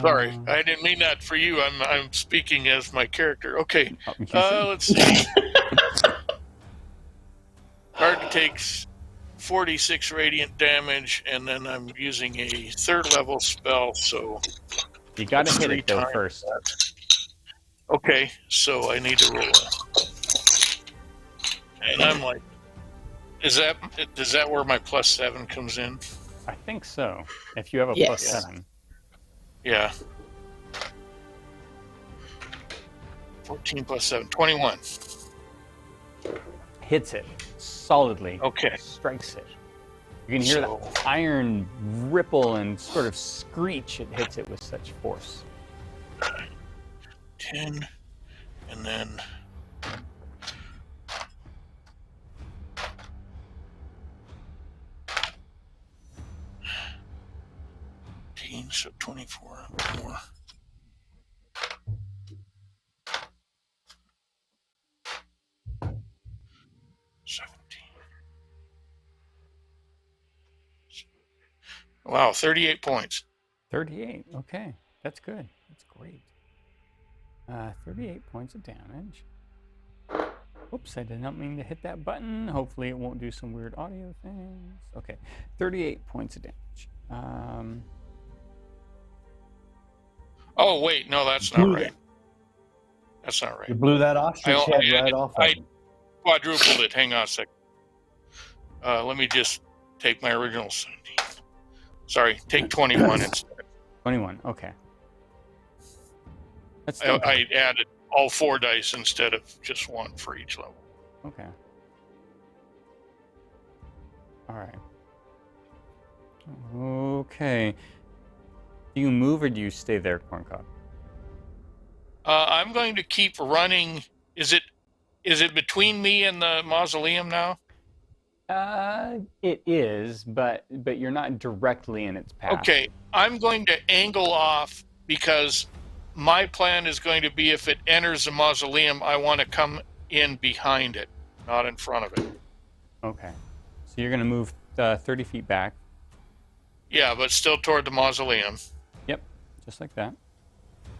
Sorry, I didn't mean that for you. I'm speaking as my character. Okay, let's see. Target takes 46 radiant damage, and then I'm using a 3rd level spell, so You got to that's hit 3 it though times first. that. Okay, so I need to roll and I'm like, does that where my +7 comes in? I think so. If you have a Yes. +7. Yeah. 14 + 7, 21. Hits it solidly. Okay. Strikes it. You can hear that iron ripple and sort of screech. It hits it with such force. 10, and then 18, so 24 more. Wow, 38 points. 38. Okay, that's good. That's great. 38 points of damage. Oops, I did not mean to hit that button. Hopefully it won't do some weird audio things. Okay, 38 points of damage. Oh, wait, no, that's not right. That's not right. You blew that ostrich head right off of I him. quadrupled it. Hang on a second. Let me just take my original 17. Sorry, take 21 instead. 21, okay. That's I added all 4 dice instead of just 1 for each level. Okay. All right. Okay. Do you move or do you stay there, Corncob? I'm going to keep running. Is it between me and the mausoleum now? It is, but you're not directly in its path. Okay, I'm going to angle off because my plan is going to be if it enters the mausoleum, I want to come in behind it, not in front of it. Okay. So you're going to move 30 feet back. Yeah, but still toward the mausoleum. Yep, just like that.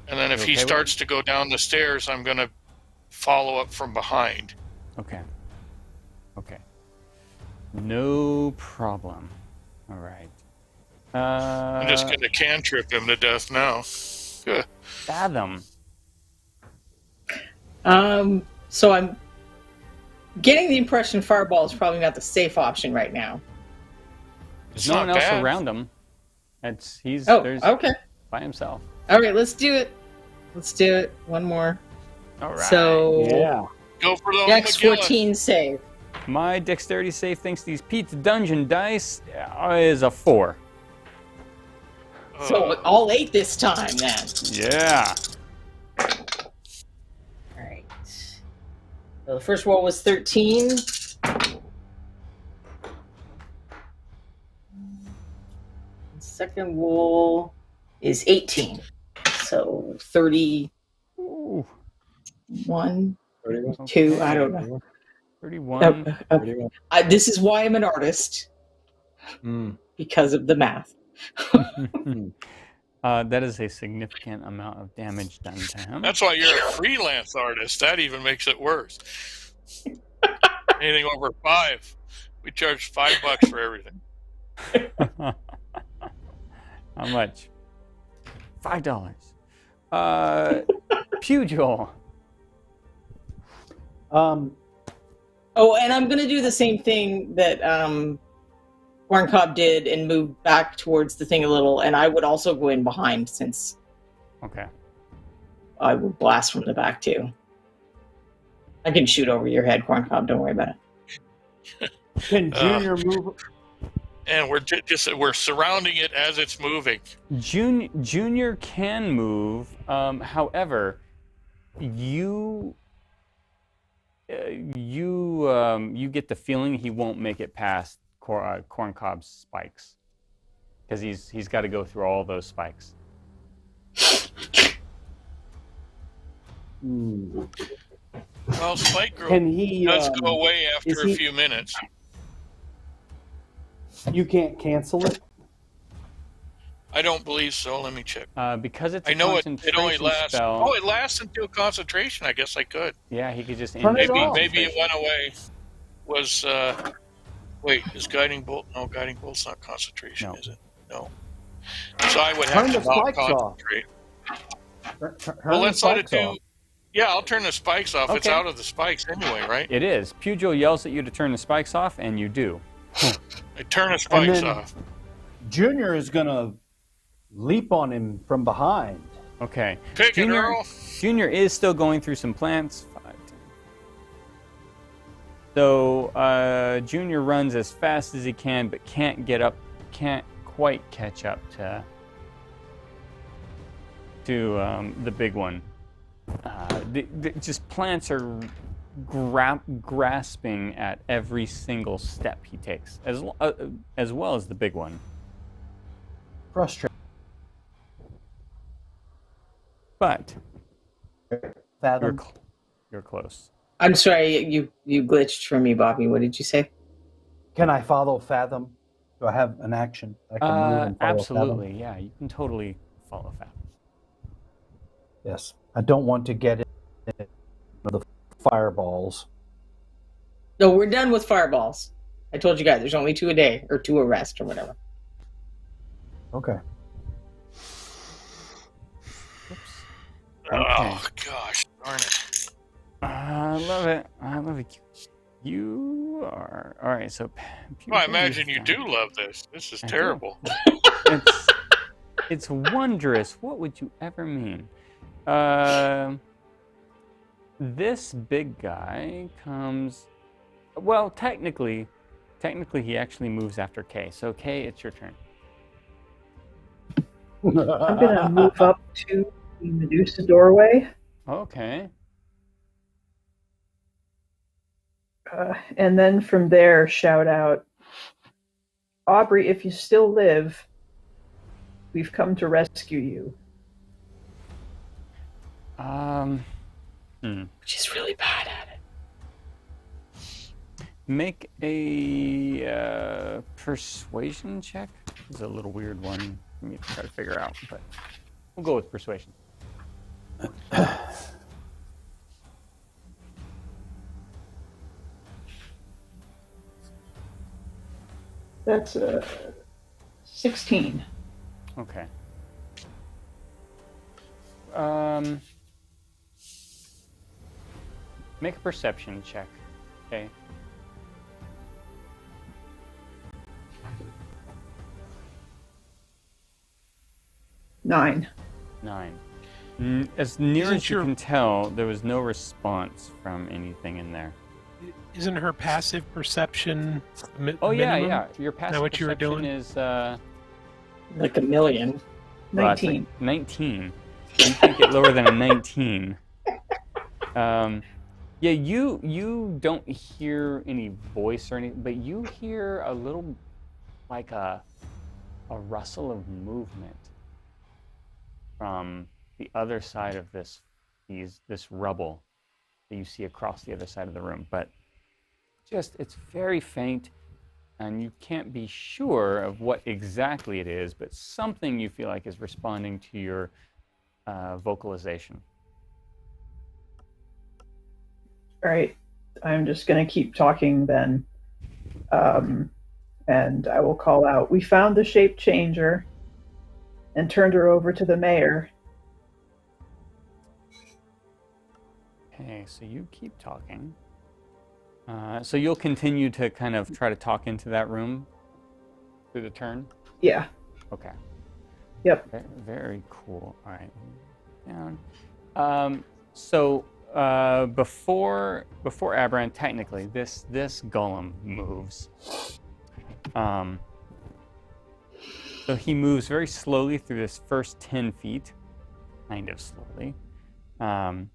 And then if You he okay with starts to go down the stairs, I'm going to follow up from behind. Okay. Okay. No problem. All right. I'm just going to cantrip him to death now. Fathom. So I'm getting the impression Fireball is probably not the safe option right now. There's no one else around him. He's okay. by himself. All right, let's do it. Let's do it. One more. All right. So Yeah. Go for the Dex 14 save. My dexterity save, thanks to these Pete's Dungeon dice, is a 4. So all 8 this time, then. Yeah. All right. So the first roll was 13. The second roll is 18. So 31, Ooh. 2, I don't know. 31. This is why I'm an artist. Because of the math. That is a significant amount of damage done to him. That's why you're a freelance artist. That even makes it worse. Anything over 5, we charge $5 for everything. How much? $5. Pugil. Oh, and I'm going to do the same thing that Corncob did and move back towards the thing a little, and I would also go in behind since Okay. I will blast from the back too. I can shoot over your head, Corncob. Don't worry about it. Can Junior move? And we're surrounding it as it's moving. Junior can move. However, you get the feeling he won't make it past Corncob's spikes, because he's got to go through all those spikes. Well, spike growth does go away after a few minutes. You can't cancel it? I don't believe so. Let me check. Because it's I know it concentration only lasts. spell. Oh, it lasts until concentration. I guess I could. Yeah, he could just Turn it end off. Maybe it went away. Was Wait, is guiding bolt? No, guiding bolt's not concentration, No. is it? No. So I would have Turn to the not spikes off. concentrate. Turn Well, the let's let it spikes do. off. Yeah, I'll turn the spikes off. It's Okay. out of the spikes anyway, right? It is. Pugh yells at you to turn the spikes off, and you do. I turn the spikes then- off. Junior is going to leap on him from behind. Okay. Pick it, Earl. Junior is still going through some plants. 5, 10. So Junior runs as fast as he can, but can't quite catch up to the big one. Just plants are grasping at every single step he takes, as well as the big one. Frustrated. But Fathom. you're close. I'm sorry, you glitched for me, Bobby. What did you say? Can I follow Fathom? Do I have an action? I can move and follow Absolutely, Fathom? yeah. You can totally follow Fathom. Yes. I don't want to get in the fireballs. No, we're done with fireballs. I told you guys, there's only 2 a day, or 2 a rest, or whatever. Okay. Oh, gosh darn it. I love it. I love it. You are... All right, so... Well, I imagine you do love this. This is terrible. It's wondrous. What would you ever mean? This big guy comes... Well, technically, he actually moves after Kay. So, Kay, it's your turn. I'm going to move up to the Medusa doorway. Okay. And then from there, shout out, Aubrey, if you still live, we've come to rescue you. Which is really bad at it. Make a persuasion check. It's a little weird one for me to try to figure out, but we'll go with persuasion. That's 16. Okay. Make a perception check. Okay. Nine. As near Isn't as you can tell, there was no response from anything in there. Isn't her passive perception Oh yeah, minimum? yeah. Your Is passive that what you were perception doing? is Like a million. well, it's 19. like 19. You can't get lower than a 19. Yeah, you don't hear any voice or anything, but you hear a little, like a rustle of movement from the other side of this rubble that you see across the other side of the room. But it's very faint, and you can't be sure of what exactly it is, but something you feel like is responding to your vocalization. All right. I'm just going to keep talking then. And I will call out, we found the shape changer and turned her over to the mayor. Okay, so you keep talking. So you'll continue to kind of try to talk into that room through the turn? Yeah. Okay. Yep. Very, very cool. All right. Down. So before Aberrant, technically, this golem moves. So he moves very slowly through this first 10 feet, kind of slowly. And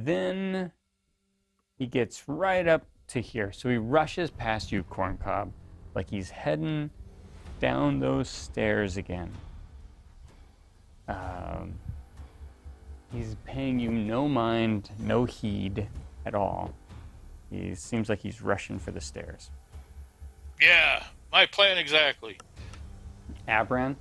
then he gets right up to here. So he rushes past you, Corncob, like he's heading down those stairs again. He's paying you no mind, no heed at all. He seems like he's rushing for the stairs. Yeah, my plan exactly. Abran?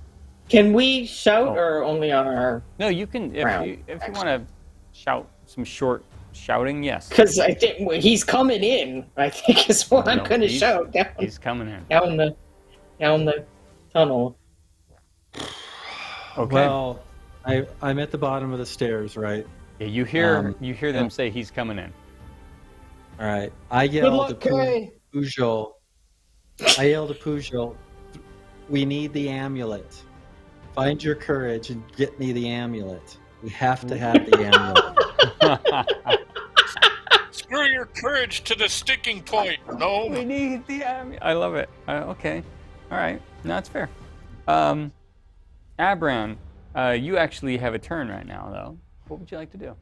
Can we shout or only on our... No, you can, if you want to shout some short Shouting, yes. Because I think he's coming in. I think is what I'm going to shout down. He's coming in. Down the tunnel. Okay. Well, I'm at the bottom of the stairs, right? Yeah, you hear them say he's coming in. All right. I Good yell luck, Kay. to Pugil, we need the amulet. Find your courage and get me the amulet. We have to have the amulet. Screw your courage to the sticking point. No. We need the amulet. I love it. Okay. All right. No, that's fair. Abran, you actually have a turn right now, though. What would you like to do?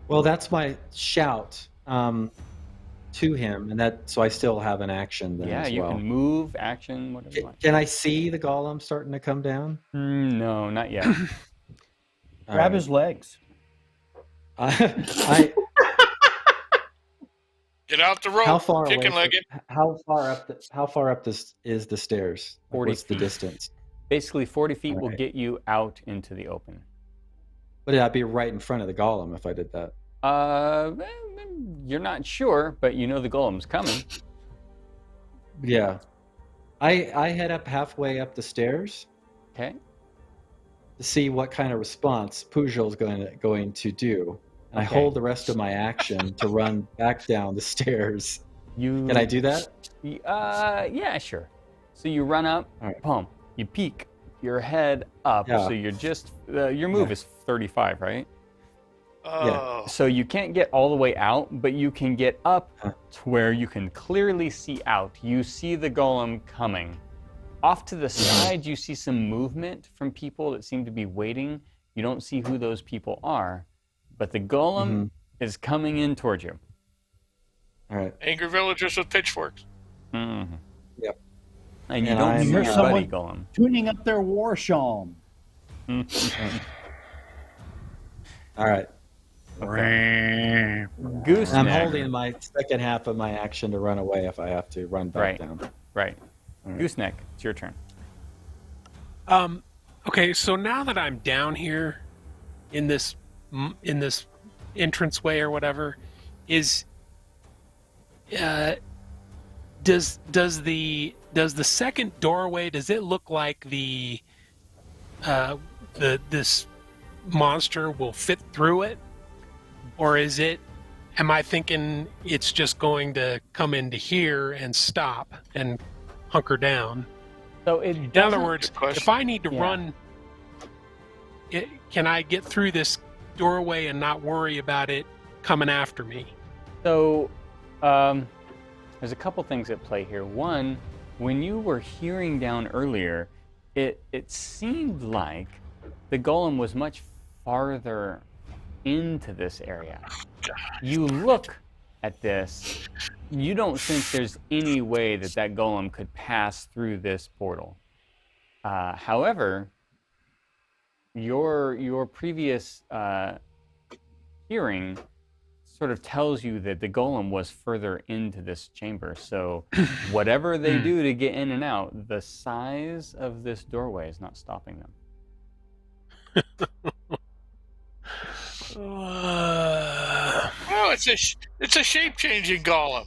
Well, that's my shout to him, and so I still have an action then as you well. can move, action, whatever you want. Can I see the golem starting to come down? No, not yet. Grab his legs. I Get out the rope. How far away? Chicken legged. How far up this is the stairs? 40 What's the feet. distance? Basically, 40 feet will Right. get you out into the open. But I'd be right in front of the golem if I did that. You're not sure, but you know the golem's coming. Yeah. I head up halfway up the stairs Okay. to see what kind of response Pugil's going to do. And I Okay. hold the rest of my action to run back down the stairs. Can I do that? Yeah, sure. So you run up, All right. boom, you peek your head up. Yeah. So you're just, your move is 35, right? Oh. So you can't get all the way out, but you can get up to where you can clearly see out. You see the golem coming. Off to the side, you see some movement from people that seem to be waiting. You don't see who those people are, but the golem is coming in towards you. All right. Angry villagers with pitchforks. Mm-hmm. Yep. And you And don't I'm- see Here's your someone- buddy golem. Tuning up their war shalom. All right. Gooseneck. I'm holding my second half of my action to run away if I have to run back down. Right. All right. Gooseneck, it's your turn. Okay, so now that I'm down here in this entranceway or whatever, does the second doorway, does it look like this monster will fit through it, or am I thinking it's just going to come into here and stop and hunker down? So it In other words, Good question. if I need to Yeah. run, can I get through this doorway and not worry about it coming after me? So, there's a couple things at play here. One, when you were hearing down earlier, it seemed like the golem was much farther into this area. You look at this, you don't think there's any way that golem could pass through this portal. However, your previous hearing sort of tells you that the golem was further into this chamber. So whatever they do to get in and out, the size of this doorway is not stopping them. Oh, it's a shape-changing golem.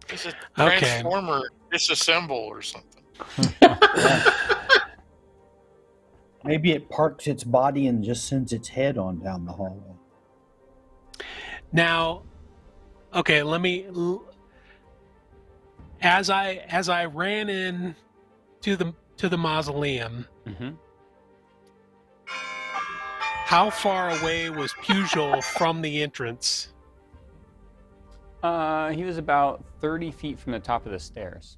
It's a Okay. transformer disassemble or something. Maybe it parks its body and just sends its head on down the hallway. Now, okay, as I ran in to the mausoleum, Mm-hmm. how far away was Pugil from the entrance? He was about 30 feet from the top of the stairs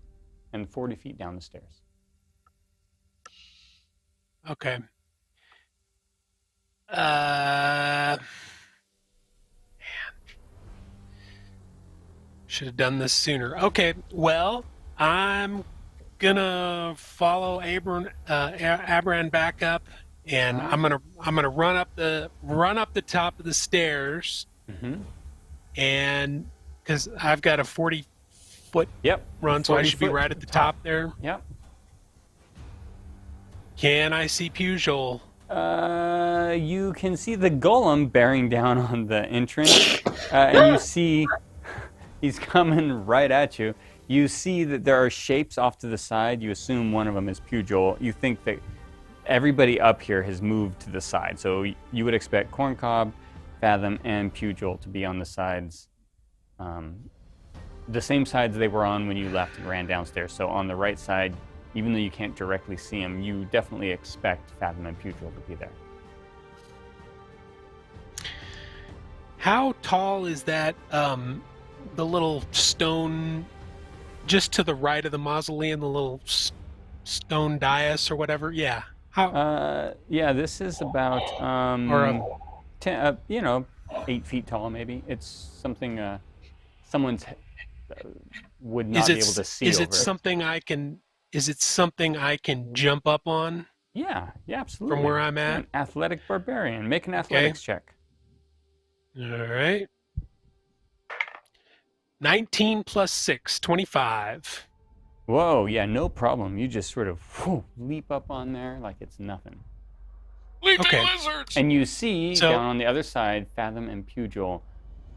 and 40 feet down the stairs. Okay. Man. Should have done this sooner. Okay, well, I'm gonna follow Abran back up, and I'm gonna run up the top of the stairs, Mm-hmm. and because I've got a 40-foot Yep. run, so I 40 should be foot right at the top there. Yep. Can I see Pugil? You can see the golem bearing down on the entrance, and you see he's coming right at you. You see that there are shapes off to the side. You assume one of them is Pugh. You think that everybody up here has moved to the side, so you would expect Corncob, Fathom, and Pugh to be on the sides, the same sides they were on when you left and ran downstairs. So on the right side, even though you can't directly see them, you definitely expect Fathom and Pugh to be there. How tall is that, the little stone just to the right of the mausoleum, the little stone dais or whatever? Yeah. How? Yeah, this is about, Or 10, 8 feet tall maybe. It's something someone's would not be able to see Is over it something I can? Is it something I can jump up on? Yeah, absolutely. From where I'm at? An athletic barbarian. Make an athletics check. All right. 19 plus 6, 25. Whoa, yeah, no problem. You just sort of leap up on there like it's nothing. Leaping lizards! And you see down on the other side, Fathom and Pugh,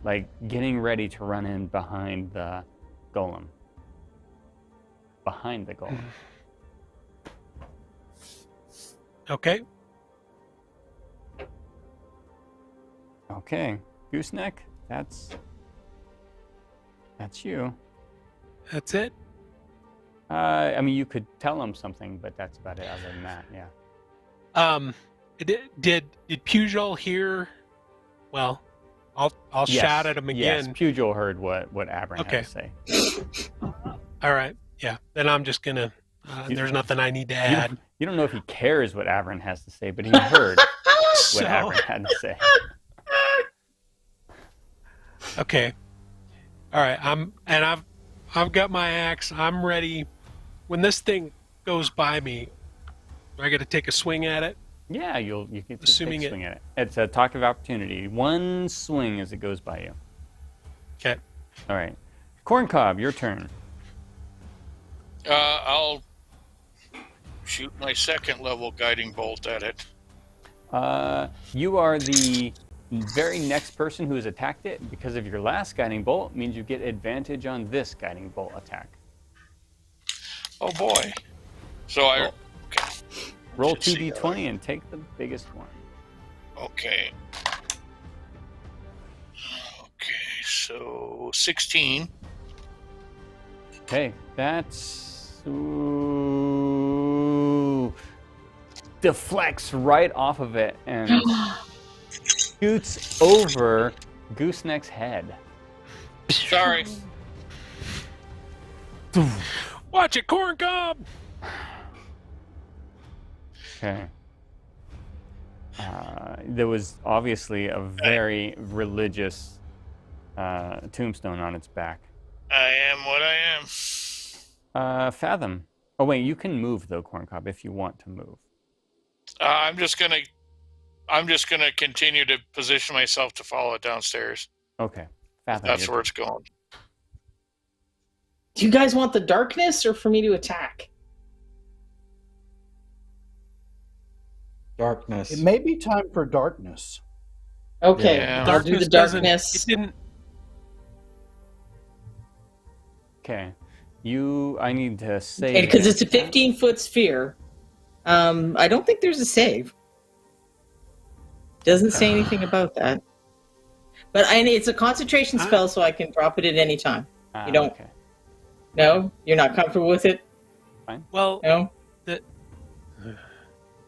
like getting ready to run in behind the golem. Behind the golem. Okay. Okay, Gooseneck, that's you. That's it? I mean, you could tell him something, but that's about it. Other than that, yeah. Did Pugh hear? Well, I'll shout at him again. Yes, Pugh heard what Abram had to say. All right. Yeah. Then I'm just gonna. There's nothing I need to add. You don't know if he cares what Abram has to say, but he heard what Abram had to say. Okay. All right. I've got my axe. I'm ready. When this thing goes by me, do I got to take a swing at it? Yeah, you can take a swing at it. It's a talk of opportunity. One swing as it goes by you. Okay. All right. Corncob, your turn. I'll shoot my second level guiding bolt at it. You are the very next person who has attacked it. Because of your last guiding bolt, means you get advantage on this guiding bolt attack. Oh boy. So okay. Roll 2d20 and take the biggest one. Okay. Okay, so 16. Okay, that's... Ooh, deflects right off of it and shoots over Gooseneck's head. Sorry. Watch it, Corncob! Okay. There was obviously a very religious tombstone on its back. I am what I am. Fathom. Oh wait, you can move though, Corncob, if you want to move. I'm just gonna continue to position myself to follow it downstairs. Okay. Fathom. That's where it's going. Do you guys want the darkness or for me to attack? Darkness. It may be time for darkness. Okay, Yeah. I'll do the darkness. It didn't. Okay. I need to save Because it's a 15-foot sphere. I don't think there's a save. Doesn't say anything about that. But it's a concentration spell, so I can drop it at any time. You don't. Okay. No, you're not comfortable with it. Fine. Well, no.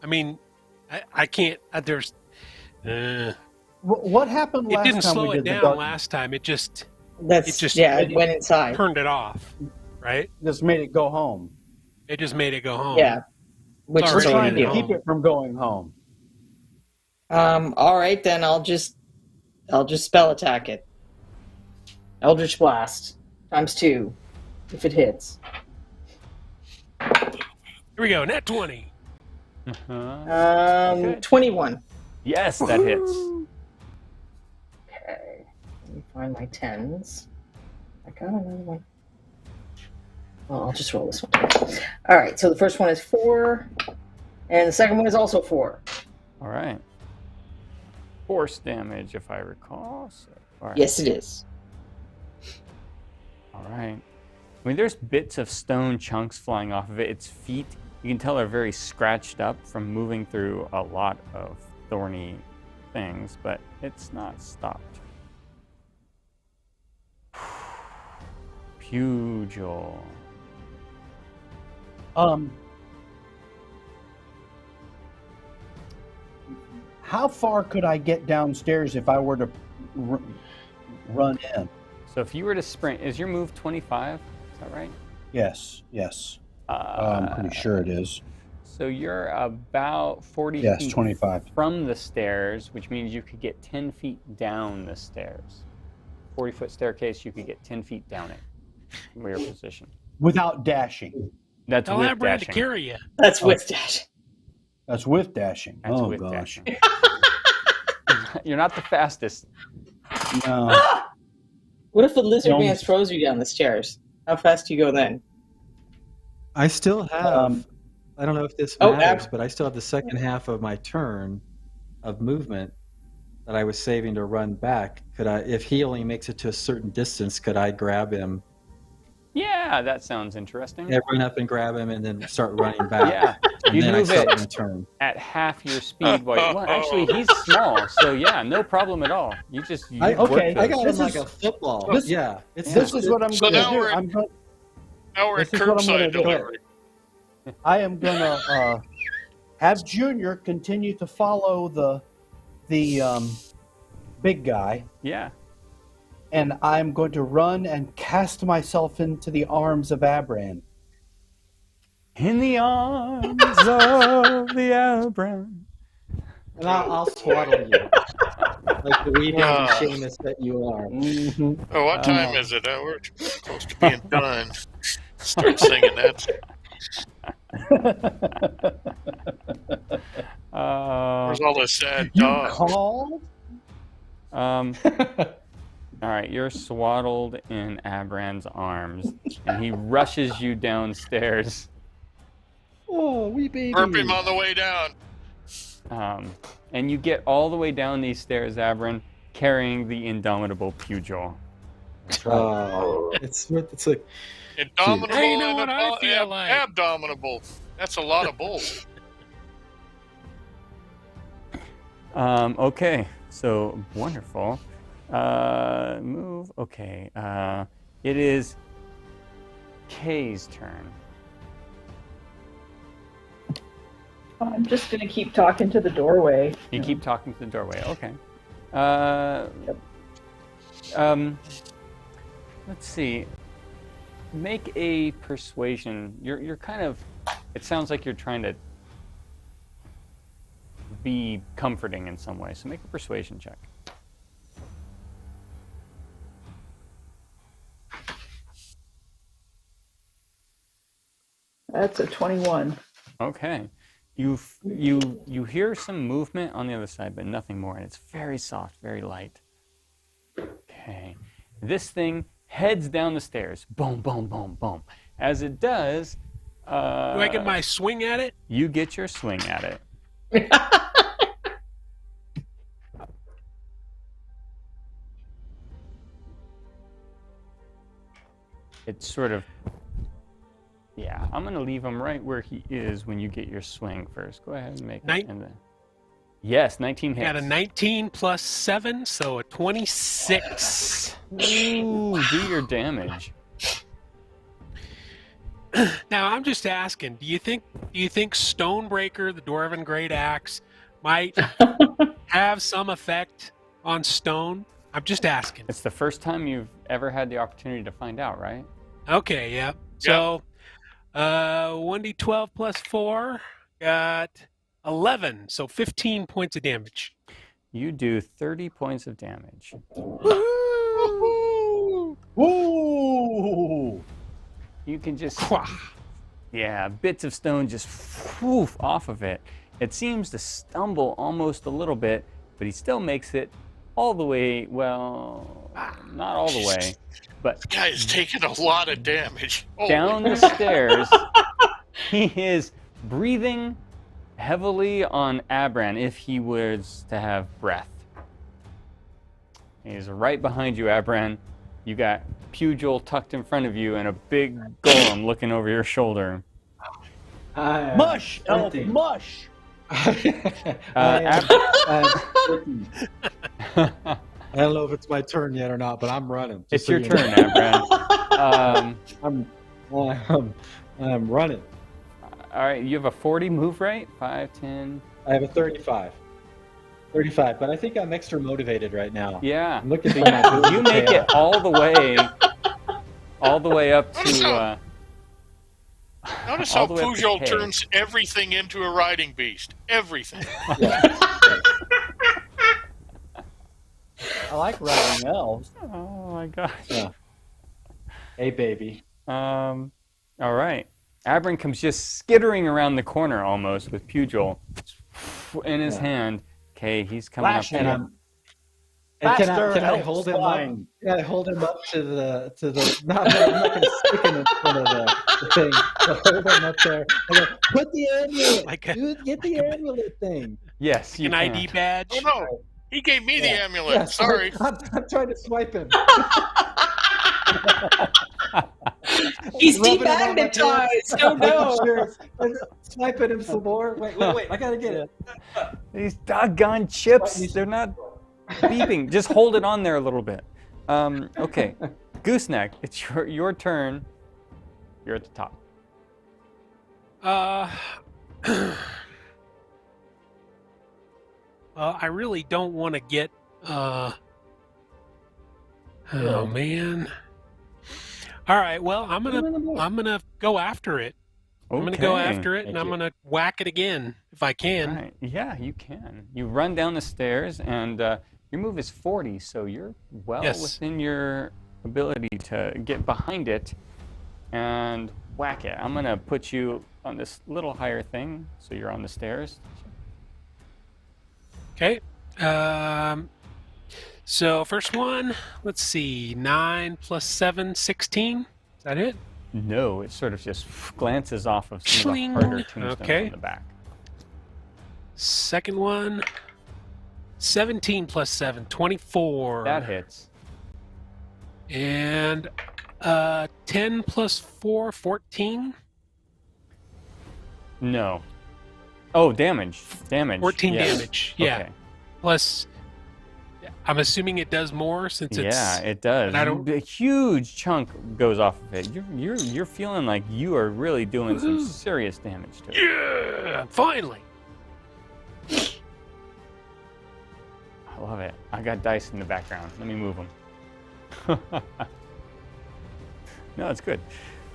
I mean, I can't. There's. What happened last time? It didn't slow we it did down last time. It just. It went inside. Turned it off, right? Just made it go home. It just made it go home. Yeah, which is trying to ideal. keep it from going home. All right, then I'll just spell attack it. Eldritch Blast ×2, if it hits. Here we go. Nat 20. 21. Yes, that hits. Okay, let me find my 10s. I got another one. Well, I'll just roll this one. All right, so the first one is 4, and the second one is also 4. All right. force damage, if I recall. So, right. Yes, it is. All right. I mean, there's bits of stone chunks flying off of it. Its feet, you can tell, are very scratched up from moving through a lot of thorny things, but it's not stopped. Pugil. How far could I get downstairs if I were to run in? So if you were to sprint, is your move 25? Is that right? Yes. I'm pretty sure it is. So you're about 40 Yes, feet 25. from the stairs, which means you could get 10 feet down the stairs. 40-foot staircase, you could get 10 feet down it from your position. Without dashing. That's I'll with have Brad to dashing. carry you. That's with dash. That's with dashing. That's oh, with gosh. dashing. You're not the fastest. No. What if the lizard No. man throws you down the stairs? How fast do you go then? I still have. I don't know if this Oh, matters, but I still have the second half of my turn of movement that I was saving to run back. Could I, if he only makes it to a certain distance, could I grab him? Yeah, that sounds interesting. Yeah, run up and grab him, and then start running back. Yeah, and you then I move start it my turn. at half your speed. Well, actually, he's small, so yeah, no problem at all. You just Okay, work I those. I got him This like is- a football. this- Yeah, it's This is what I'm So going to now do. we're- Now we're at This is what I'm gonna curbside do. delivery. I am going to have Junior continue to follow the big guy, Yeah. and I'm going to run and cast myself into the arms of Abran. In the arms of the Elbran. and I'll swaddle you like the wee baby Ah. Seamus that you are. Oh, what time is it? We're close to being done. Start singing that. Where's all the sad You dogs? called? All right, you're swaddled in Abran's arms, and he rushes you downstairs. Oh, wee baby. Burp him on the way down. And you get all the way down these stairs, Abran, carrying the indomitable Pugil. Oh, it's like Indomitable Hey, you know and what I feel like? abdominable. That's a lot of bulls. Okay, so wonderful. Move. Okay. It is Kay's turn. I'm just going to keep talking to the doorway. You keep talking to the doorway. Okay. Let's see. Make a persuasion. You're kind of. It sounds like you're trying to be comforting in some way. So make a persuasion check. That's a 21. Okay. You hear some movement on the other side, but nothing more, and it's very soft, very light. Okay. This thing heads down the stairs. Boom, boom, boom, boom. As it does, Do I get my swing at it? you get your swing at it. It's sort of, yeah, I'm going to leave him right where he is when you get your swing first. Go ahead and make it. Yes, 19 hits. Got a 19 plus 7, so a 26. Ooh, do your damage. Now I'm just asking, do you think Stonebreaker, the Dwarven Great Axe, might have some effect on stone? I'm just asking. It's the first time you've ever had the opportunity to find out, right? Okay, yeah. So 1d12 plus 4 got 11, so 15 points of damage. You do 30 points of damage. Ooh! You can just, yeah, bits of stone just woof off of it. It seems to stumble almost a little bit, but he still makes it all the way, well, not all the way, but This guy is taking a lot of damage. Holy down the stairs. He is breathing heavily on Abran if he was to have breath. He's right behind you, Abran. You got Pugil tucked in front of you and a big golem looking over your shoulder. Mush, elf, mush. I don't know if it's my turn yet or not, but I'm running. It's your turn, Abran. I'm running. All right, you have a 40 move rate? 5, 10. I have a 35. 35, but I think I'm extra motivated right now. Yeah. I'm looking for my You make it all the way up to. Notice how Pugil turns everything into a riding beast. Everything. I like riding elves. Oh my gosh. Yeah. Hey, baby. All right. Abran comes just skittering around the corner almost with Pugil in his hand. Okay, he's coming up. And can I hold him up? Can I hold him up to the? No, I'm not going to stick him in front of the thing. But hold him up there. And go, put the amulet. Dude, get the amulet thing. Yes, you an can. ID badge. Oh no, he gave me the amulet. Yeah, Sorry. I'm trying to swipe him. He's demagnetized. Oh no! Sure. Swiping him some more. Wait! I gotta get it. These doggone chips, they're not beeping. Just hold it on there a little bit. Okay, Gooseneck, it's your turn. You're at the top. I really don't want to get. Oh man. All right. Well, I'm gonna go after it. Okay. I'm gonna go after it, Thank and I'm you. gonna whack it again if I can. Right. Yeah, you can. You run down the stairs, and your move is 40, so you're well within your ability to get behind it and whack it. I'm gonna put you on this little higher thing, so you're on the stairs. Okay. So first one, let's see, 9 plus 7, 16. Is that it? No, it sort of just glances off of some of the Schling. harder tombstones Okay. on the back. Second one, 17 plus 7, 24. That hits. And 10 plus 4, 14. No. Oh, damage. Damage. 14 yes. damage. Yeah. Okay. Plus, I'm assuming it does more since it's. Yeah, it does. And I don't. A huge chunk goes off of it. You're feeling like you are really doing some serious damage to it. Yeah, finally. I love it. I got dice in the background. Let me move them. No, it's good.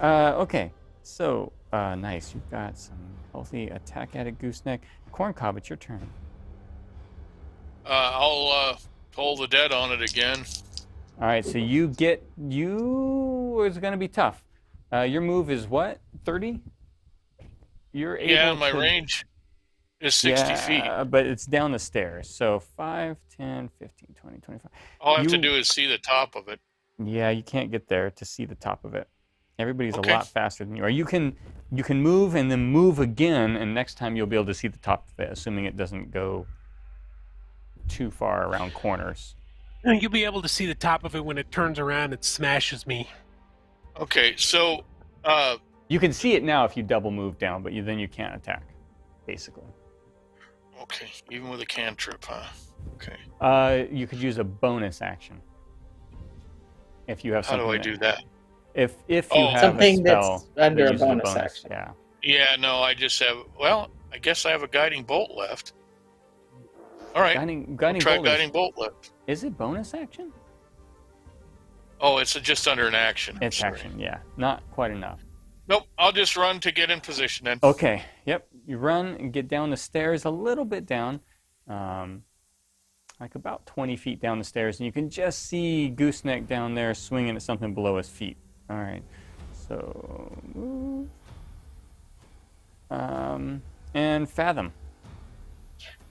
Okay, so nice. You've got some healthy attack at it, Gooseneck. Corncob, it's your turn. I'll toll the dead on it again. All right, so it's going to be tough. Your move is what? 30? You're able Yeah, my to... range is 60 feet. But it's down the stairs. So 5, 10, 15, 20, 25. All I have to do is see the top of it. Yeah, you can't get there to see the top of it. Everybody's Okay. a lot faster than you are. You can move and then move again, and next time you'll be able to see the top of it, assuming it doesn't go too far around corners. You'll be able to see the top of it when it turns around and smashes me. Okay, so You can see it now if you double move down, but then you can't attack, basically. okay, even with a cantrip, huh? Okay. You could use a bonus action if you have How something. do I do that? If you Oh. have Something a spell that's under that a uses bonus action. Yeah. Yeah, no, I just have. Well, I guess I have a guiding bolt left. All right, Guiding try bolt guiding bolt left. is it bonus action? Oh, it's just under an action. I'm It's sorry. action, yeah. Not quite enough. Nope, I'll just run to get in position then. Okay, yep. You run and get down the stairs a little bit down, like about 20 feet down the stairs, and you can just see Gooseneck down there swinging at something below his feet. All right, so move. And Fathom.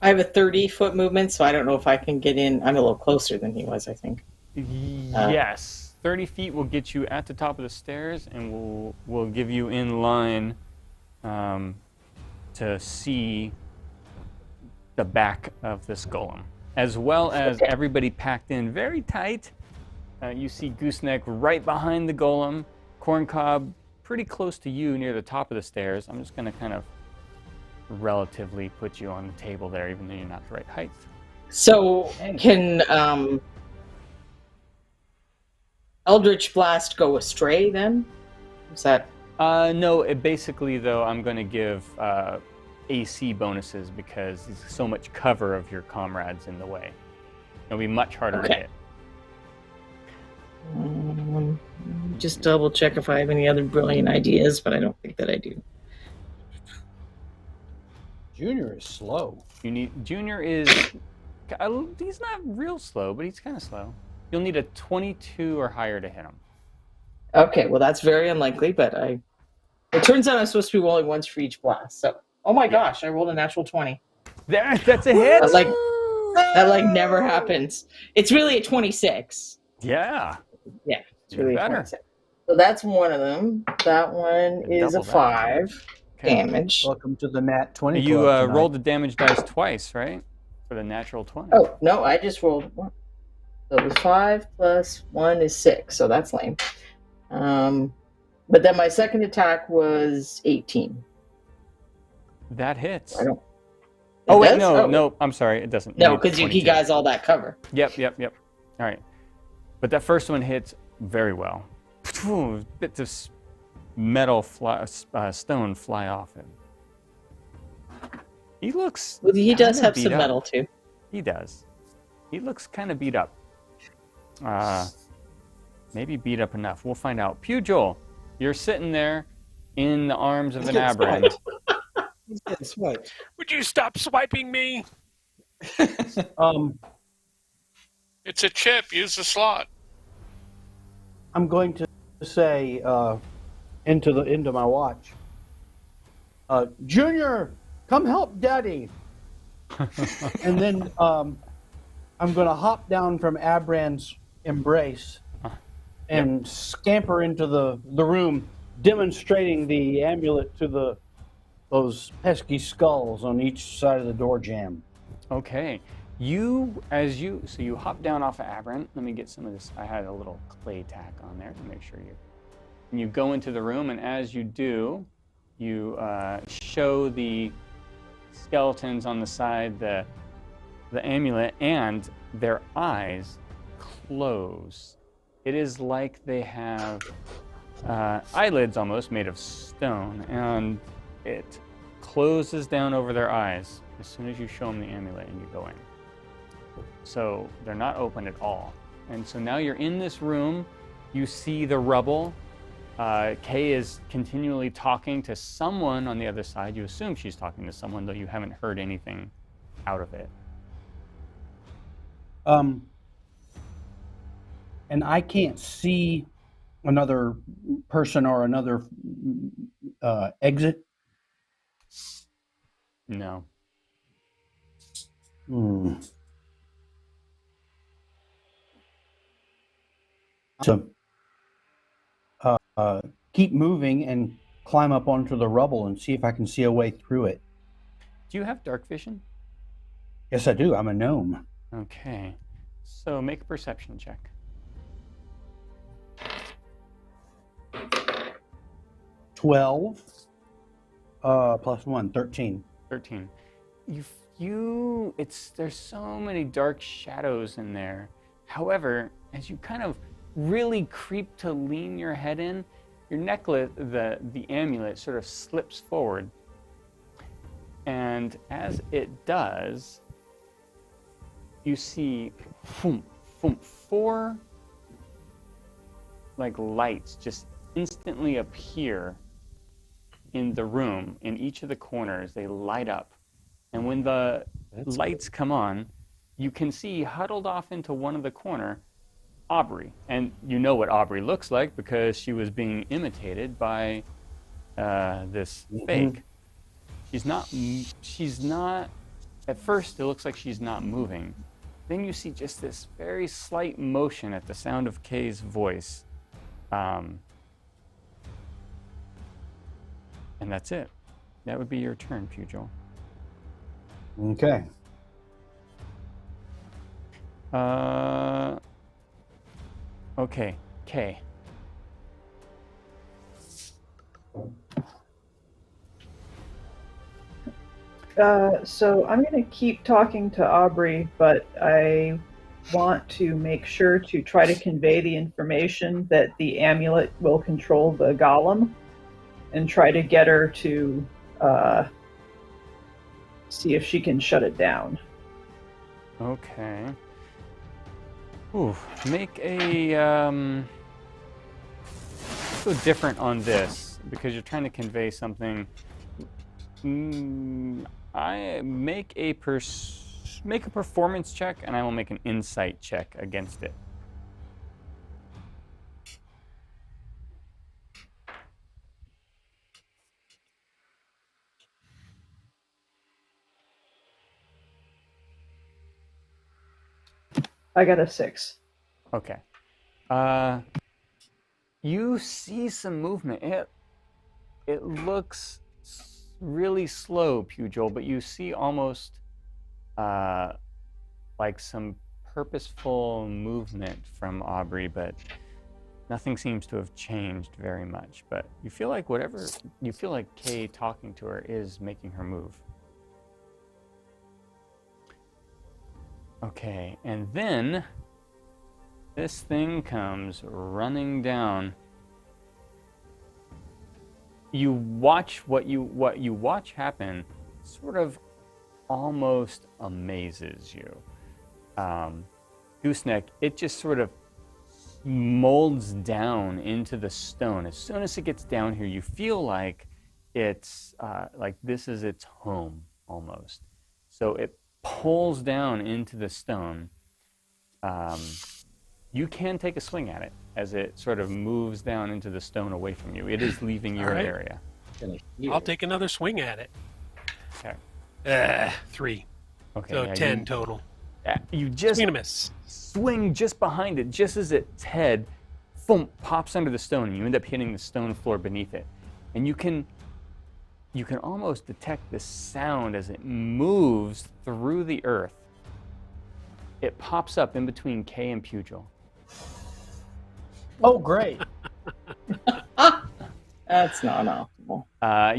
I have a 30-foot movement, so I don't know if I can get in. I'm a little closer than he was, I think. Yes, 30 feet will get you at the top of the stairs, and will give you in line to see the back of this golem. as well as Okay. everybody packed in very tight. You see Gooseneck right behind the golem, Corncob pretty close to you near the top of the stairs. I'm just going to kind of relatively put you on the table there, even though you're not the right height. So can Eldritch Blast go astray then? Is that... No, basically, though, I'm going to give AC bonuses because there's so much cover of your comrades in the way. It'll be much harder to hit. Just double check if I have any other brilliant ideas, but I don't think that I do. Junior is slow. Junior is... He's not real slow, but he's kind of slow. You'll need a 22 or higher to hit him. Okay, well that's very unlikely, but it turns out I'm supposed to be rolling once for each blast. So, oh my gosh, I rolled a natural 20. That's a hit. That never happens. It's really a 26. Yeah. Yeah, it's really better. a 26. So that's one of them. That one is a 5 damage. Welcome to the Nat 20. You rolled the damage dice twice, right? For the natural 20. Oh no, I just rolled one. So it was 5 plus 1 is 6. So that's lame. But then my second attack was 18. That hits. No, I'm sorry, it doesn't. No, because he got all that cover. Yep. All right. But that first one hits very well. Bits of metal stone fly off him. He looks... Well, he does have some up. metal, too. He does. He looks kind of beat up. Maybe beat up enough. We'll find out. Pugh, you're sitting there in the arms of an aberrant. He's getting swiped. Would you stop swiping me? It's a chip. Use the slot. I'm going to say into my watch. Junior, come help Daddy. And then I'm going to hop down from Abrand's embrace and scamper into the room, demonstrating the amulet to those pesky skulls on each side of the door jamb. Okay. You hop down off of Aberrant. Let me get some of this. I had a little clay tack on there to make sure you go into the room, and as you do, you show the skeletons on the side the amulet, and their eyes close. It is like they have eyelids almost made of stone, and it closes down over their eyes as soon as you show them the amulet and you go in. So they're not open at all. And so now you're in this room, you see the rubble. Kay is continually talking to someone on the other side. You assume she's talking to someone, though you haven't heard anything out of it. And I can't see another person or another exit? No. So keep moving and climb up onto the rubble and see if I can see a way through it. Do you have dark vision? Yes, I do. I'm a gnome. Okay. So make a perception check. 12 plus 1, 13. 13. There's so many dark shadows in there. However, as you kind of really creep to lean your head in, your necklace, the amulet sort of slips forward. And as it does, you see 4 lights just instantly appear in the room. In each of the corners, they light up. And when the lights come on, you can see huddled off into one of the corner, Aubrey. And you know what Aubrey looks like because she was being imitated by this fake. She's not, at first it looks like she's not moving. Then you see just this very slight motion at the sound of Kay's voice. And that's it. That would be your turn, Pugh. Okay. Okay, Kay. So I'm going to keep talking to Aubrey, but I want to make sure to try to convey the information that the amulet will control the golem and try to get her to see if she can shut it down. Okay. Ooh, make a go different on this because you're trying to convey something. I make a performance check, and I will make an insight check against it. I got a 6. Okay. You see some movement. It looks really slow, Pugil, but you see almost like some purposeful movement from Aubrey, but nothing seems to have changed very much. But you feel like Kay talking to her is making her move. Okay, and then this thing comes running down. You watch what you watch happen sort of almost amazes you. Gooseneck, it just sort of molds down into the stone. As soon as it gets down here, you feel like it's like this is its home almost. So it pulls down into the stone. You can take a swing at it as it sort of moves down into the stone away from you. It is leaving your area. I'll take another swing at it. Okay. 3. Okay. So 10 total. You just swing and a miss. Swing just behind it, just as its head boom, pops under the stone, and you end up hitting the stone floor beneath it. And you can almost detect the sound as it moves through the earth. It pops up in between Kay and Pugil. Oh, great. That's not optimal.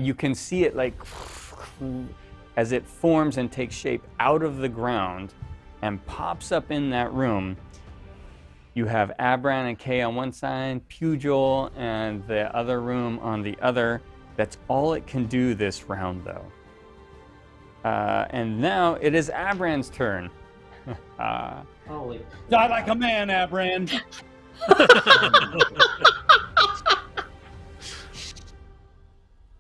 You can see it like as it forms and takes shape out of the ground and pops up in that room. You have Abran and Kay on one side, Pugil and the other room on the other. That's all it can do this round, though. And now it is Abran's turn. Holy. Die like a man, Abran.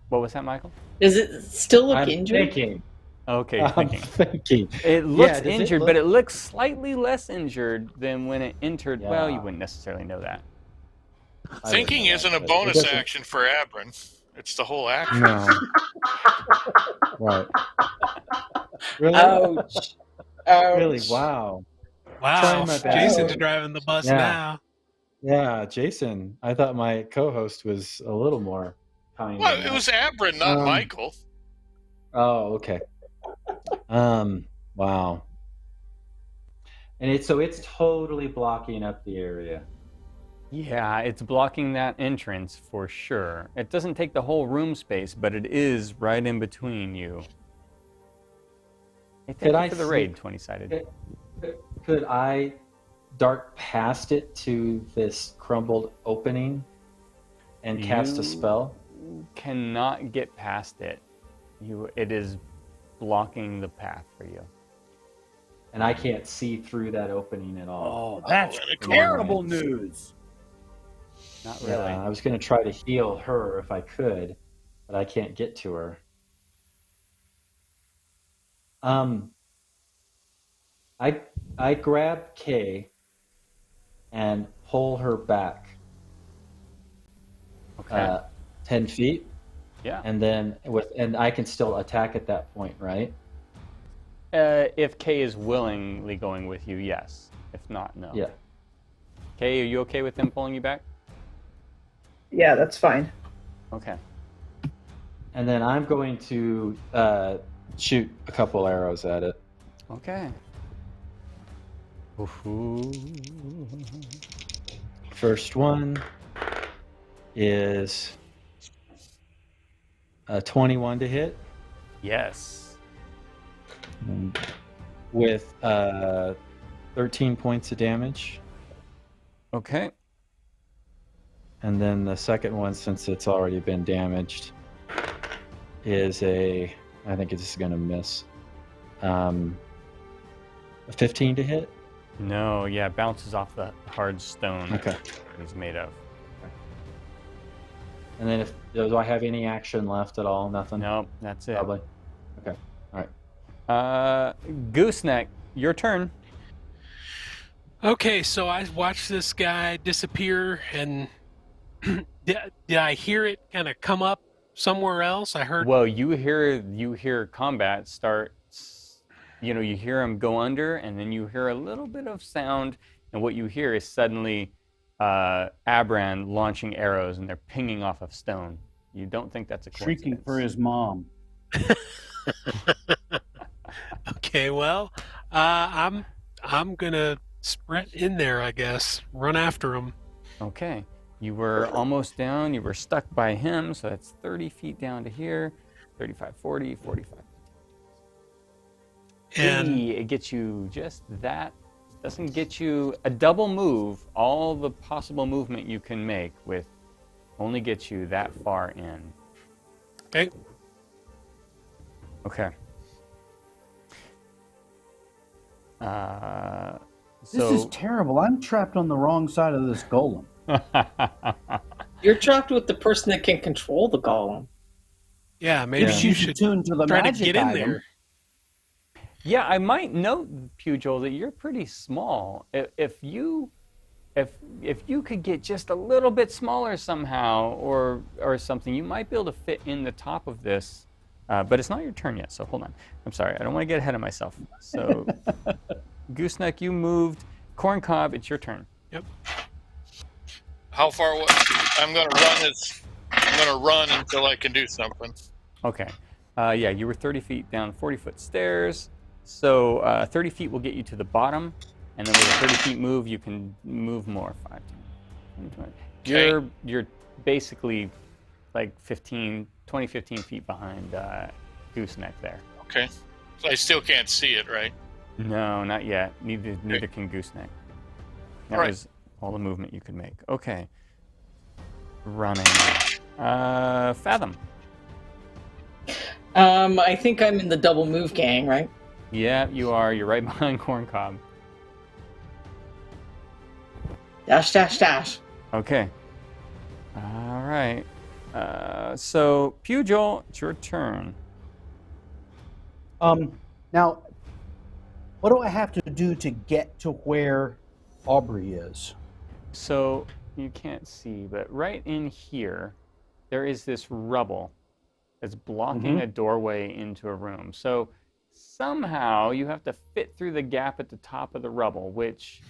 What was that, Michael? Does it still look I'm injured? thinking. Okay, I'm thinking. thinking. It looks does injured, but it looks slightly less injured than when it entered. Yeah. Well, you wouldn't necessarily know that. Thinking isn't a bonus action for Abran. It's the whole action. No. Right. Really? Ouch. Ouch. Really? Wow. Wow. Trying my best. Jason's driving the bus now. Yeah, Jason. I thought my co-host was a little more kind. Well, it was Abran, not Michael. Oh, okay. Wow. And it's totally blocking up the area. Yeah, it's blocking that entrance for sure. It doesn't take the whole room space, but it is right in between you. Hey, thank you for the raid, 20-sided. Could I dart past it to this crumbled opening and cast a spell? Cannot get past it. It is blocking the path for you. And I can't see through that opening at all. Oh, that's terrible news. Not really. Yeah, I was going to try to heal her if I could, but I can't get to her. I grab Kay and pull her back. Okay. 10 feet. Yeah. And then I can still attack at that point, right? If Kay is willingly going with you, yes. If not, no. Yeah. Kay, are you okay with them pulling you back? Yeah, that's fine. Okay. And then I'm going to shoot a couple arrows at it. Okay. Ooh. First one is a 21 to hit Yes. with 13 points of damage. Okay. And then the second one, since it's already been damaged, is I think it's going to miss. A 15 to hit? No, yeah, bounces off the hard stone Okay. he's made of. And then do I have any action left at all? Nothing? Nope, that's it. Probably. Okay. All right. Gooseneck, your turn. Okay, so I watched this guy disappear, and did I hear it kind of come up somewhere else? I heard. Well, you hear combat start. You hear him go under, and then you hear a little bit of sound, and what you hear is suddenly Abran launching arrows, and they're pinging off of stone. You don't think that's a coincidence. Shrieking for his mom. Okay, well, I'm gonna sprint in there, I guess. Run after him. Okay. You were almost down. You were stuck by him, so that's 30 feet down to here. 35, 40, 45. And 80, it gets you just that. Doesn't get you a double move. All the possible movement you can make with only gets you that far in. okay, Okay. This is terrible. I'm trapped on the wrong side of this golem. You're trapped with the person that can control the golem. yeah, maybe If you she's should attuned to the try to magic get in item, there. Yeah, I might note, Pugh, that you're pretty small. If you could get just a little bit smaller somehow, or something, you might be able to fit in the top of this. But it's not your turn yet, so hold on. I'm sorry, I don't want to get ahead of myself. So, Gooseneck, you moved. Corncob, it's your turn. Yep. How far? I'm going to run this. I'm going to run until I can do something. Okay. Yeah, you were 30 feet down 40-foot stairs. So 30 feet will get you to the bottom, and then with a 30 feet move, you can move more. 5, 10, 20. Okay. You're basically like 15 feet behind Gooseneck there. Okay. So I still can't see it, right? No, not yet. Neither can Gooseneck. That Right. was all the movement you could make. Okay. Running. Fathom. I think I'm in the double move gang, right? Yeah, you are. You're right behind Corncob. Dash, dash, dash. Okay. All right. So, Pugil, it's your turn. Now, what do I have to do to get to where Aubrey is? So, you can't see, but right in here, there is this rubble that's blocking a doorway into a room. So, somehow you have to fit through the gap at the top of the rubble, which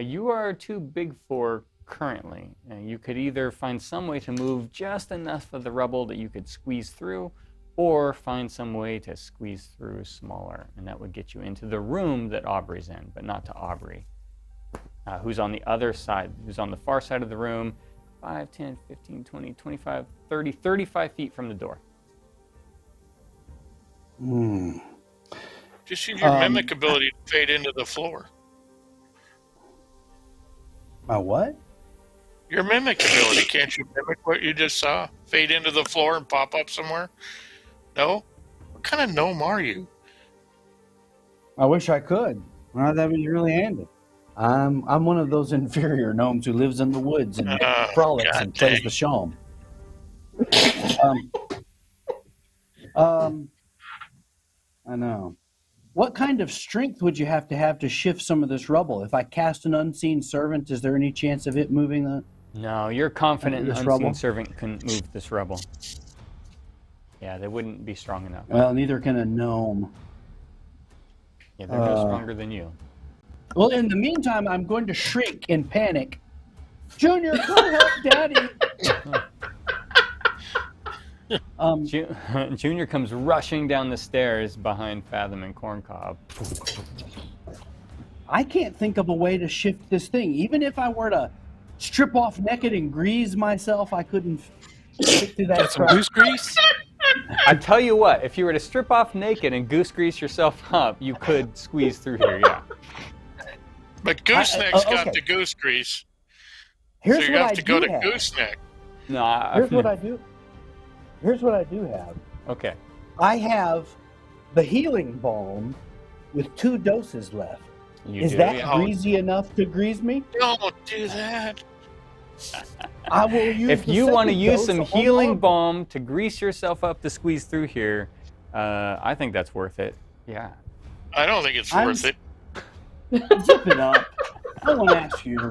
you are too big for currently. You could either find some way to move just enough of the rubble that you could squeeze through, or find some way to squeeze through smaller, and that would get you into the room that Aubrey's in, but not to Aubrey, who's on the other side, who's on the far side of the room, 5, 10, 15, 20, 25, 30, 35 feet from the door. Just use your mimic ability to fade into the floor. My what? Your mimic ability. Can't you mimic what you just saw? Fade into the floor and pop up somewhere? No? What kind of gnome are you? I wish I could. Well, that would be really handy. I'm one of those inferior gnomes who lives in the woods and frolics God and plays dang. the shawm. I know. What kind of strength would you have to shift some of this rubble? If I cast an unseen servant, is there any chance of it moving the? No, you're confident This an unseen rubble? servant couldn't move this rubble. Yeah, they wouldn't be strong enough. Well, neither can a gnome. Yeah, they're no stronger than you. Well, in the meantime, I'm going to shriek in panic. Junior, come help Daddy! Junior comes rushing down the stairs behind Fathom and Corncob. I can't think of a way to shift this thing. Even if I were to strip off naked and grease myself, I couldn't stick to that Get some crack. goose grease. I tell you what, if you were to strip off naked and goose grease yourself up, you could squeeze through here, yeah. But Gooseneck's okay. got the goose grease. Here's so you what have I to go do to have. Gooseneck. No, Here's what I do. Here's what I do have. Okay. I have the healing balm with 2 doses left. Is that yeah. greasy enough to grease me? Don't do that. I will use. If the you want to second use dose some on healing Marvel. balm to grease yourself up to squeeze through here, I think that's worth it. Yeah. I don't think it's I'm- worth it. Zip it up. I won't ask you.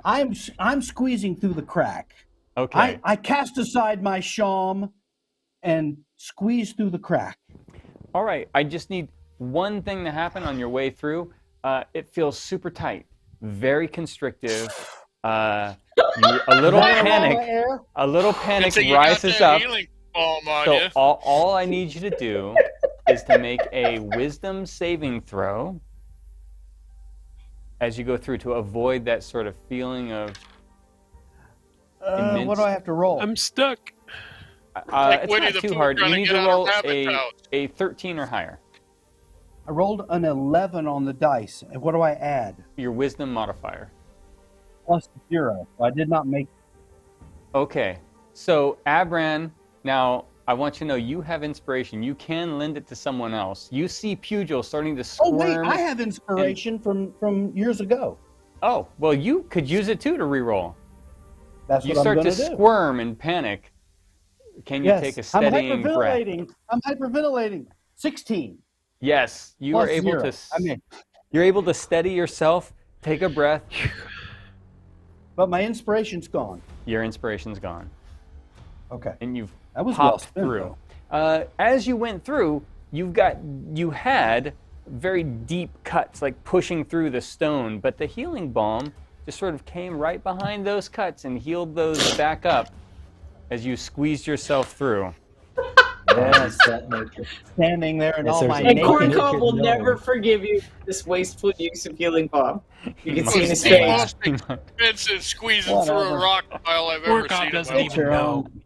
I'm squeezing through the crack. Okay. I cast aside my shawm and squeeze through the crack. All right. I just need one thing to happen on your way through. It feels super tight, very constrictive. A little panic So you rises got that up. healing balm on So you. all I need you to do is to make a wisdom saving throw as you go through to avoid that sort of feeling of immense... What do I have to roll? I'm stuck. Like it's Winnie not the too Pooh hard. You trying to need get to out of roll rabbit house. a 13 or higher. I rolled an 11 on the dice. And what do I add? Your wisdom modifier. Plus 0. I did not make. Okay. So, Abran, now I want you to know you have inspiration. You can lend it to someone else. You see Pugil starting to Oh squirm. wait, I have inspiration from years ago. Oh, well, you could use it too to reroll. That's You what start I'm to going to do. squirm and panic. Can you Yes, take a I'm steadying breath? hyperventilating. I'm hyperventilating. 16. Yes, you Plus are able 0. to. I mean, You're able to steady yourself. Take a breath. but my inspiration's gone. Your inspiration's gone, Okay. and you've That was well popped spent, through. though. As you went through, you had very deep cuts, like pushing through the stone. But the healing balm just sort of came right behind those cuts and healed those back up as you squeezed yourself through. Yes. That naked. Standing there and Yes, all there's my a And naked naked. Corncob will gnome. never forgive you for this wasteful use of healing balm. You can see in his The face. most expensive squeezing through Whatever. a rock pile I've ever Corncob seen. in doesn't my even Get your know. own.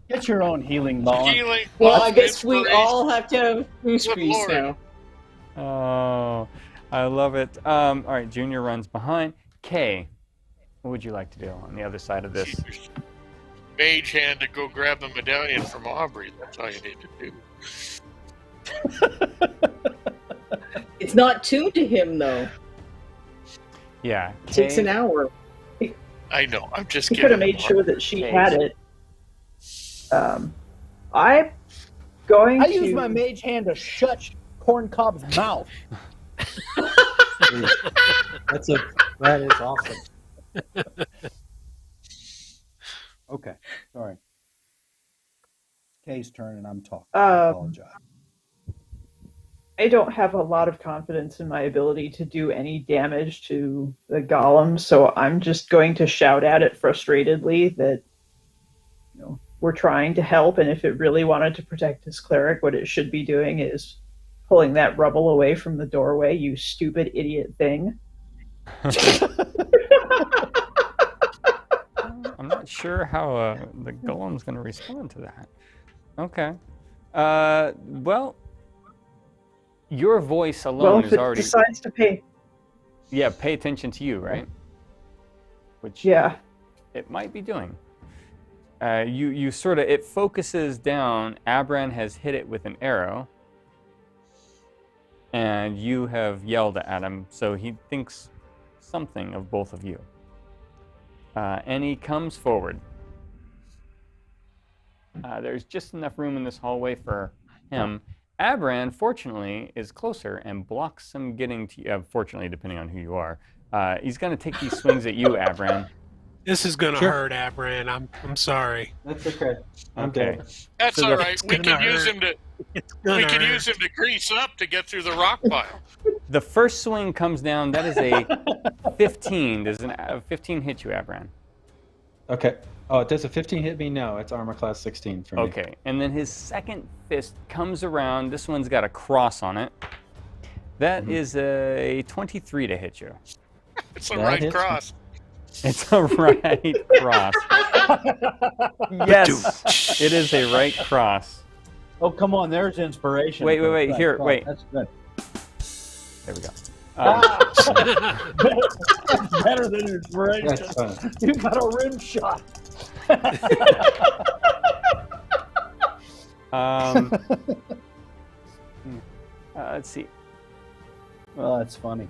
Get your own healing balm. Healing Well, I balm, guess we inspiration. all have to have goose Good grease Lord. now. Oh, I love it. All right, Junior runs behind. Kay, what would you like to do on the other side of this? Mage hand to go grab the medallion from Aubrey. That's all you need to do. It's not tuned to him though. Yeah, It takes Kay, an hour. I know. I'm just He kidding. could have made sure that she Okay. had it. I'm going I to use my mage hand to shut Corncob's mouth. That is awesome. Okay, sorry. Kay's turn and I'm talking. I apologize. I don't have a lot of confidence in my ability to do any damage to the golem, so I'm just going to shout at it frustratedly that, you know, we're trying to help, and if it really wanted to protect this cleric, what it should be doing is pulling that rubble away from the doorway, you stupid idiot thing. I'm not sure how the golem's going to respond to that. Okay. Well, your voice Well, alone if is it already... decides to pay, Yeah, pay attention to you, right? Which yeah. it might be doing. You sort of... It focuses down. Abran has hit it with an arrow. And you have yelled at him, so he thinks something of both of you. And he comes forward. There's just enough room in this hallway for him. Abran, fortunately, is closer and blocks him getting to you. Fortunately, depending on who you are. He's going to take these swings at you, Abran. This is gonna Sure. hurt, Abran. I'm sorry. That's okay. I'm Okay. good. That's So all the- right. We gonna can use hurt. him to. It's gonna We can hurt. use him to grease up to get through the rock pile. The first swing comes down. That is a 15. Does a 15 hit you, Abran? Okay. Oh, does a 15 hit me? No, it's armor class 16 for me. Okay. And then his second fist comes around. This one's got a cross on it. That is a 23 to hit you. It's a That right hits me. cross. It's a right cross. Yes, it is a right cross. Oh, come on. There's inspiration. Wait, for wait, the here, cross. wait. That's good. There we go. That's better than inspiration. That's fun. You got a rim shot. Let's see. Well, that's funny.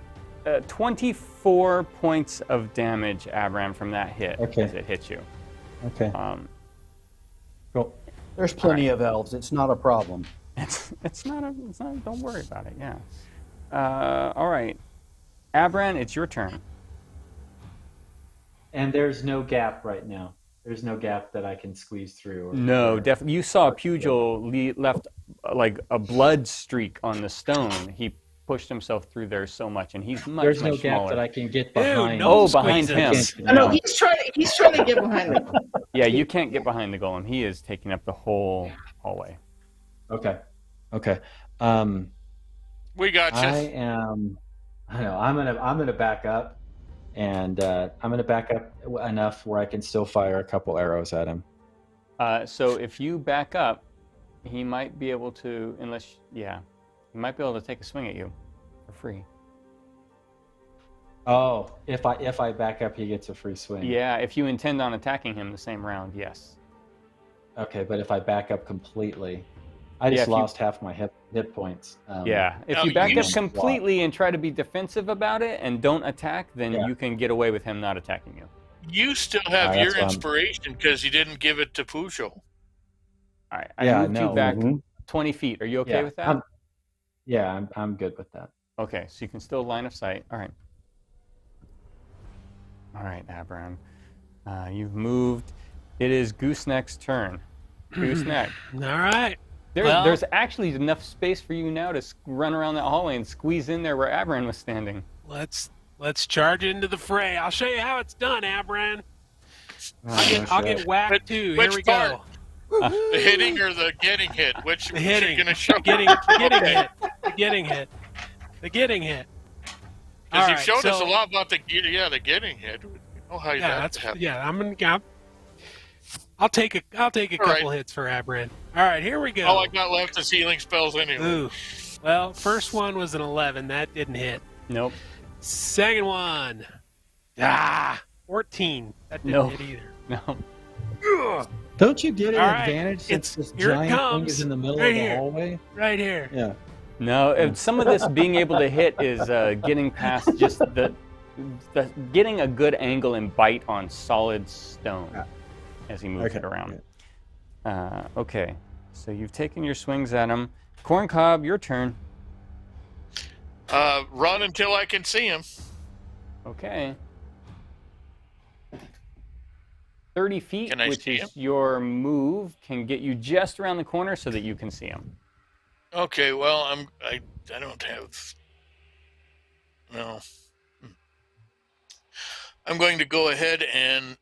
24 points of damage, Abram, from that hit Okay. as it hits you. Okay. Cool. There's plenty of elves. It's not a problem. It's not. Don't worry about it. Yeah. All right, Abram, it's your turn. And there's no gap right now. There's no gap that I can squeeze through. No, definitely. You saw Pugil left like a blood streak on the stone. He pushed himself through there so much, and he's much, There's much no gap smaller. that I can get Ew, behind. no Oh, behind him. squeezes. Oh, no, he's trying to get behind me. Yeah, you can't get behind the golem. He is taking up the whole hallway. Okay. Okay. We got you. I know. I'm gonna back up, and I'm gonna back up enough where I can still fire a couple arrows at him. So if you back up, he might be able to, he might be able to take a swing at you for free. Oh, if I back up, he gets a free swing. Yeah, if you intend on attacking him the same round, yes. Okay, but if I back up completely, I just if you- lost half my hit points. Yeah, if Now, you back you up completely and try to be defensive about it and don't attack, then Yeah. you can get away with him not attacking you. You still have Alright, your that's fine. inspiration because you didn't give it to Pugil. All right, I Yeah, moved no. you back Mhm. 20 feet. Are you okay with that? I'm good with that. Okay, so you can still line of sight. All right. All right, Abram. You've moved. It is Gooseneck's turn. Gooseneck. All right. There's actually enough space for you now to run around that hallway and squeeze in there where Abram was standing. Let's charge into the fray. I'll show you how it's done, Abran. I'll get Which- whacked too. which Here we part? go. The hitting or the getting hit? Which The hitting. you're going to show? The getting hit. The getting hit. The getting hit. Because All you've right, showed us a so- lot about the getting hit. We know how that happens. I'll take a couple hits for Abran. All right, here we go. All I got left is healing spells anyway. Ooh. Well, first one was an 11. That didn't hit. Nope. Second one. 14. That didn't No. hit either. No. Don't you get an All right, advantage since this here it giant thing comes. is in the middle Right of the here. hallway? Right here. Yeah. No, some of this being able to hit is getting past just the getting a good angle and bite on solid stone as he moves it around. Okay, so you've taken your swings at him. Corncob, your turn. Run until I can see him. Okay. 30 feet, Can I which see is him? your move, can get you just around the corner so that you can see him. Okay, well, I don't have. No. I'm going to go ahead and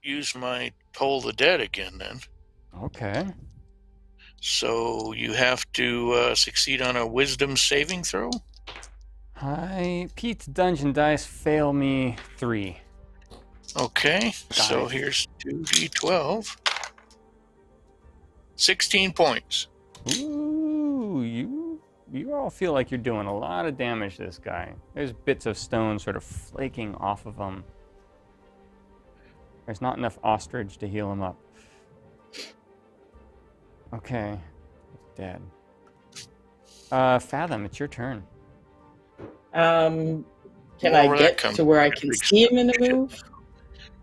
use my Toll the Dead again then. Okay. So you have to succeed on a Wisdom saving throw. Hi, Pete's Dungeon Dice fail me 3. Okay, so Dice. here's 2d12. 16 points. Ooh, you all feel like you're doing a lot of damage to this guy. There's bits of stone sort of flaking off of him. There's not enough ostrich to heal him up. Okay, dead. Fathom, it's your turn. Can Well, I where that get comes to where I from. can see him in the move?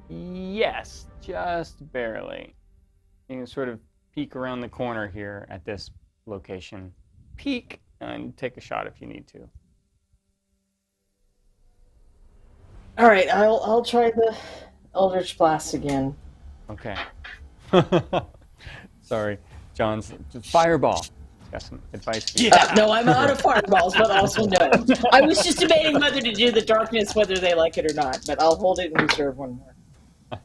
Yes, just barely. You can sort of peek around the corner here at this location. Peek and take a shot if you need to. All right, I'll try the Eldritch Blast again. Okay. Sorry, John's fireball. Got some advice for you. No, I'm out of fireballs, but also no. I was just debating whether to do the darkness, whether they like it or not, but I'll hold it in reserve one more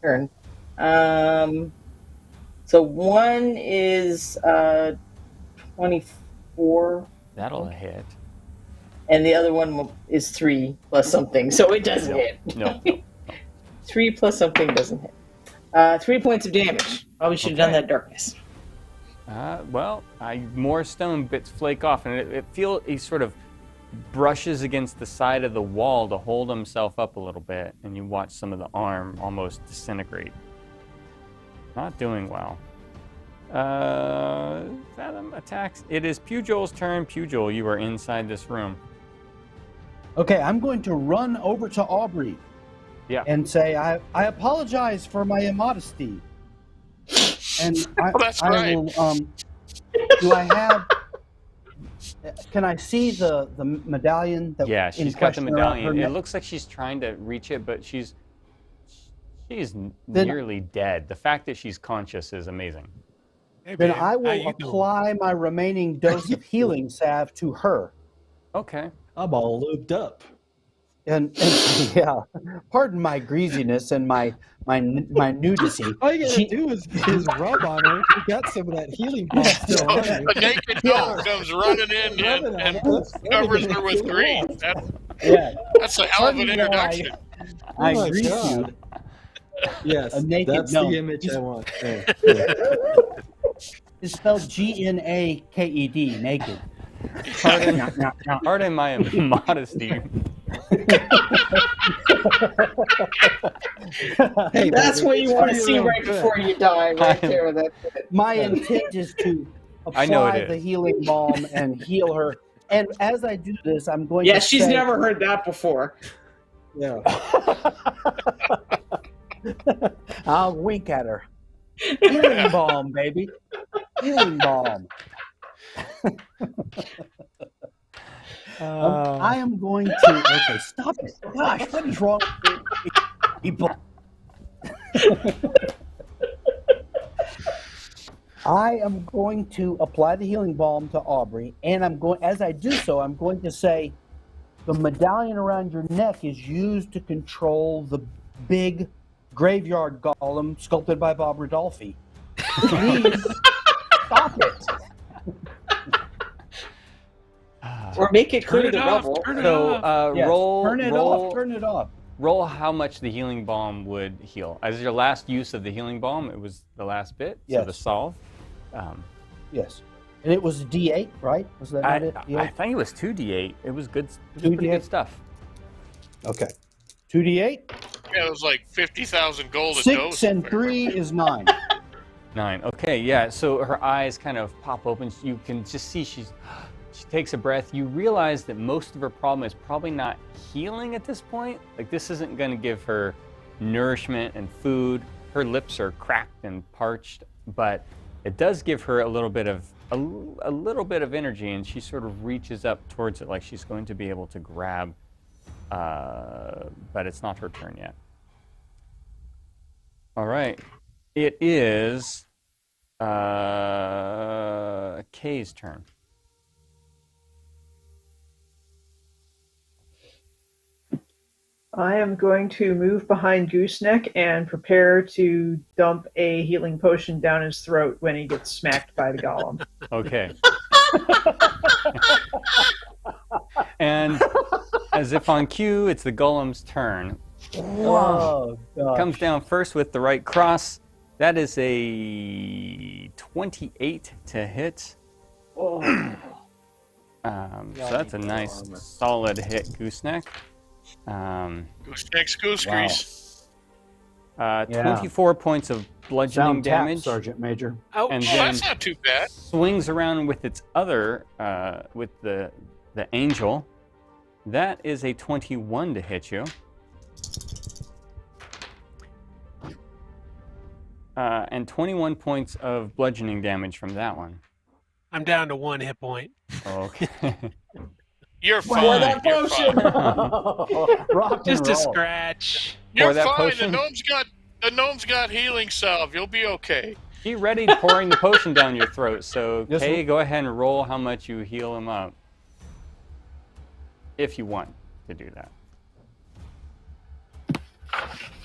turn. So one is 24. That'll hit. And the other one is 3 plus something, so it doesn't hit. No. 3 plus something doesn't hit. 3 points of damage. Probably should have done that darkness. Well, more stone bits flake off, and he sort of brushes against the side of the wall to hold himself up a little bit, and you watch some of the arm almost disintegrate. Not doing well. Fathom attacks. It is Pughol's turn. Pughl, you are inside this room. Okay, I'm going to run over to Aubrey. Yeah. And say, I apologize for my immodesty. And That's right. I will, do I have, can I see the medallion? Yeah, she's got the medallion. It looks like she's trying to reach it, but she's nearly dead. The fact that she's conscious is amazing. Hey, Then man, I how will you apply my remaining dose of healing salve to her. Okay. I'm all lubed up. And yeah, pardon my greasiness and my nudity. All you gotta do is rub on her. You got some of that healing balm still on you. A naked dog comes running in and covers her with grief. That's a hell of an introduction. I my grease God. you. Yes, A naked that's gnome. the image I want. Yeah. It's spelled Gnaked, naked. Pardon my immodesty. Hey, That's buddy, what you want to it's see real right good. before you die, right there. That's it. My intent is to I know it apply is. the healing balm and heal her. And as I do this, I'm going Yeah, to she's say, never heard that before. Yeah. I'll wink at her. Healing balm, baby. Healing balm. I am going to. Okay, stop it. Gosh, what is wrong with people? I am going to apply the healing balm to Aubrey, and as I do so, I'm going to say, the medallion around your neck is used to control the big graveyard golem sculpted by Bob Rodolphi. Please stop it. Or make it clear Turn the it off, rubble. turn it So off. Yes, roll. turn it off. Turn it off. Roll how much the healing balm would heal. As your last use of the healing balm, it was the last bit. So Yes. the solve. Yes. And it was D8, right? Was that not it? I D8? think it was 2d8. It was good. It was pretty 2d8? good stuff. Okay. 2D8. Yeah, it was like 50,000 gold a 6 dose. and 3 is 9. 9. Okay, yeah. So her eyes kind of pop open. You can just see she takes a breath. You realize that most of her problem is probably not healing at this point. Like, this isn't going to give her nourishment and food. Her lips are cracked and parched, but it does give her a little bit of energy, and she sort of reaches up towards it like she's going to be able to grab, but it's not her turn yet. All right. It is Kay's turn. I am going to move behind Gooseneck and prepare to dump a healing potion down his throat when he gets smacked by the golem. Okay. And as if on cue, it's the golem's turn. Oh, God. Comes down first with the right cross. That is a 28 to hit. Oh. So that's a nice solid hit, Gooseneck. Gooseneck's goose grease. 24 points of bludgeoning Sound tap, damage. Sergeant Major. Ouch. And Oh, then that's not too bad. swings around with its other, with the angel. That is a 21 to hit you. And 21 points of bludgeoning damage from that one. I'm down to 1 hit point. Okay. You're Pour fine. that You're potion. fine. Rock and Just a roll. scratch. You're that fine. potion? The gnome's got healing salve. You'll be okay. Be ready pouring the potion down your throat. So, Yes, Kay, sir. go ahead and roll how much you heal him up. If you want to do that.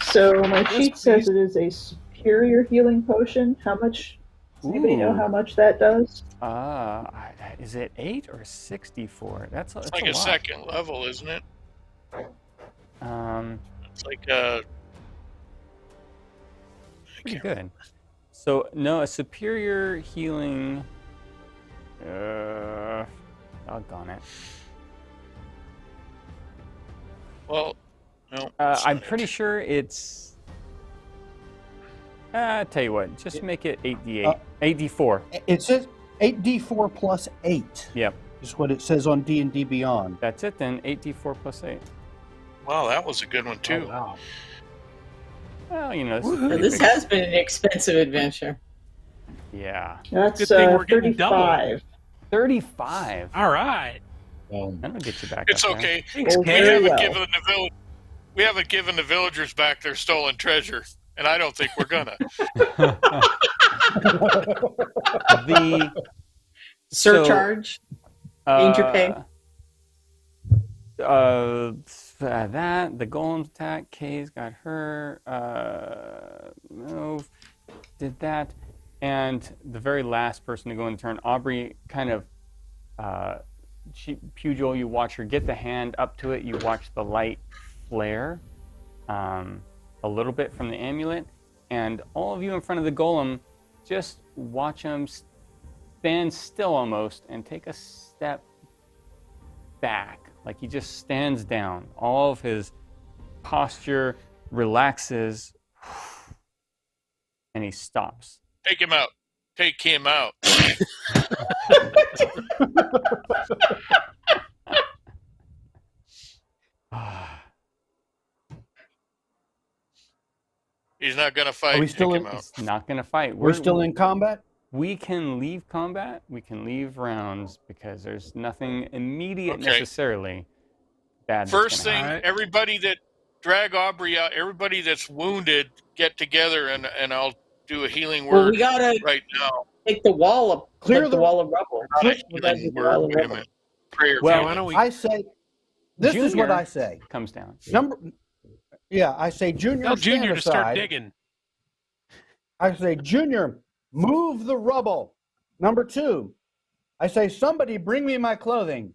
So my sheet says it is a superior healing potion. How much? Does anybody know how much that does? Is it 8 or 64? That's It's like a a lot. second level, isn't it? It's like pretty good. So no, a superior healing. Doggone it. Well, no. I'm pretty sure it's. Tell you what, just make it 8d8, 8d4. It says 8d4 plus 8. Yep. Is what it says on D&D Beyond. That's it then. 8d4 plus 8. Wow, that was a good one too. Oh, wow. Well, you know, This has been an expensive adventure. Yeah. That's Good thing we're getting 35. 35. All right. That'll get you back. It's up okay. Thanks, Oh, We Ken. very haven't well. given the village. We haven't given the villagers back their stolen treasure, and I don't think we're gonna. The Surcharge? Danger pay? That the golem's attack. Kay's got her move. Did that, and the very last person to go in turn, Aubrey, kind of. Pugil, you watch her get the hand up to it. You watch the light flare a little bit from the amulet, and all of you in front of the golem just watch him stand still almost and take a step back, like he just stands down. All of his posture relaxes, and he stops. Take him out. Take him out. He's not gonna fight. Are we still Take in? him out. He's not going to fight. We're still in combat? We can leave combat. We can leave rounds because there's nothing immediate Okay. necessarily bad. First thing, Alright. everybody that drag Aubrey out, everybody that's wounded, get together and I'll do a healing Well, word we gotta right now. take the wall up, Clear like the- the wall of rubble. Not a We gotta healing do the wall word. of Wait a rubble. minute. Prayer. Well, Why don't we? I say, this is what Junior I say. comes down. I say, Junior, Tell Junior stand to start aside. digging. I say, Junior, move the rubble. Number 2, I say, somebody bring me my clothing.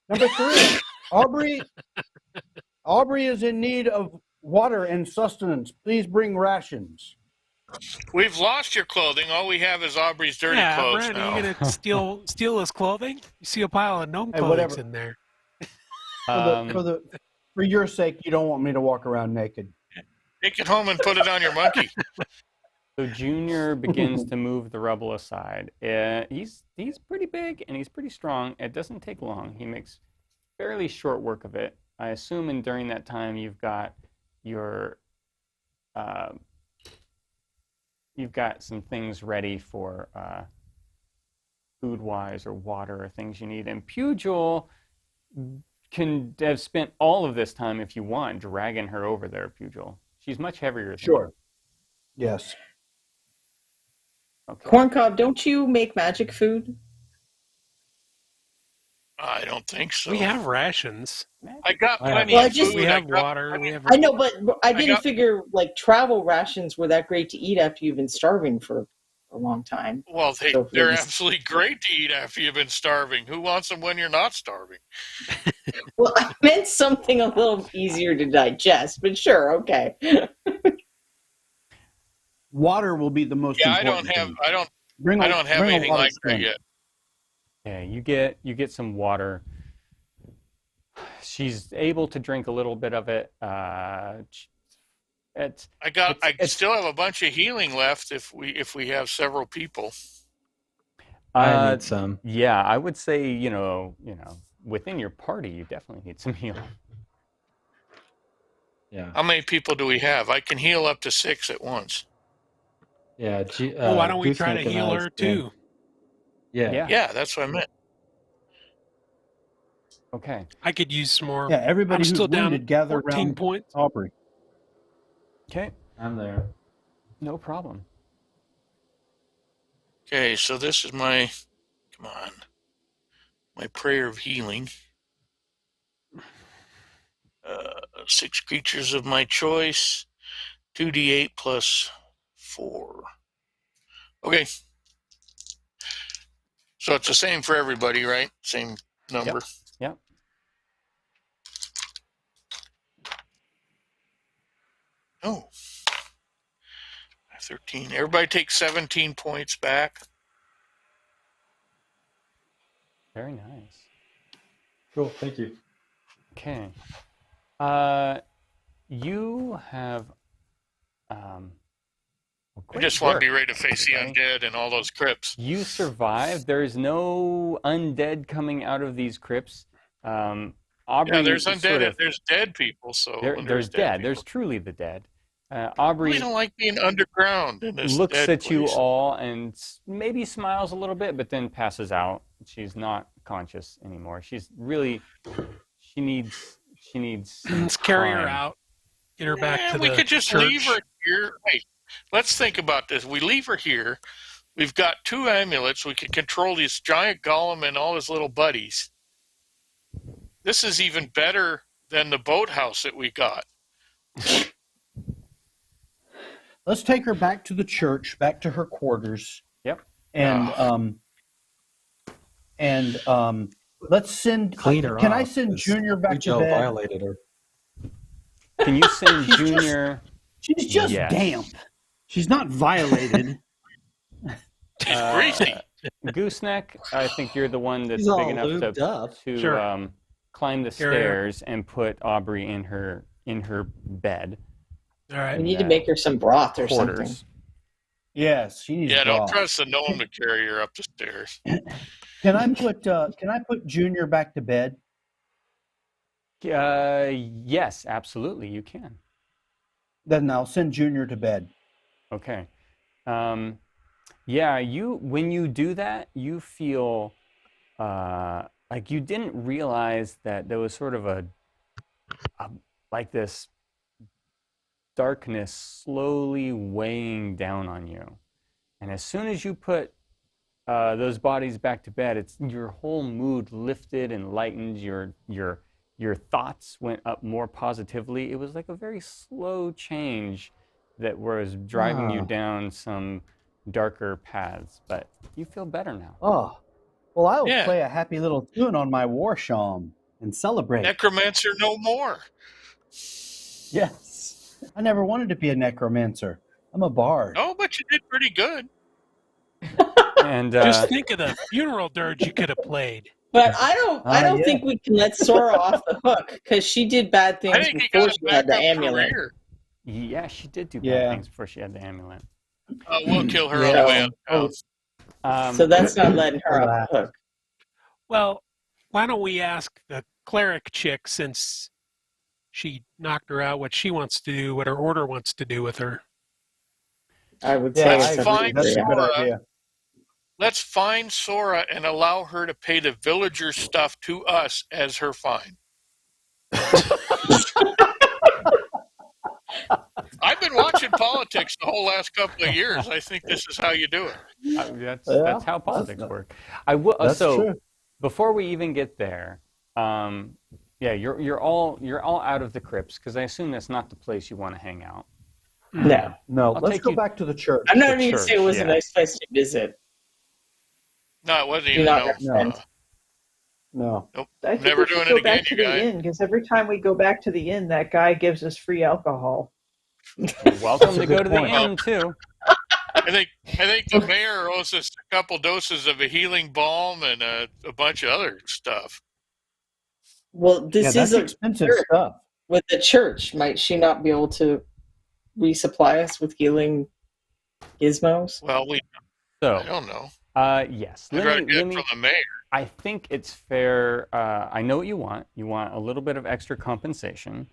Number 3, Aubrey is in need of water and sustenance. Please bring rations. We've lost your clothing. All we have is Aubrey's dirty Yeah, clothes Brent, now. are you gonna steal his clothing? You see a pile of gnome Hey, clothing whatever. in there. For your sake, you don't want me to walk around naked. Take it home and put it on your monkey. So Junior begins to move the rubble aside. He's pretty big and he's pretty strong. It doesn't take long. He makes fairly short work of it. I assume, and during that time, you've got some things ready for food-wise or water or things you need. And Pugil can have spent all of this time, if you want, dragging her over there. Pugil. She's much heavier than Sure. Yes. Okay. Corncob, don't you make magic food? I don't think so. We have rations. I got plenty Well, I of just- food. We have I got water. plenty- We have. I know, but I didn't got- figure like travel rations were that great to eat after you've been starving for a long time. Well, So they're please. absolutely great to eat after you've been starving. Who wants them when you're not starving? Well, I meant something a little easier to digest, but sure, okay. Water will be the most Yeah, I important don't have. thing. I don't Bring have bring a anything lot of like that strength. yet. Yeah, you get some water. She's able to drink a little bit of it. I It's- still have a bunch of healing left if we have several people. I need some. Yeah, I would say within your party, you definitely need some healing. Yeah. How many people do we have? I can heal up to 6 at once. Yeah. Well, why don't we try to Gooseneck and heal I her spent- too? Yeah. Yeah, that's what I meant. Okay. I could use some more. Yeah, everybody I'm who's still down wounded, gather 14 around points. Aubrey. Okay. I'm there. No problem. Okay, so this is my prayer of healing. 6 creatures of my choice, 2d8 plus 4. Okay. So it's the same for everybody, right? Same number. Yep. Oh. 13. Everybody takes 17 points back. Very nice. Cool. Thank you. Okay. You have. I just want to be work, ready to face the everybody. undead and all those crypts. You survived. There's no undead coming out of these crypts. Aubrey, Yeah, there's undead. sort of, There's dead people. So there's dead. people. There's truly the dead. I Aubrey really don't like being underground in this looks dead at you place. all and maybe smiles a little bit, but then passes out. She's not conscious anymore. She's really. She needs. Let's carry her time. out. Get her back to we the could just church. leave her here. Wait, let's think about this. We leave her here. We've got 2 amulets. We can control this giant golem and all his little buddies. This is even better than the boathouse that we got. Let's take her back to the church, back to her quarters. Yep. And let's send. Clean her Can off, I send 'cause Junior back to Joe bed? violated her. Can you send Junior? She's just Yes. damp. She's not violated. She's greasy. Gooseneck, I think you're the one that's She's all big enough lubed up. to Sure. climb the Carry her. stairs and put Aubrey in her bed. All right. We need to make her some broth or something. Quarters. Yes, she needs. Yeah, don't broth. trust the gnome to carry her up the stairs. Can I put Junior back to bed? Yes, absolutely, you can. Then I'll send Junior to bed. Okay. Yeah, when you do that, you feel like you didn't realize that there was sort of a like this darkness slowly weighing down on you. And as soon as you put those bodies back to bed, it's your whole mood lifted and lightened. Your thoughts went up more positively. It was like a very slow change that was driving you down some darker paths, but you feel better now. Oh, well, I'll Yeah. play a happy little tune on my war shawm and celebrate. Necromancer no more. Yes. I never wanted to be a necromancer. I'm a bard. Oh, but you did pretty good. And Just think of the funeral dirge you could have played. But I don't yeah. think we can let Sora off the hook because she did bad I things think he before got she a had the backup amulet. career. yeah, she did do bad Yeah. things before she had the amulet. We'll kill her on Yeah. the way out of town. So that's not letting her off the hook. Well, why don't we ask the cleric chick, since she knocked her out, what she wants to do, what her order wants to do with her? I would Yeah, say I it's agree. fine. That's a good Sora. idea. Let's find Sora and allow her to pay the villagers' stuff to us as her fine. I've been watching politics the whole last couple of years. I think this is how you do it. That's how politics work. I will. That's So true. before we even get there, yeah, you're all out of the crypts because I assume that's not the place you want to hang out. No. No, I'll let's take go you- back to the church. I'm not The even church, saying it was yeah. a nice place to visit. No, it wasn't Do even. not No. recommend. No. Nope. I think Never we should doing go it again, back to you the guys. inn because every time we go back to the inn, that guy gives us free alcohol. You're welcome to a go good to the point. inn too. I think the mayor owes us a couple doses of a healing balm and a bunch of other stuff. Well, Yeah, this that's is a expensive church. stuff. With the church. Might she not be able to resupply us with healing gizmos? Well, I So, don't know. yes. I'd rather get it from the mayor. I think it's fair. I know what you want. You want a little bit of extra compensation.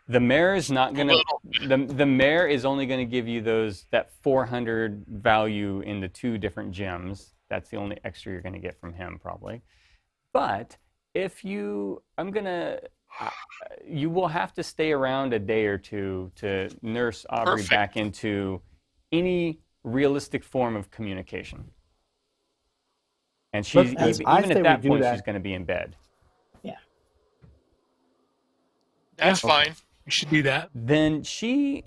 The mayor is not going to. The mayor is only going to give you that 400 value in the 2 different gems. That's the only extra you're going to get from him, probably. But if you will have to stay around a day or 2 to nurse Aubrey Perfect. back into any realistic form of communication. And she's I even say at we that do point, that. she's going to be in bed. That's fine. We should do that. Then she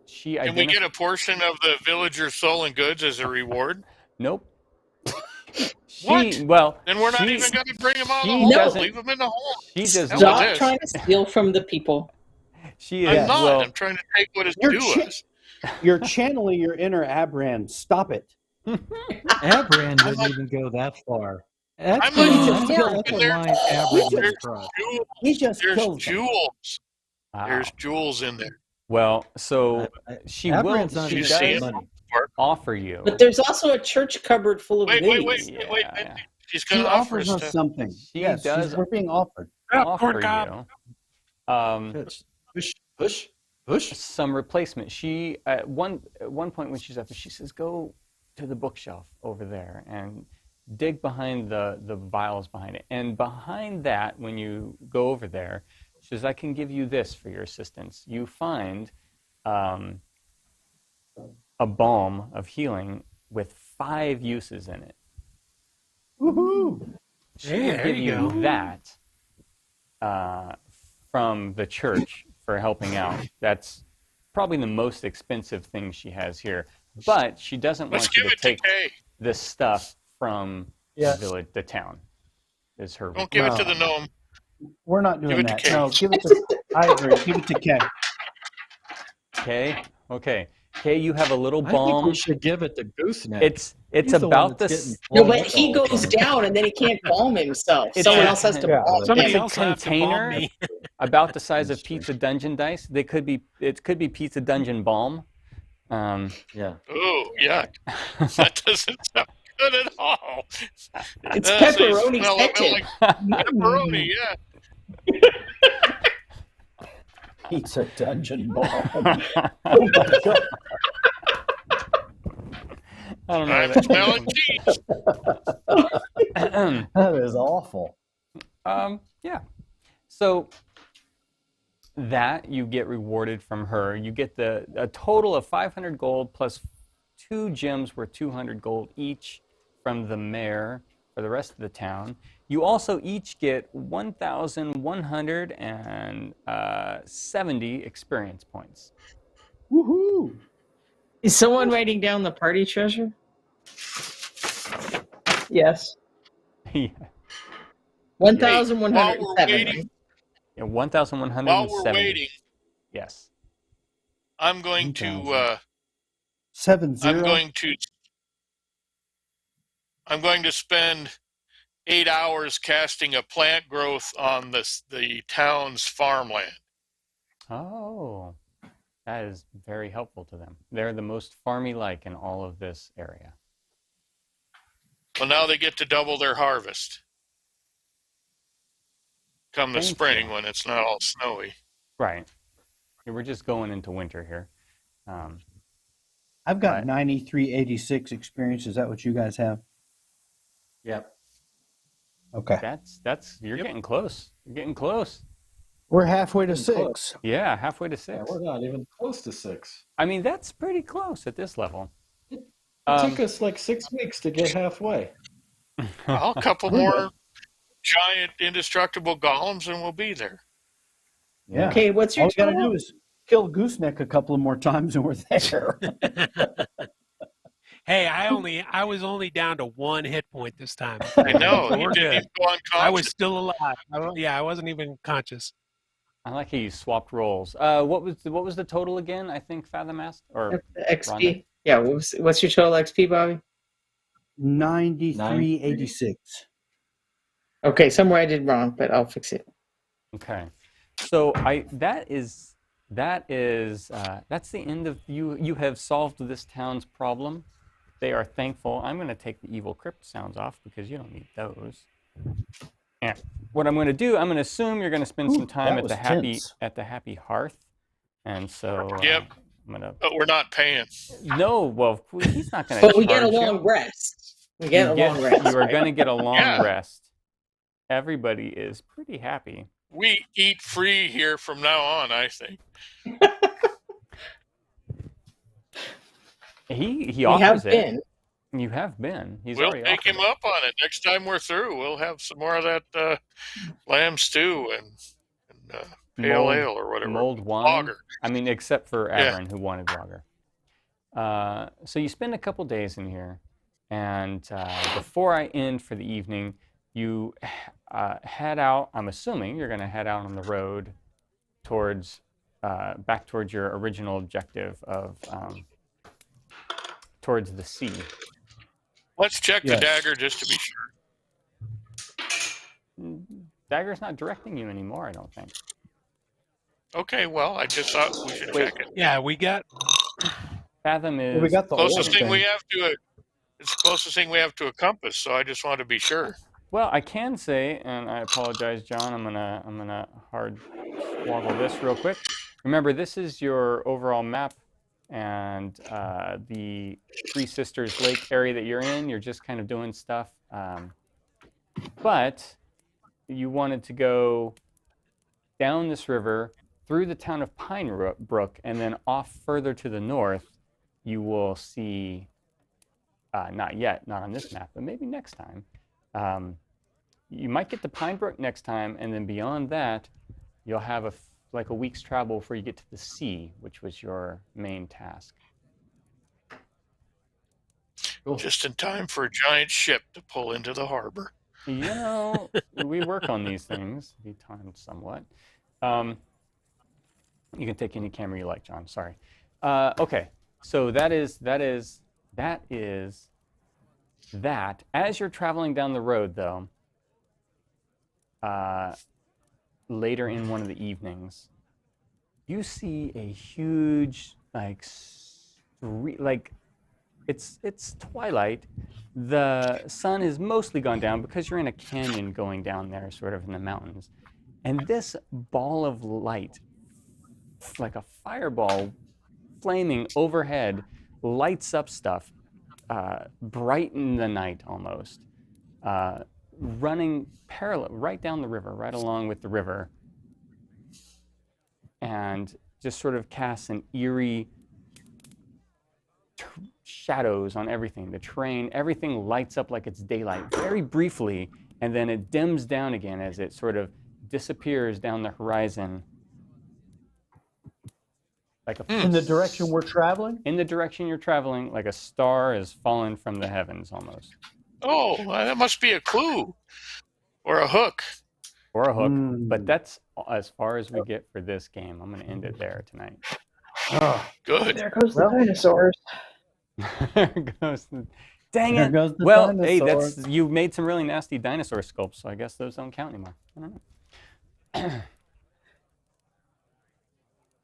she Can we get a portion of the villager's stolen goods as a reward? Nope. What? Well, then we're not even going to bring them out of the she hole. doesn't- Leave them in the hole. She does Hell not. with Stop this. trying to steal from the people. She I'm is. not. Well, I'm trying to take what is You're due us. You're channeling your inner Abraham. Stop it. Abran wouldn't even go that far. That's, I'm not even that's a in there. line Abran There's would cross. jewels. He just There's kills them. jewels. wow. There's jewels in there. Well, so she will. Abran's not She You even see does it? money. offer you. But there's also a church cupboard full of Wait. goodies. Yeah. She's She going to offer offers us us stuff. something. She Yes, does we're being offered. offer Corn you Push. some replacement. She at one point when she's up there, she says, "Go to the bookshelf over there and dig behind the vials behind it." And behind that, when you go over there, she says, "I can give you this for your assistance." You find a balm of healing with 5 uses in it. Woohoo! She Hey, will there give you you go. that from the church for helping out. That's probably the most expensive thing she has here. But she doesn't Let's want you give to it to take Kay. this stuff from Yes. the village, the town. Is her Don't give it to No. the gnome. We're not Give doing it to that. Kay. No, give it to. I agree. Give it to Kay. Okay. Okay. Okay, you have a little I think balm. we should give it to Gooseneck. It's He's the one about that's this. getting No, but blown he up all the goes time. down and then he can't balm himself. It's Someone a- else has to yeah. balm Somebody It's a him. else will have to balm container. me. About the size of That's true. pizza dungeon dice. It could be pizza dungeon balm. Yeah. Oh, yeah. That doesn't sound good at all. It's So you pepperoni smell it scented. like pepperoni, yeah. Pizza dungeon ball. I don't know. I'm smelling cheese. That is awful. Yeah. So that you get rewarded from her. You get a total of 500 gold plus 2 gems worth 200 gold each from the mayor for the rest of the town. You also each get 1,170 experience points. Woohoo! Is someone writing down the party treasure? Yes. Yeah, 1,107. yeah, While 1,170. we're waiting, Yes. I'm going to 7 0. I'm going to spend 8 hours casting a plant growth on the town's farmland. Oh, that is very helpful to them. They're the most farmy-like in all of this area. Well, now they get to double their harvest. Come the Thank spring you. when it's not all snowy. Right. Yeah, we're just going into winter here. I've got Right. 9386 experience. Is that what you guys have? Yep. Okay. That's you're Yep. getting close. You're getting close. We're halfway to Getting close. 6. Yeah, halfway to Yeah, 6. we're not even close to 6. I mean, that's pretty close at this level. It took us like 6 weeks to get halfway. Well, a couple more giant indestructible golems and we'll be there. Yeah. Okay, what's your All we got to total? do is kill Gooseneck a couple of more times and we're there. Hey, I was only down to 1 hit point this time. I know. So You we're didn't good. even go unconscious. I was still alive. I wasn't even conscious. I like how you swapped roles. What was the total again? I think Fathom asked or XP. Yeah, what's your total XP, Bobby? 9386. Okay, somewhere I did wrong, but I'll fix it. okay. So that's the end of you. You have solved this town's problem. They are thankful. I'm going to take the evil crypt sounds off because you don't need those. And what I'm going to do, I'm going to assume you're going to spend some time that at the was happy tense. hearth, and so Yep. I'm gonna. But we're not paying. No, well, he's not going to. But we get a long rest. We get a long rest. You are right? going to get a long Yeah. rest. Everybody is pretty happy. We eat free here from now on, I think. He We offers have it. been. You have been. He's We'll already take offered him it. up on it. Next time we're through, we'll have some more of that lamb stew and pale ale or whatever. Mulled wine. Lager. I mean, except for Yeah. Errant, who wanted lager. So you spend a couple days in here, and before I end for the evening, you head out. I'm assuming you're going to head out on the road towards back towards your original objective of towards the sea. Let's check Yes. the dagger just to be sure. Dagger's not directing you anymore, I don't think. Okay, well, I just thought we should check it. Yeah, we got. Fathom is We got the Closest old thing we have to it's the closest thing we have to a compass, so I just want to be sure. Well, I can say, and I apologize, John. I'm gonna hard swoggle this real quick. Remember, this is your overall map, and the Three Sisters Lake area that you're in. You're just kind of doing stuff, but you wanted to go down this river through the town of Pine Brook, and then off further to the north, you will see. Not yet, not on this map, but maybe next time. You might get to Pine Brook next time, and then beyond that, you'll have like a week's travel before you get to the sea, which was your main task. Cool. Just in time for a giant ship to pull into the harbor. You know, we work on these things. Be timed somewhat. You can take any camera you like, John. Sorry. Okay, so that is that. As you're traveling down the road, though, later in one of the evenings, you see a huge it's twilight. The sun is mostly gone down because you're in a canyon going down there, sort of in the mountains, and this ball of light, like a fireball, flaming overhead, lights up stuff. Brighten the night almost, running parallel right down the river, right along with the river, and just sort of casts an eerie shadows on everything. The terrain, everything lights up like it's daylight very briefly, and then it dims down again as it sort of disappears down the horizon. Like in the direction we're traveling? In the direction you're traveling, like a star has fallen from the heavens almost. Oh, that must be a clue. Or a hook. Or a hook. But that's as far as we get for this game. I'm going to end it there tonight. Oh, good. There goes the dinosaurs. There goes the... Dang there it. goes the Well, dinosaurs. hey, you made some really nasty dinosaur sculpts, so I guess those don't count anymore. I don't know.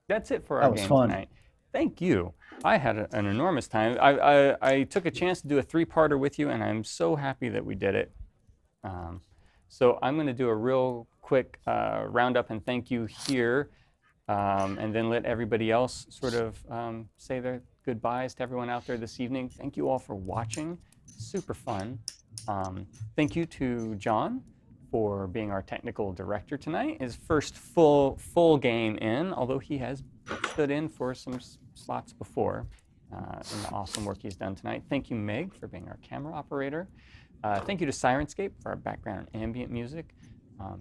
That's it for our game tonight. Thank you. I had an enormous time. I took a chance to do a three-parter with you, and I'm so happy that we did it. So I'm going to do a real quick roundup and thank you here, and then let everybody else sort of say their goodbyes to everyone out there this evening. Thank you all for watching. Super fun. Thank you to John for being our technical director tonight. His first full game in, although he has stood in for some slots before in the awesome work he's done tonight. Thank you, Meg, for being our camera operator. Thank you to Sirenscape for our background and ambient music.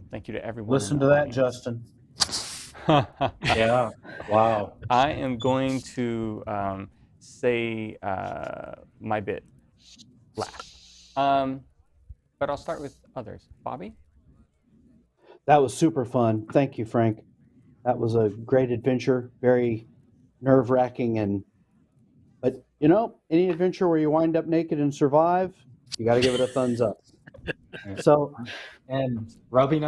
Thank you to everyone. Listen to that, Justin. Yeah. Wow. I am going to say my bit last. But I'll start with others. Bobby? That was super fun. Thank you, Frank. That was a great adventure, very nerve-wracking, but you know, any adventure where you wind up naked and survive, you got to give it a thumbs up. So, and rubbing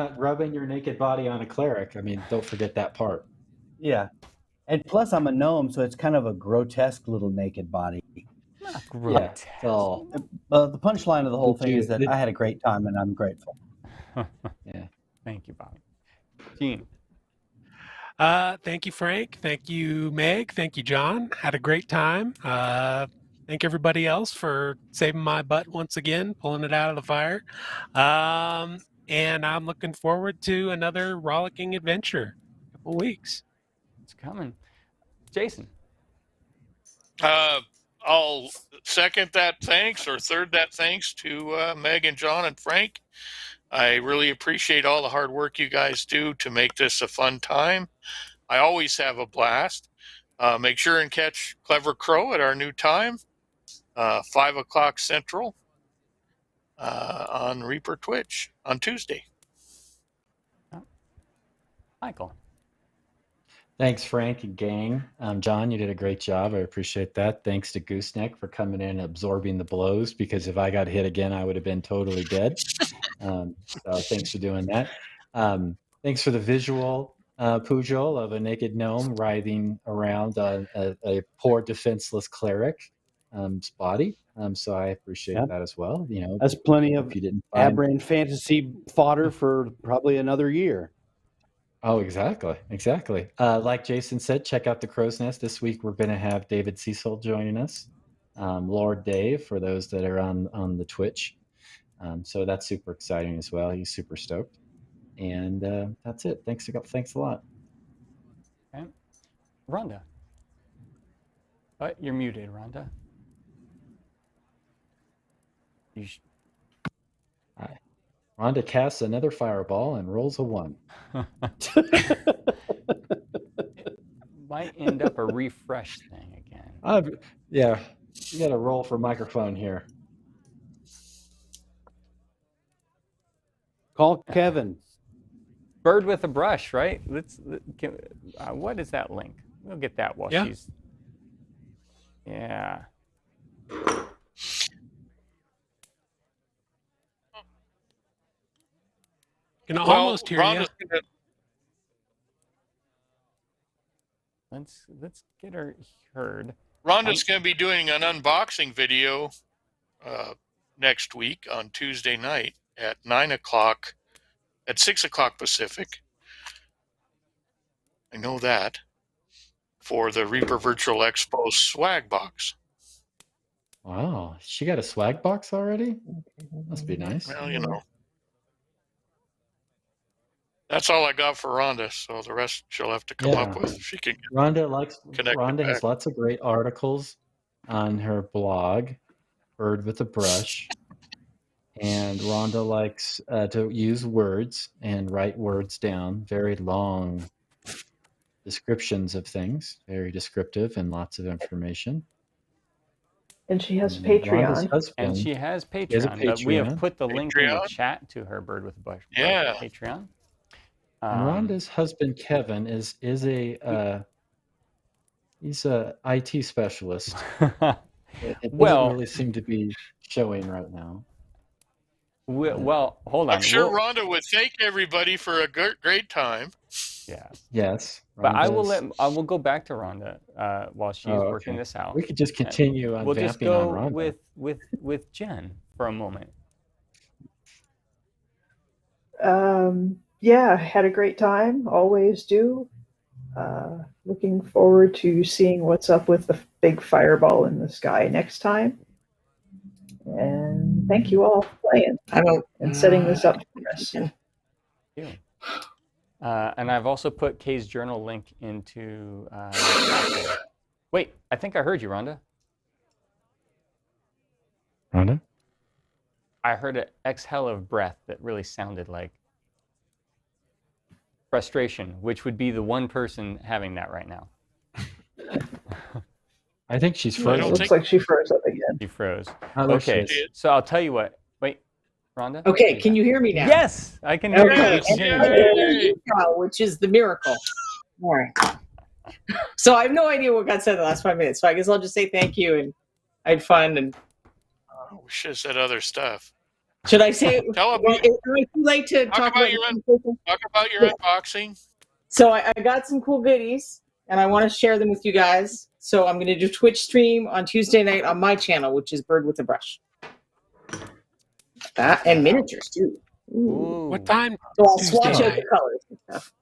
your naked body on a cleric. I mean, don't forget that part. Yeah, and plus I'm a gnome, so it's kind of a grotesque little naked body. Not grotesque. Yeah, so, the punchline of the whole thing is that I had a great time, and I'm grateful. Yeah. Thank you, Bobby. Gene. Thank you, Frank. Thank you, Meg. Thank you, John. Had a great time. Thank everybody else for saving my butt once again, pulling it out of the fire. And I'm looking forward to another rollicking adventure in a couple weeks. It's coming. Jason. I'll second that thanks or third that thanks to Meg and John and Frank. I really appreciate all the hard work you guys do to make this a fun time. I always have a blast. Make sure and catch Clever Crow at our new time, 5 o'clock Central on Reaper Twitch on Tuesday. Michael. Thanks, Frank and gang. John, you did a great job. I appreciate that. Thanks to Gooseneck for coming in and absorbing the blows, because if I got hit again, I would have been totally dead. So thanks for doing that. Thanks for the visual, Pugh, of a naked gnome writhing around a poor defenseless cleric's body. So I appreciate that as well. You know, That's plenty of you didn't find... Aberrant fantasy fodder for probably another year. Oh, exactly. Like Jason said, check out the Crow's Nest. This week we're going to have David Cecil joining us, Lord Dave, for those that are on the Twitch. So that's super exciting as well. He's super stoked. And that's it. Thanks a lot. Okay. Rhonda. You're muted, Rhonda. Rhonda casts another fireball and rolls a 1. Might end up a refresh thing again. Yeah, you got to roll for microphone here. Call Kevin. Bird with a brush, right? What is that link? We'll get that while she's... Yeah. Can almost hear you. Let's get her heard. Rhonda's going to be doing an unboxing video next week on Tuesday night at 9 o'clock, at 6 o'clock Pacific. I know that. For the Reaper Virtual Expo swag box. Wow, she got a swag box already? Must be nice. Well, you know. That's all I got for Rhonda, so the rest she'll have to come up with. She can Rhonda has lots of great articles on her blog, Bird with a Brush. And Rhonda likes to use words and write words down, very long descriptions of things, very descriptive and lots of information. And she has Patreon. And she has Patreon. But we have put the link in the chat to her Bird with a Brush Patreon. Rhonda's husband Kevin is he's a IT specialist. It doesn't really seem to be showing right now. Well, hold on. I'm sure Rhonda would thank everybody for a great time. Yeah. Yes. But I will go back to Rhonda while she's working this out. We could just continue on. We'll just go on Rhonda. with Jen for a moment. Yeah, had a great time. Always do. Looking forward to seeing what's up with the big fireball in the sky next time. And thank you all for playing and setting this up for us. Thank you. And I've also put Kay's journal link into... Wait, I think I heard you, Rhonda. Rhonda? I heard an exhale of breath that really sounded like frustration, which would be the one person having that right now. I think she's frozen. It looks like she froze up again. She froze. Okay, so I'll tell you what. Wait, Rhonda? Okay, can you hear me now? Yes, I can hear you. Which is the miracle. All right. So I have no idea what got said in the last 5 minutes, so I guess I'll just say thank you, and I had fun. And we should have said other stuff. Should I say? Tell about, am I too late to talk about your unboxing? So I got some cool goodies, and I want to share them with you guys. So I'm going to do Twitch stream on Tuesday night on my channel, which is Bird with a Brush. That and miniatures too. Ooh. What time? So I'll swatch out the colors and stuff.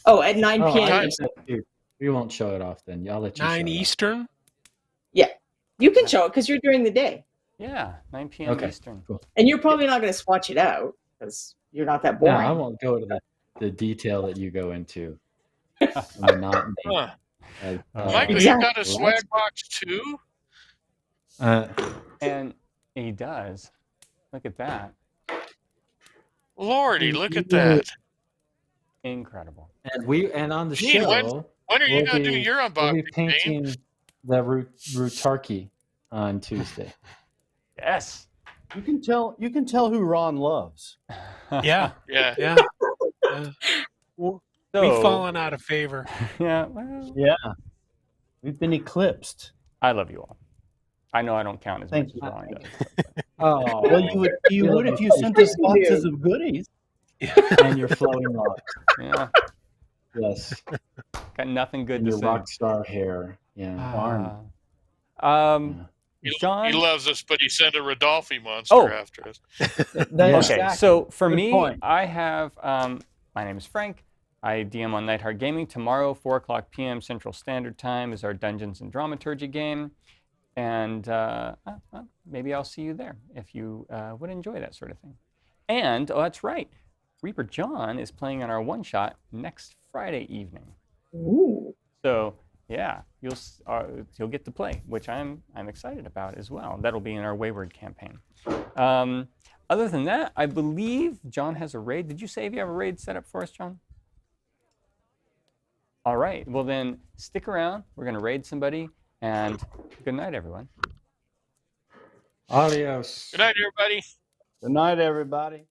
Oh, at 9 p.m. We won't show it off then. I'll let you. 9 Eastern. Yeah, you can show it because you're during the day. Yeah, 9 p.m. Eastern. Cool. And you're probably not going to swatch it out because you're not that boring. No, I won't go to the detail that you go into. Not me. Michael, you got a swag box too? And he does. Look at that. Lordy, look at that. Incredible. And on the Gene, show, when are you we'll going to do be your we'll unboxing, be Gene? painting the Rutarki on Tuesday. Yes. You can tell who Ron loves. Yeah. Yeah. Yeah. We've fallen out of favor. Yeah. Well, Yeah. We've been eclipsed. I love you all. I know I don't count as Thank much you. as Ron does. Oh, Well, you would if you sent us boxes of goodies. and your flowing locks. Yeah. Yes, Got nothing good and to your say. rock star hair. Yeah, Arm. John. He loves us, but he sent a Rodolphe monster after us. Okay, so for Good me, point. I have, my name is Frank. I DM on Nightheart Gaming. Tomorrow, 4:00 p.m. Central Standard Time is our Dungeons and Dramaturgy game. And maybe I'll see you there if you would enjoy that sort of thing. And, oh, that's right, Reaper John is playing on our one-shot next Friday evening. Ooh. So, yeah, you'll get to play, which I'm excited about as well. That'll be in our Wayward campaign. Other than that, I believe John has a raid. Did you say if you have a raid set up for us, John? All right. Well, then stick around. We're going to raid somebody. And good night, everyone. Adios. Good night, everybody. Good night, everybody.